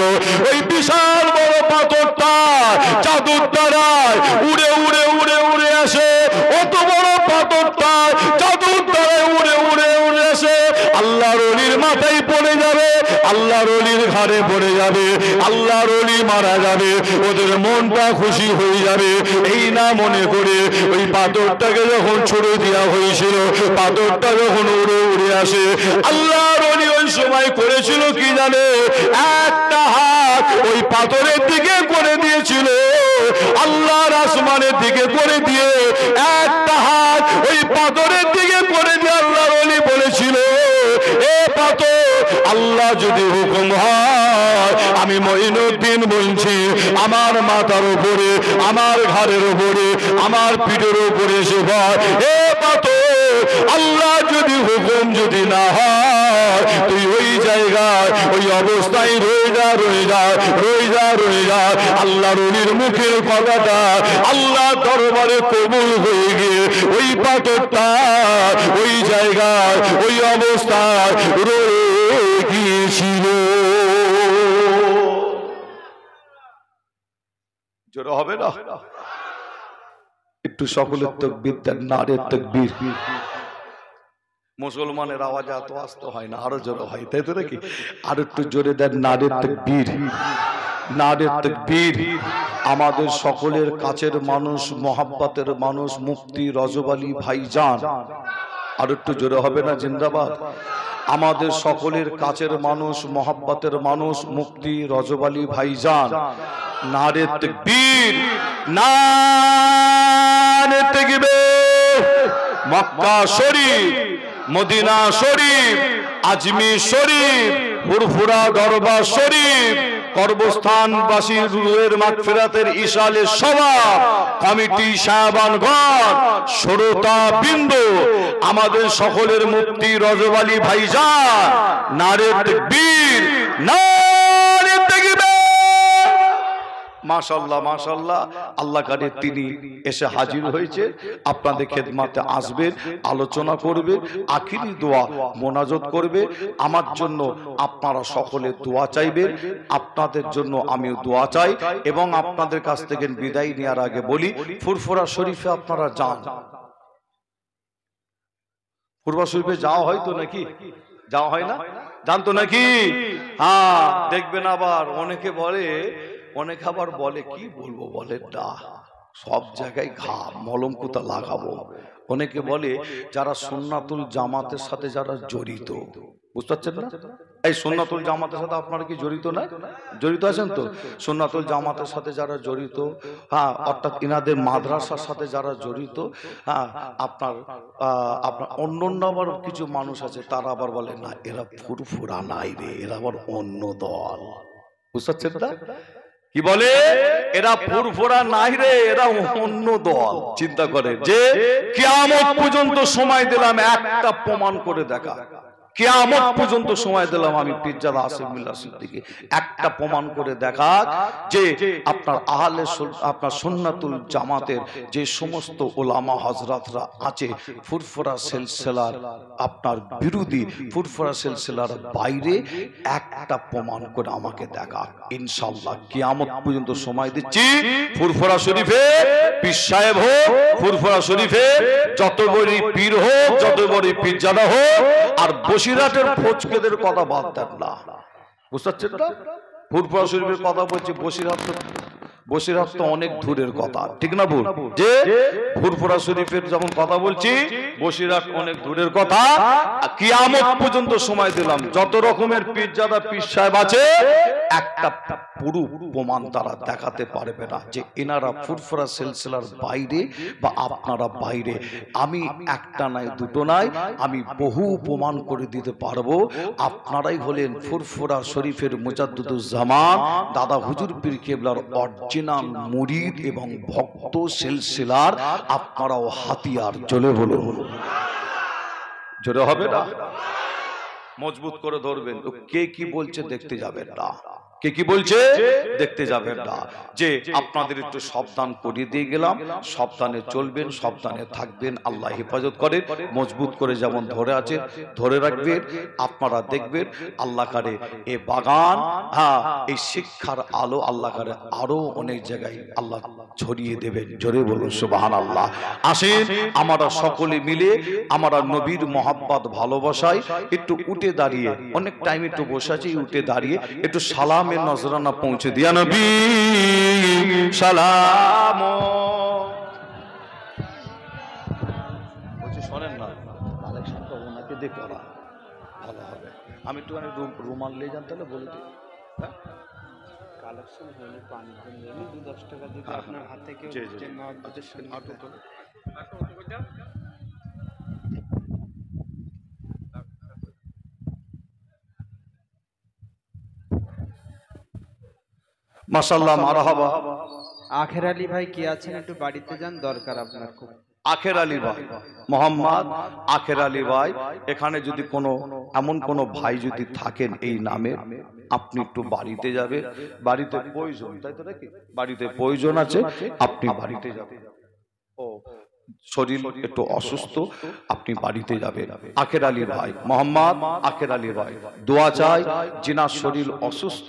ওই বিশাল বড় পাথরটা জাদুর দ্বারা উড়ে উড়ে উড়ে উড়ে আসে। অত বড় পাথরটা জাদুর দ্বারা উড়ে উড়ে উড়ে আসে আল্লাহর ওলির মাথায় পড়ে যাবে, আল্লাহর ওলির ঘাড়ে পড়ে যাবে, আল্লাহর ওলি মারা যাবে। ওদের মনটা খুশি হয়ে যাবে। এই না মনে করে ওই পাথরটাকে যখন ছুড়ে দেওয়া হয়েছিল, পাথরটা যখন উড়ে উড়ে আসে, আল্লাহর ওলি ওই সময় করেছিল কি জানে? একটা হাত ওই পাথরের দিকে করে দিয়েছিল, আল্লাহর আসমানের দিকে করে দিয়ে একটা হাত ওই পাথরের দিকে করে দিয়ে আল্লাহর ওলি বলেছিল, এ পাথর, আল্লাহ যদি হুকুম হয় আমি মঈনুদ্দিন বলছি, আমার মাথার উপরে, আমার ঘাড়ের উপরে, আমার পিঠের উপরে এসে ভর। এ পাথর, আল্লাহ যদি হুকুম যদি না হয় তুই ওই জায়গায় ওই অবস্থায় রয়ে যা রয়ে যা রয়ে যা রয়ে যা। আল্লাহর ওলির মুখের কথাটা আল্লাহ দরবারে কবুল হয়ে গিয়ে ওই পাথরটা ওই জায়গায় ওই অবস্থায় রয়ে গিয়েছিল। জোরে হবে না? একটু সকলের তাকবীর দেন, নারে তাকবীর। মুসলমানের আওয়াজ এত আসতে হয় না, আরো জোরে হয়, তাই তো নাকি? আর একটু জোরে দেন, নারে তাকবীর, নারে তাকবীর। আমাদের সকলের কাছের মানুষ, মোহাব্বতের মানুষ, মুফতি রজব আলী ভাইজান। আর একটু জোরে হবে না? জিন্দাবাদ। আমাদের সকলের কাছের মানুষ, মোহাব্বতের মানুষ, মুফতি রজব আলী ভাইজান। নারে তাকবীর, নারে তাকবীর। মক্কা শরীফ, মদিনা শরীফ, আজমির শরীফ, ফুরফুরা দরবার শরীফ, কর্মস্থানবাসীর রুহের মাগফিরাতের ইশালে সভা, কমিটি সাহেবানগণ, শ্রোতা বিন্দু, আমাদের সকলের মুফতি রজব আলী ভাইজান। নারে তাকবীর, নারে তাকবীর। মাশাআল্লাহ মাশাআল্লাহ। আল্লাহ কাদের তিনি এসে হাজির হয়েছে, আপনাদের খেদমতে আসবে, আলোচনা করবে, আখিরি দোয়া মোনাজাত করবে। আমার জন্য আপনারা সকলে দোয়া চাইবেন, আপনাদের জন্য আমিও দোয়া চাই। এবং আপনাদের কাছ থেকে বিদায় নেওয়ার আগে বলি, ফুরফুরা শরীফে আপনারা যান। ফুরফুরা শরীফে যাওয়া হয় তো নাকি? যাওয়া হয় না? জানতো নাকি? হ্যাঁ, দেখবেন আবার অনেকে বলে, অনেক আবার বলে, কি বলবো বলে, না সব জায়গায় ঘা, মলম কোথা লাগাবো। অনেকে বলে যারা সুন্নাতুল জামাতের সাথে যারা জড়িত, বুঝতে পারছেন না? এই সুন্নাতুল জামাতের সাথে আপনারা কি জড়িত না? জড়িত আছেন তো? সুন্নাতুল জামাতের সাথে যারা জড়িত, হ্যাঁ, অর্থাৎ ইনাদের মাদ্রাসার সাথে যারা জড়িত, হ্যাঁ, আপনার অন্য আবার কিছু মানুষ আছে, তারা আবার বলে না এরা ফুরফুরা নাই রে, এরা আবার অন্য দল। বুঝতে পারছেন না? কি বলে? এরা ফুরফুরা নাই রে, এরা অন্য দল। চিন্তা করে যে কিয়ামত পর্যন্ত সময় দিলাম একটা প্রমাণ করে দেখা, কিয়ামত পর্যন্ত সময় দিলাম আমি পীরজাদা আসিফ মিল্লাহ সিদ্দিকী, একটা প্রমাণ করে দেখা যে আপনার আপনার সুন্নাতুল জামাতের যে সমস্ত ওলামা হযরতরা আছে ফুরফুরা সিলসিলার আপনার বিরোধী, ফুরফুরা সিলসিলার বাইরে একটা প্রমাণ করে আমাকে দেখা। ইনশাআল্লাহ কিয়ামত পর্যন্ত সময় দিচ্ছি। ফুরফুরা শরীফে পীর সাহেব হোক, ফুরফুরা শরীফে যত বড় পীর হোক, যত বড় পীরজাদা হোক, আর বসিরহাটের ফোচকেদের কথা বাদ দেন না। বুঝতে পারছেন না? ফুরফুরা শরীফের কথা বলছি, বসিরহাট তো অনেক দূরের কথা, ঠিক না? ভুল যে ফুরফুরা শরীফের যখন কথা বলছি, বসিরহাট অনেক দূরের কথা। কিয়ামত পর্যন্ত সময় দিলাম, যত রকমের পীরজাদা পীর সাহেব আছে একটা পুরো প্রমাণ তারা দেখাতে পারবে না যে এনারা ফুরফুরা সিলসিলার বাইরে বা আপনারা বাইরে। আমি একটা নাই, দুটো নাই, আমি বহু প্রমাণ করে দিতে পারবো। আপনারাই হলেন ফুরফুরা শরীফের মুজাদ্দিদুজ্জামান দাদা হুজুর পীর কেবলার অরিজিনাল মুরিদ এবং ভক্ত সিলসিলার। আপনারাও হাতিয়ার। চলে বলো, জোরে হবে না? মজবুত করে ধরবেন। কে কি বলছে দেখতে যাবেন না, কে কি বলছে দেখতে যাবেন না। যে আপনাদের একটু সাবধান করিয়ে দিয়ে গেলাম, সাবধানে চলবেন, সাবধানে থাকবেন। আল্লাহ হেফাজত করে, মজবুত করে যেমন ধরে আছে ধরে রাখবেন। আপনারা দেখবেন আল্লাহ কারে এ বাগান, হ্যাঁ, এই শিক্ষার আলো আল্লাহ কারে আরো অনেক জায়গায় আল্লাহ ছড়িয়ে দেবেন। জোরে বলুন সুবহানাল্লাহ। আসেন আমরা সকলে মিলে আমরা নবীর মহাব্বত ভালোবাসায় একটু উঠে দাঁড়িয়ে, অনেক টাইম একটু বসে আছি, উঠে দাঁড়িয়ে একটু সালামের নজরানা পৌঁছে দিয়া নবী সালাম। শোনেন না, কালেকশনটা ওনাকে দিয়ে করা ভালো হবে। আমি একটু রুমাল নিয়ে যান, তাহলে বলে দিই। কালেকশন হলে পানি 2-10 টাকা দিতে আপনার হাত থেকে মাশাআল্লাহ, মারহাবা। আখের আলী ভাই কি আছেন? একটু বাড়িতে যান, দরকার আপনার খুব। আখের আলী ভাই, মোহাম্মদ আখের আলী ভাই, এখানে যদি কোনো এমন কোনো ভাই যদি থাকেন এই নামে, আপনি একটু বাড়িতে যাবে। বাড়িতে প্রয়োজন, তাই তো নাকি? বাড়িতে প্রয়োজন আছে, আপনি বাড়িতে যাবেন। ও শরীর একটু অসুস্থ, আপনি বাড়িতে যাবেন। আখের আলী ভাই, মোহাম্মদ আখের আলী ভাই দোয়া চাই। যিনার শরীর অসুস্থ,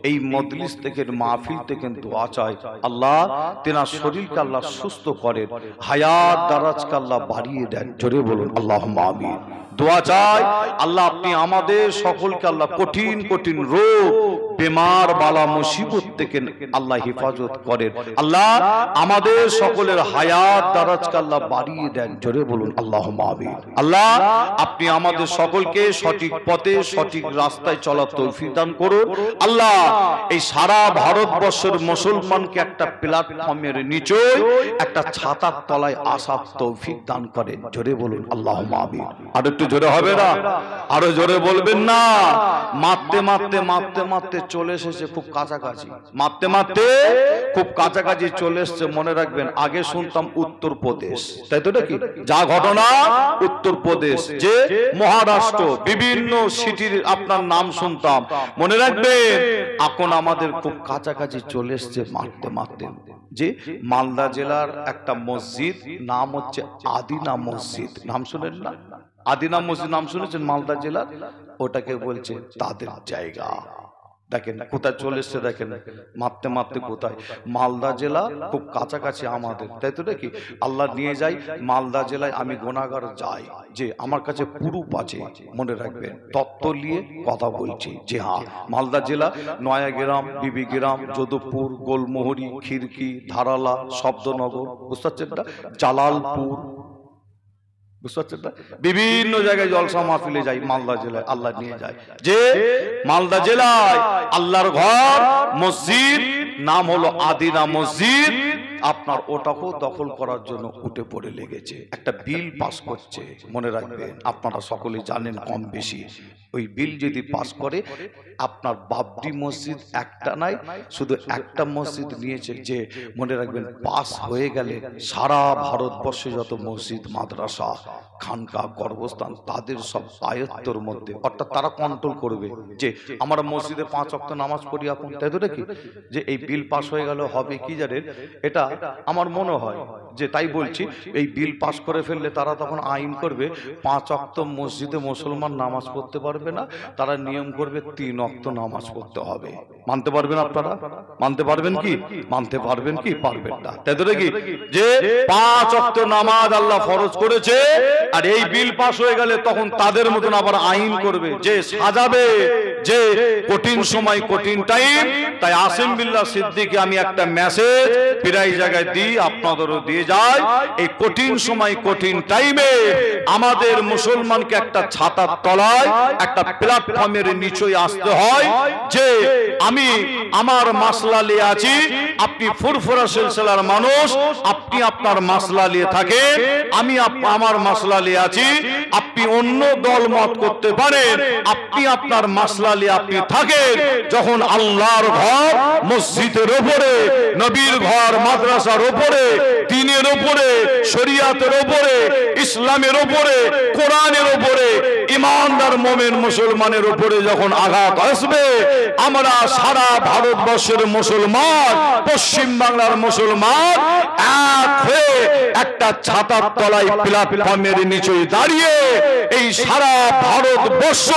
এই মজলিস থেকে, মাহফিল থেকে দোয়া চাই আল্লাহ তেনার শরীরকে আল্লাহ সুস্থ করেন, হায়াত দারাজকে আল্লাহ বাড়িয়ে দেন। জোরে বলুন আল্লাহুম্মা আমিন। দোয়া চাই আল্লাহ আপনি আমাদের সকলকে আল্লাহ কঠিন কঠিন রোগ, বেমার, বালা, মুসিবত থেকে আল্লাহ হেফাজত করেন। আল্লাহ আমাদের সকলের হায়াত দারাজকে আল্লাহ বাড়িয়ে দেন। জোরে বলুন আল্লাহুম্মা আমিন। আল্লাহ আপনি আমাদের সকলকে সঠিক পথে, সঠিক রাস্তায় চলার তৌফিক দান করুন। আল্লাহ এই সারা ভারতবর্ষের মুসলমানকে একটা প্ল্যাটফর্মের নিচে একটা ছাতার তলায় আসার তৌফিক দান করেন। জোরে বলুন আল্লাহুম্মা আমিন। আর একটু জোরে হবে না? আরো জোরে বলবেন না? মারতে মারতে মারতে মারতে চলে এসেছে খুব কাছাকাছি, মারতে মারতে খুব কাছাকাছি চলে এসেছে। মনে রাখবেন, আগে শুনতাম উত্তরপ্রদেশ, তাই তো নাকি? যা ঘটনা উত্তরপ্রদেশ, যে মহারাষ্ট্র, বিভিন্ন সিটির আপনার নাম শুনতাম। মনে রাখবেন এখন আমাদের খুব কাছাকাছি চলে এসেছে মারতে মারতে। যে মালদা জেলার একটা মসজিদ, নাম হচ্ছে আদিনা মসজিদ, নাম শুনেন না? আদিনা মসজিদ নাম শুনেছেন? মালদা জেলার, ওটাকে বলছে তাদের জায়গা। দেখেন কোথায় চলে এসছে, দেখেন মারতে মারতে কোথায়। মালদা জেলা খুব কাছাকাছি আমাদের, তাই তো নাকি? আল্লাহ নিয়ে যাই মালদা জেলায়। আমি গুনাহগার যাই, যে আমার কাছে প্রুফ আছে, মনে রাখবেন, তত্ত্ব নিয়ে কথা বলছি। যে হ্যাঁ, মালদা জেলা নয়াগ্রাম, বিবিগ্রাম, যদুপুর, গোলমোহরি, খিরকি, ধারালা, শব্দনগর, বুঝতে পারছেন না? জালালপুর, বুঝতে পারছেন না? বিভিন্ন জায়গায় জলসা মাহফিলে যাই, মালদা জেলায় আল্লাহ নিয়ে যায়, যে মালদা জেলায় আল্লাহর ঘর মসজিদ নাম হলো আদিনা মসজিদ, আপনার ওটাকেও দখল করার জন্য উঠে পড়ে লেগেছে। একটা বিল পাস করছে, মনে রাখবেন, আপনারা সকলে জানেন কম বেশি। ওই বিল যদি পাস করে, আপনার বাবরি মসজিদ একটা নাই, শুধু একটা মসজিদ নিয়েছে, যে মনে রাখবেন পাস হয়ে গেলে সারা ভারতবর্ষে যত মসজিদ, মাদ্রাসা, খানকা, গর্ভস্থান, তাদের সব আয়ত্তর মধ্যে, অর্থাৎ তারা কন্ট্রোল করবে যে আমরা মসজিদে 5 ওয়াক্ত নামাজ পড়ি এখন, তাই তো নাকি? যে এই বিল পাস হয়ে গেল, হবে কি জানেন, এটা আমার মনে হয় যে, তাই বলছি, এই বিল পাস করে ফেললে তারা তখন আইন করবে 5 ওয়াক্ত মসজিদে মুসলমান নামাজ পড়তে পারবে না, তারা নিয়ম করবে 3 ওয়াক্ত নামাজ পড়তে হবে। মানতে পারবেন আপনারা? মানতে পারবেন কি? মানতে পারবেন কি? পারবেন না, তাই তো নাকি? যে 5 ওয়াক্ত নামাজ আল্লাহ ফরজ করেছে, আর এই বিল পাস হয়ে গেলে তখন তাদের মতন আবার আইন করবে, যে সাজাবে, যে কঠিন সময় কঠিন টাইম। তাই আসিম বিল্লাহ সিদ্দিকী আমি একটা মেসেজ প্রায় জায়গায় দিই, আপনাদেরও দিয়ে যায়, এই কঠিন সময় কঠিন টাইমে আমাদের মুসলমানকে একটা ছাতার তলায়, একটা প্ল্যাটফর্মের নিচে আসতে হয়, যে আমি আমার মাসলা নিয়ে আছি, আপনি ফুরফুরা সিলসিলার মানুষ, আপনি আপনার মাসলা নিয়ে থাকেন, আমি আমার মাসলা নিয়ে আছি, আপনি অন্য দল মত করতে পারেন, আপনি আপনার মাসলা নিয়ে আপনি থাকেন। যখন আল্লাহর ঘর মসজিদের উপরে, নবীর ঘর মাদ্রাসার উপরে, দ্বীনের উপরে, শরিয়াতের উপরে, ইসলামের উপরে, কোরআনের উপরে, ইমানদার মুমিন মুসলমানের উপরে যখন আঘাত আসবে, আমরা সারা ভারতবর্ষের মুসলমান, পশ্চিম বাংলার মুসলমান এক হয়ে একটা ছাতার তলায় প্ল্যাটফর্মের নিচে দাঁড়িয়ে এই সারা ভারতবর্ষ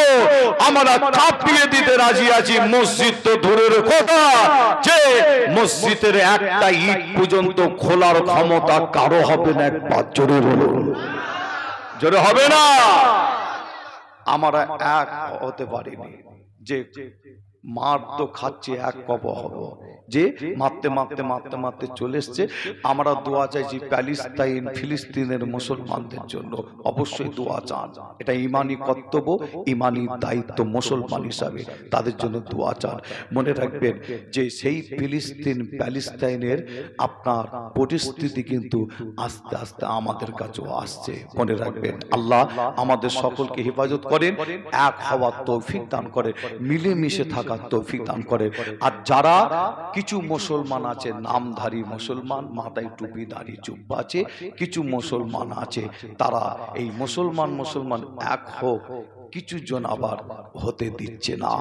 আমরা কাঁপিয়ে দিতে রাজি আছি। মসজিদ তো দূরের কথা, যে মসজিদের একটা ইট পর্যন্ত খোলার ক্ষমতা কারো হবে না, একবার জোরে বলুন, জোরে হবে না। আমরা এক হতে পারিনি, যে মার তো খাচ্ছে, এক কব হব, যে মারতে মারতে মারতে মারতে চলে এসছে। আমরা দোয়া চাইছি প্যালেস্তাইন, ফিলিস্তিনের মুসলমানদের জন্য, অবশ্যই দোয়া চান, এটা ইমানি কর্তব্য, ইমানি দায়িত্ব মুসলমান হিসাবে, তাদের জন্য দোয়া চান। মনে রাখবেন যে সেই ফিলিস্তিন, প্যালেস্তাইনের আপনার পরিস্থিতি কিন্তু আস্তে আস্তে আমাদের কাছেও আসছে। মনে রাখবেন, আল্লাহ আমাদের সকলকে হেফাজত করেন, এক হওয়ার তৌফিক দান করেন, মিলেমিশে থাকার তৌফিক দান করেন। আর যারা কিছু মুসলমান আছে, নামধারী মুসলমান, মাথায় টুপি দাড়ি জুব্বা আছে, কিছু মুসলমান আছে, তারা এই মুসলমান এক হোক, কিছু জন আবার হতে দিচ্ছে না,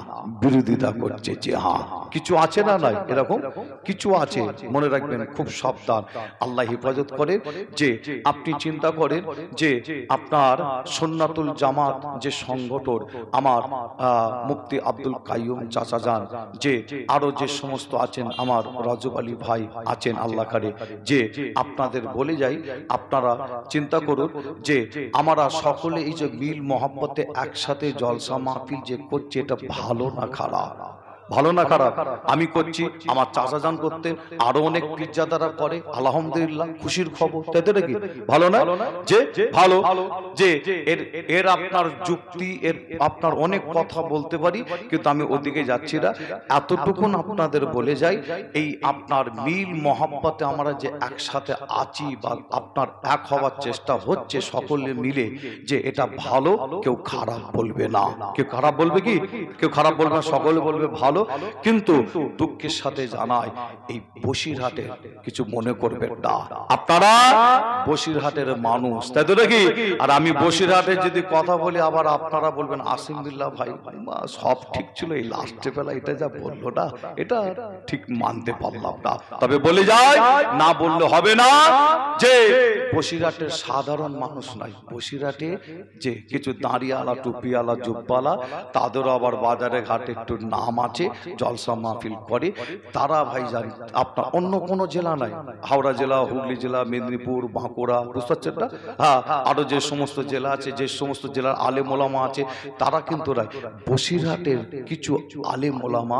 বিরোধিতা করছে। যে হ্যাঁ, কিছু আছে না, নাই এরকম কিছু আছে। মনে রাখবেন, খুব সাবধান, আল্লাহ হেফাজত করেন। যে আপনি চিন্তা করেন যে আপনার সুন্নাতুল জামাত যে সংগঠন, আমার মুফতি আব্দুল কাইয়ুম চাচা যান, যে আরো যে সমস্ত আছেন, আমার রাজব আলী ভাই আছেন, আল্লাহ করে, যে আপনাদের বলে যাই, আপনারা চিন্তা করুন যে আমরা সকলে এই যে মিল মহব্বতে একসাথে জলসা মাহফিল যে করছে, এটা ভালো না খারাপ? ভালো না খারাপ? আমি করছি, আমার চাচা যান করতেন, আরো অনেক পীরজাদারা করে, আলহামদুলিল্লাহ, খুশির খবর, তাই তো নাকি? ভালো না? যে ভালো, যে এর আপনার যুক্তি, এর আপনার অনেক কথা বলতে পারি, কিন্তু আমি ওদিকে যাচ্ছি না। এতটুকুন আপনাদের বলে যাই, এই আপনার মিল মহব্বতে আমরা যে একসাথে আছি, বা আপনার এক হওয়ার চেষ্টা হচ্ছে সকলে মিলে, যে এটা ভালো, কেউ খারাপ বলবে না। কেউ খারাপ বলবে কি? কেউ খারাপ বলবে না, সকলে বলবে ভালো। কিন্তু দুঃখের সাথে জানাই, এই বসিরহাটের কিছু মনে করবেন না, আপনারা বসিরহাটের মানুষ, তাই তো নাকি? আর আমি বসিরহাটের যদি কথা বলি, আবার আপনারা বলবেন আসিম বিল্লাহ ভাই সব ঠিক ছিল, এই লাস্টে বেলা এটা যা বললো না, এটা ঠিক মানতে পারলাম না। তবে বলে যায়, না বললে হবে না, যে বসিরহাটের সাধারণ মানুষ নাই, বসিরহাটে যে কিছু দাঁড়িয়ালা, টুপিওয়ালা, জুব্বালা, তাদেরও আবার বাজারে ঘাটে একটু নাম আছে, জলসা মাহফিল করে, তারা ভাইজান আপনার অন্য কোনো জেলা নাই, হাওড়া জেলা, হুগলি জেলা, মেদিনীপুর, বাঁকুড়া, বুঝতে পারছেন না? হ্যাঁ, আরো যে সমস্ত জেলা আছে, যে সমস্ত জেলার আলেম ওলামা আছে, তারা কিন্তু বসিরহাটের কিছু আলেম ওলামা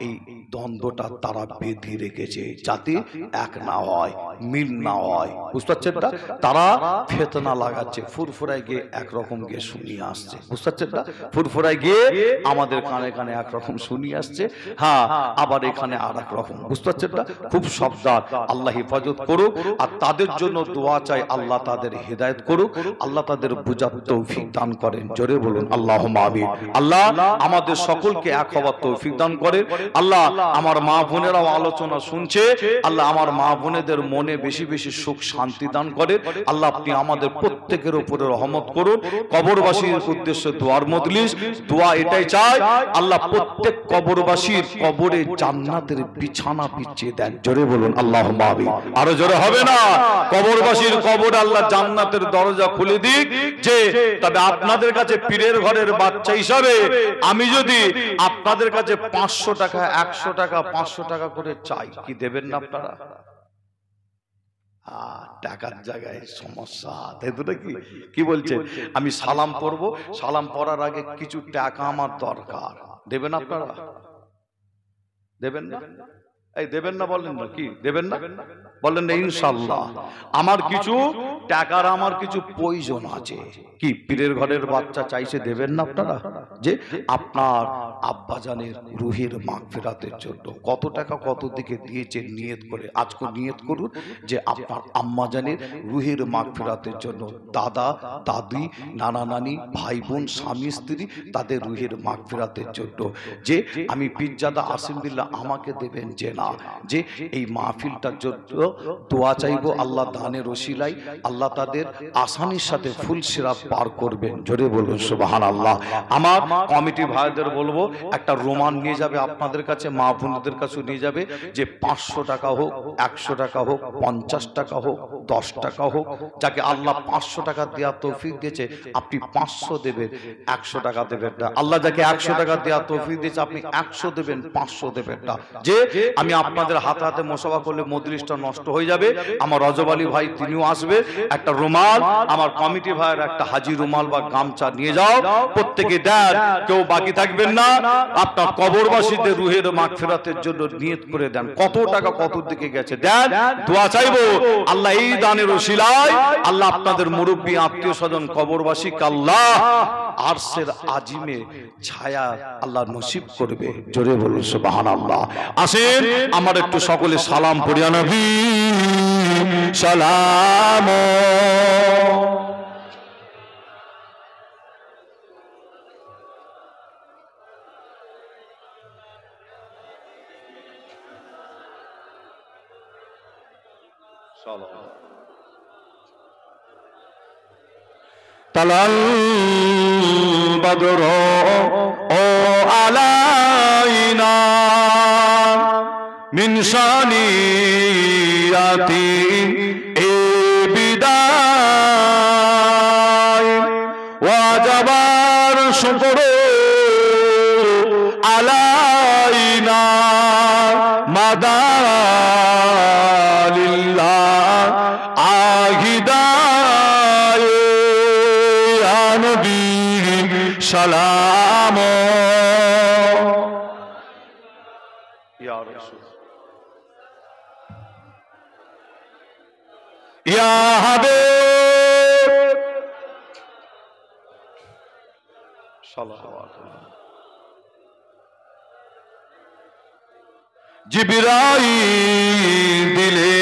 এই দ্বন্দ্বটা তারা বেঁধে রেখেছে, যাতে এক না হয়। মিল না হয়, বুঝতে পারছেন না? তারা ফেতনা লাগাচ্ছে, ফুরফুরায় গিয়ে একরকম গিয়ে শুনিয়ে আসছে, বুঝতে পারছেন না? ফুরফুরায় গিয়ে আমাদের কানে কানে একরকম শুনিয়ে আসছে, হ্যাঁ, আবার এখানে আর এক রকম, বুঝতে পারছেন না? খুব সাবধান, আল্লাহ হেফাজত করুক। আর তাদের জন্য দোয়া চাই, আল্লাহ তাদের হেদায়েত করুক, আল্লাহ তাদের বুঝার তৌফিক দান করেন। জোরে বলুন আল্লাহুম্মা আমিন। আল্লাহ আমাদের সকলকে এক হওয়ার তৌফিক দান করেন। আল্লাহ আমার মা বোনেরাও আলোচনা শুনছে, আল্লাহ আমার মা বোনেদের মনে বেশি বেশি সুখ শান্তি দান করেন। আল্লাহ আপনি আমাদের প্রত্যেকের উপরে রহমত করুন। কবরবাসীর উদ্দেশ্যে দোয়ার মজলিস, দোয়া এটাই চাই, আল্লাহ প্রত্যেক কবরবাসীর কবরে জান্নাতের বিছানা বিছিয়ে দেন। জোরে বলুন আল্লাহুম্মা আমিন। আরো জোরে হবে না? কবরবাসীর কবরে আল্লাহ জান্নাতের দরজা খুলে দিক। যে তবে আপনাদের কাছে পীরের ঘরের বাচ্চা হিসাবে আমি যদি আপনাদের কাছে 500 টাকা, 100 টাকা, 500 টাকা করে চাই, কি দেবেন না আপনারা? টাকার জায়গায় সমস্যা, তাই তো নাকি? কি বলছেন? আমি সালাম পড়বো, সালাম পড়ার আগে কিছু টাকা আমার দরকার, দেবেন আপনারা? দেবেন না? এই দেবেন না বলেন না, কি দেবেন না বলেন না? ইনশাআল্লাহ আমার কিছু টাকার আমার কিছু প্রয়োজন আছে। কি পীরের ঘরের বাচ্চা চাইছে, দেবেন না আপনারা? যে আপনার আব্বাজানের রুহের মাগফিরাতের জন্য কত টাকা কত দিকে দিয়েছেন নিয়ত করে, আজকে নিয়ত করুন যে আপনার আম্মাজানের রুহের মাগফিরাতের জন্য, দাদা দাদি নানা নানি ভাই বোন স্বামী স্ত্রী তাদের রুহের মাগফিরাতের জন্য, যে আমি পীরজাদা আসিম বিল্লাহ আমাকে দেবেন যে না, যে এই মাহফিলটার জন্য দোয়া চাইবো, আল্লাহ দানের ওসিলাই আল্লাহ তাদের আসানির সাথে ফুল সিরাত পার করবেন। জোরে বলুন সুবহানাল্লাহ। আমার কমিটি ভাইদের বলবো একটা রোমান নিয়ে যাবে আপনাদের কাছে, মা বোনদের কাছে নিয়ে যাবে, যে 500 টাকা হোক, 100 টাকা হোক, 50 টাকা হোক, 10 টাকা হোক, যাকে আল্লাহ 500 টাকা দেওয়া তৌফিক দিয়েছে আপনি 500 দেবেন, 100 টাকা দেবেন না। আল্লাহ যাকে 100 টাকা দেওয়া তৌফিক দিয়েছে আপনি 100 দেবেন, 500 দেবেন না। যে আমি আপনাদের হাতে হাতে মোসাফা করলে মজলিসটা নষ্ট হয়ে যাবে। আমার রজব আলী ভাই তিনিও আসবে, একটা রুমাল আমার কমিটি ভাইয়ের একটা হাজি রুমাল বা গামছা নিয়ে যাও, প্রত্যেকে দেন, কেউ বাকি থাকবেন না। আপনার কবরবাসীদের রুহের মাগফিরাতের জন্য নিয়ত করে দেন, কত টাকা কত দিকে গেছে দেন, দোয়া চাইবো আল্লাহ এই দানের ওসিলায় আল্লাহ আপনাদের মুরব্বী আত্মীয় স্বজন কবরবাসীকে আল্লাহ আরশের আজিমে ছায়া আল্লাহ নসিব করবে। জোরে বলুন সুবহানাল্লাহ। আসেন আমার একটু সকলে সালাম পড়িয়া নবী সালাম। তালাল বদর ও আলাইনা মিন শানিয়াতি এ বিদায় ওয়াজাবার শুকর আলাইনা মাদালিল্লাহ আহিদায় ইয়া নবী সালাম ইয়া রাসূল ইয়া হাবিব সাল্লাল্লাহু আলাইহি। জিবরাইল দিলে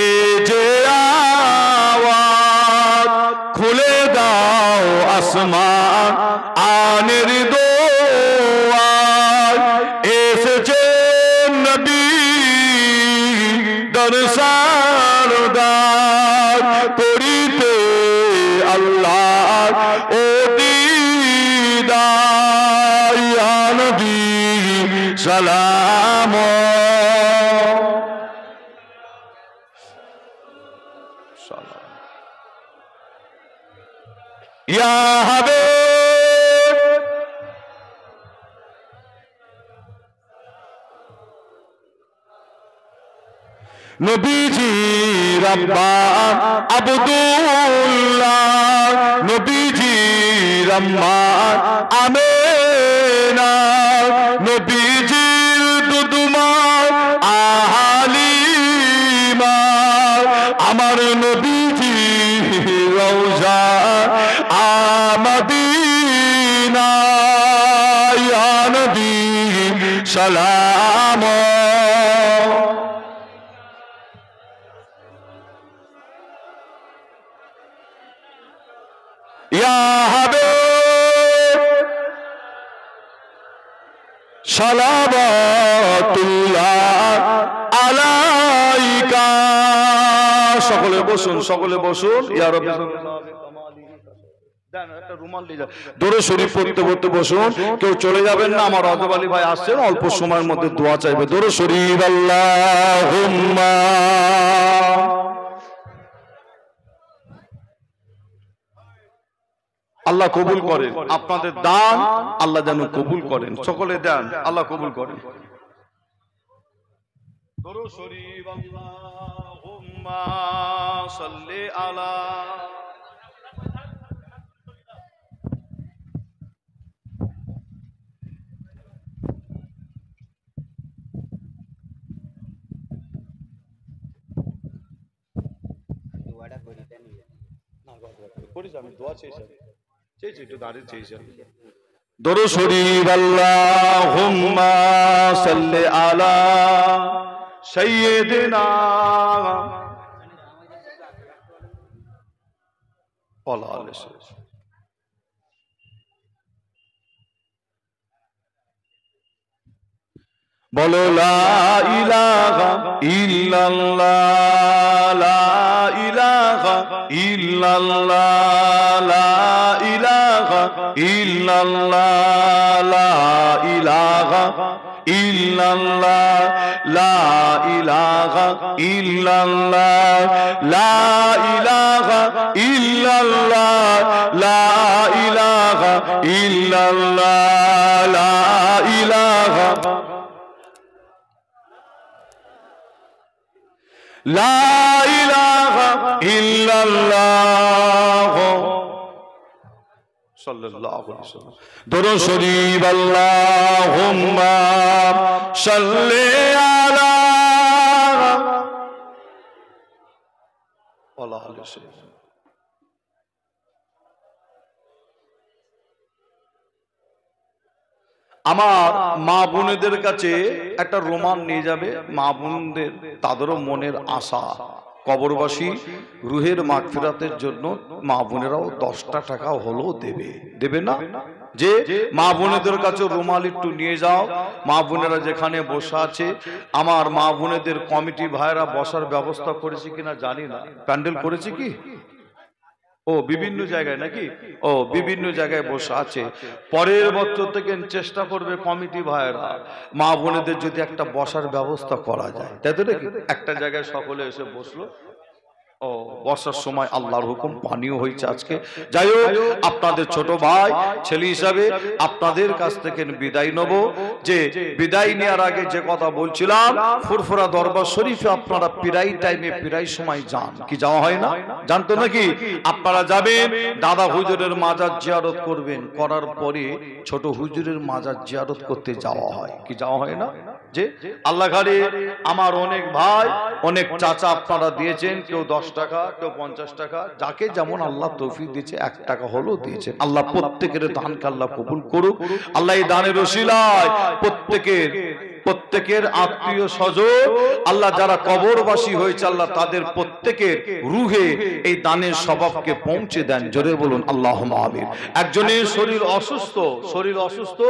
এ যে আওয়াজ, খুলে দাও আসমান আনের দোয়ার, এসেছে নবী দরসারদার করিতে আল্লাহ ও দিদার, ইয়া নবী সালাম ইয়া হাবিব নবীজি রাব্বা আব্দুল্লাহ, নবীজি রাম্মা আমেনা, নবীজির দুদুমা আহালিমা, আমার নবীজি রওজা আমাদিনা ইয়া নবী সালাম ইয়া হাবিব সালাওয়াতুল্লাহ আলাইকা। সকলে বসুন, সকলে বসুন। ইয়া রাব্বি দরুদ শরীফ পড়তে পড়তে বসুন, কেউ চলে যাবেন না। আমার রাজব আলী ভাই আসছেন, অল্প সময়ের মধ্যে দোয়া চাইবে। দরুদ শরীফ। আল্লাহুম্মা আল্লাহ কবুল করেন আপনাদের দান, আল্লাহ যেন কবুল করেন। সকলে দেন, আল্লাহ কবুল করেন। দরুদ শরীফ। আল্লাহুম্মা সাল্লি আলা দরুদ শরীফ। আল্লাহুম্মা সাল্লি আলা সাইয়্যিদিনা ওয়া আলা বলো লা ইলাহা ইল্লাল্লাহ, লা ইলাহা ইল্লাল্লাহ, লা ইলাহা ইল্লাল্লাহ, লা ইলাহা ইল্লাল্লাহ, লা ইলাহা ইল্লাল্লাহ, লা ইলাহা ইল্লাল্লাহ, লা ইলাহা ইল্লাল্লাহ, লা ইলাহা লা ইলাহা ইল্লাল্লাহ সাল্লাল্লাহু আলাইহি ওয়াসাল্লাম। দরুদ শরীফ। আল্লাহুম্মা সাল্লি আলা ওয়া আলা সাইয়্যিদিনা। আমার মা বোনেদের কাছে একটা রোমান নিয়ে যাবে। মা বোনদের তাদেরও মনের আশা, কবরবাসী রুহের মাগফিরাতের জন্য মা বোনেরাও 10টা টাকা হলেও দেবে, দেবে না? যে মা বোনেদের কাছে রুমাল একটু নিয়ে যাও। মা বোনেরা যেখানে বসে আছে, আমার মা বোনেদের কমিটি ভাইরা বসার ব্যবস্থা করেছে কিনা জানি না, প্যান্ডেল করেছে কি? ও বিভিন্ন জায়গায় নাকি? ও বিভিন্ন জায়গায় বসে আছে। পরের বছর থেকে চেষ্টা করবে কমিটি ভাইরা, মা বোনেদের যদি একটা বসার ব্যবস্থা করা যায়, তাই তো নাকি? একটা জায়গায় সকলে এসে বসলো। ও বর্ষার সময় আল্লাহর হুকুম পানিও হয়েছে আজকে। যাই হোক, আপনাদের ছোট ভাই ছেলে হিসাবে আপনাদের কাছ থেকে বিদায় নেব। যে বিদায় নেওয়ার আগে যে কথা বলছিলাম, ফুরফুরা দরবার শরীফে আপনারা প্রায় টাইমে প্রায় সময় যান, কি যাওয়া হয় না? জানতো নাকি? আপনারা যাবেন, দাদা হুজুরের মাজার জিয়ারত করবেন, করার পরে ছোট হুজুরের মাজার জিয়ারত করতে যাওয়া হয়, কি যাওয়া হয় না? যে আল্লাহ ঘরে আমার অনেক ভাই অনেক চাচা আপনারা দিয়েছেন, কেউ 10 টাকা, কেউ 50 টাকা, যাকে যেমন আল্লাহ তৌফিক দিয়েছে 1 টাকা হলেও দিয়েছেন। আল্লাহ প্রত্যেকের দানকে আল্লাহ কবুল করুক। আল্লাহ এই দানের ওসিলায় প্রত্যেকের আত্মীয় স্বজন, আল্লাহ যারা কবরবাসী হয়েছে, আল্লাহ তাদের প্রত্যেকের রুহে এই দানের স্বভাবকে পৌঁছে দেন। জোরে বলুন আল্লাহুম্মা আমিন। একজনের শরীর অসুস্থ,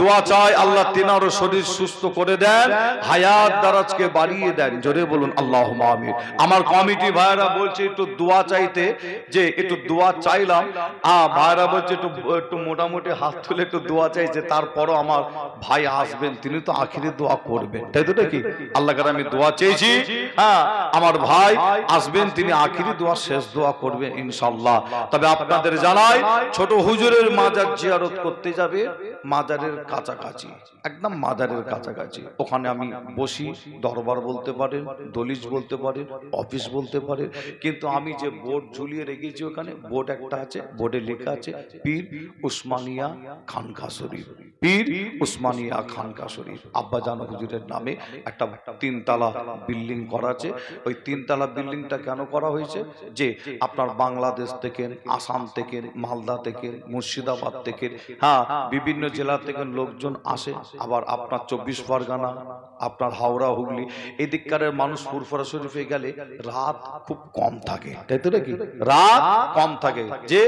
দোয়া চাই আল্লাহ তিনারও শরীর সুস্থ করে দেন, হায়াত দারাজকে বাড়িয়ে দেন। জোরে বলুন আল্লাহুম্মা আমিন। আমার কমিটি ভাইরা বলছে একটু দোয়া চাইতে, যে একটু দোয়া চাইলাম। ভাইরা বলছে একটু মোটামুটি হাত তুলে একটু দোয়া চাইছে। তারপরও আমার ভাই আসবেন, তিনি তো আখিরে দোয়া করবেন, তাই তো নাকি? আল্লাহ কাছে আমি দোয়া চেয়েছি, আমার ভাই আসবেন, তিনি আখিরি দোয়া শেষ দোয়া করবেন ইনশাআল্লাহ। তবে আপনাদের জানাই, ছোট হুজুরের মাজার জিয়ারত করতে যাবে মাজারের কাছাকাছি, একদম মাজারের কাছাকাছি। ওখানে আমি বসি, দরবার বলতে পারেন, দলিজ বলতে পারেন, অফিস বলতে পারেন। কিন্তু আমি যে বোর্ড ঝুলিয়ে রেখেছি, ওখানে বোর্ড একটা আছে, বোর্ডে লেখা আছে পীর উসমানিয়া খানকা শরীফ। পীর উসমানিয়া খানকা শরীফ আব্বাজান হুজুরের নামে একটা 3 তলা বিল্ডিং করা আছে। ওই 3 তলা বিল্ডিংটা কেন করা হয়েছে, যে আপনার বাংলাদেশ থেকে, আসাম থেকে, মালদা থেকে, মুর্শিদাবাদ থেকে, হ্যাঁ বিভিন্ন জেলা থেকে লোকজন আসে। আবার আপনার 24 পরগনা, আপনার হাওড়া, হুগলি এদিককারের মানুষ ফুরফুরা শরীফে গেলে রাত খুব কম থাকে, তাই তো নাকি? রাত কম থাকে, যে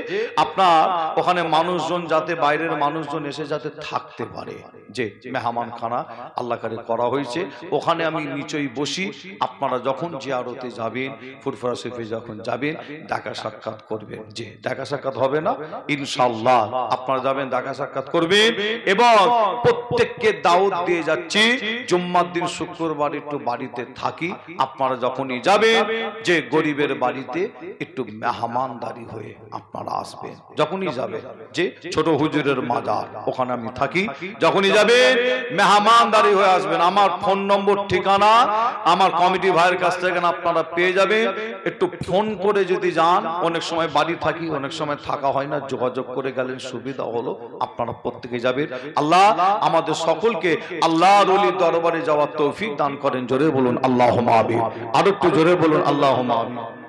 আপনার ওখানে মানুষজন যাতে, বাইরের মানুষজন এসে যাতে থাকতে পারে, যে মেহমান খানা আল্লাহ করে করা হয়েছে। ওখানে আমি নিচেই বসি। আপনারা যখন জিয়ারতে যাবেন, ফুরফুরা শরীফে যখন যাবেন, দেখা সাক্ষাৎ করবেন। যে দেখা সাক্ষাৎ হবে না ইনশাআল্লাহ, আপনারা যাবেন দেখা সাক্ষাৎ করবেন। এবং প্রত্যেককে দাওয়াত দিয়ে যাচ্ছি, জুম্মার দিন শুক্রবার একটু বাড়িতে থাকি। আপনারা যখনই যাবেন, যে গরিবের বাড়িতে একটু মেহমানদারি হয়ে আপনারা আসবেন। যখনই যাবেন, যে ছোট হুজুরের মাজার ওখানে আমি থাকি, যখনই যাবেন মেহমানদারি হয়ে আসবেন। আমার ফোন নম্বর, ঠিকানা আমার কমিটি ভাইয়ের কাছ থেকে আপনারা পেয়ে যাবেন। একটু ফোন করে যদি যান, অনেক সময় বাড়ি থাকি, অনেক সময় থাকা হয় না, যোগাযোগ করে গেলেন সুবিধা হলো। আপনারা প্রত্যেকে যাবেন। আল্লাহ আমাদের সকলকে আল্লাহর ওলির দরবারে যাওয়ার তৌফিক দান করেন। জোরে বলুন আল্লাহুম্মা আমিন। আর একটু জোরে বলুন আল্লাহুম্মা আমিন।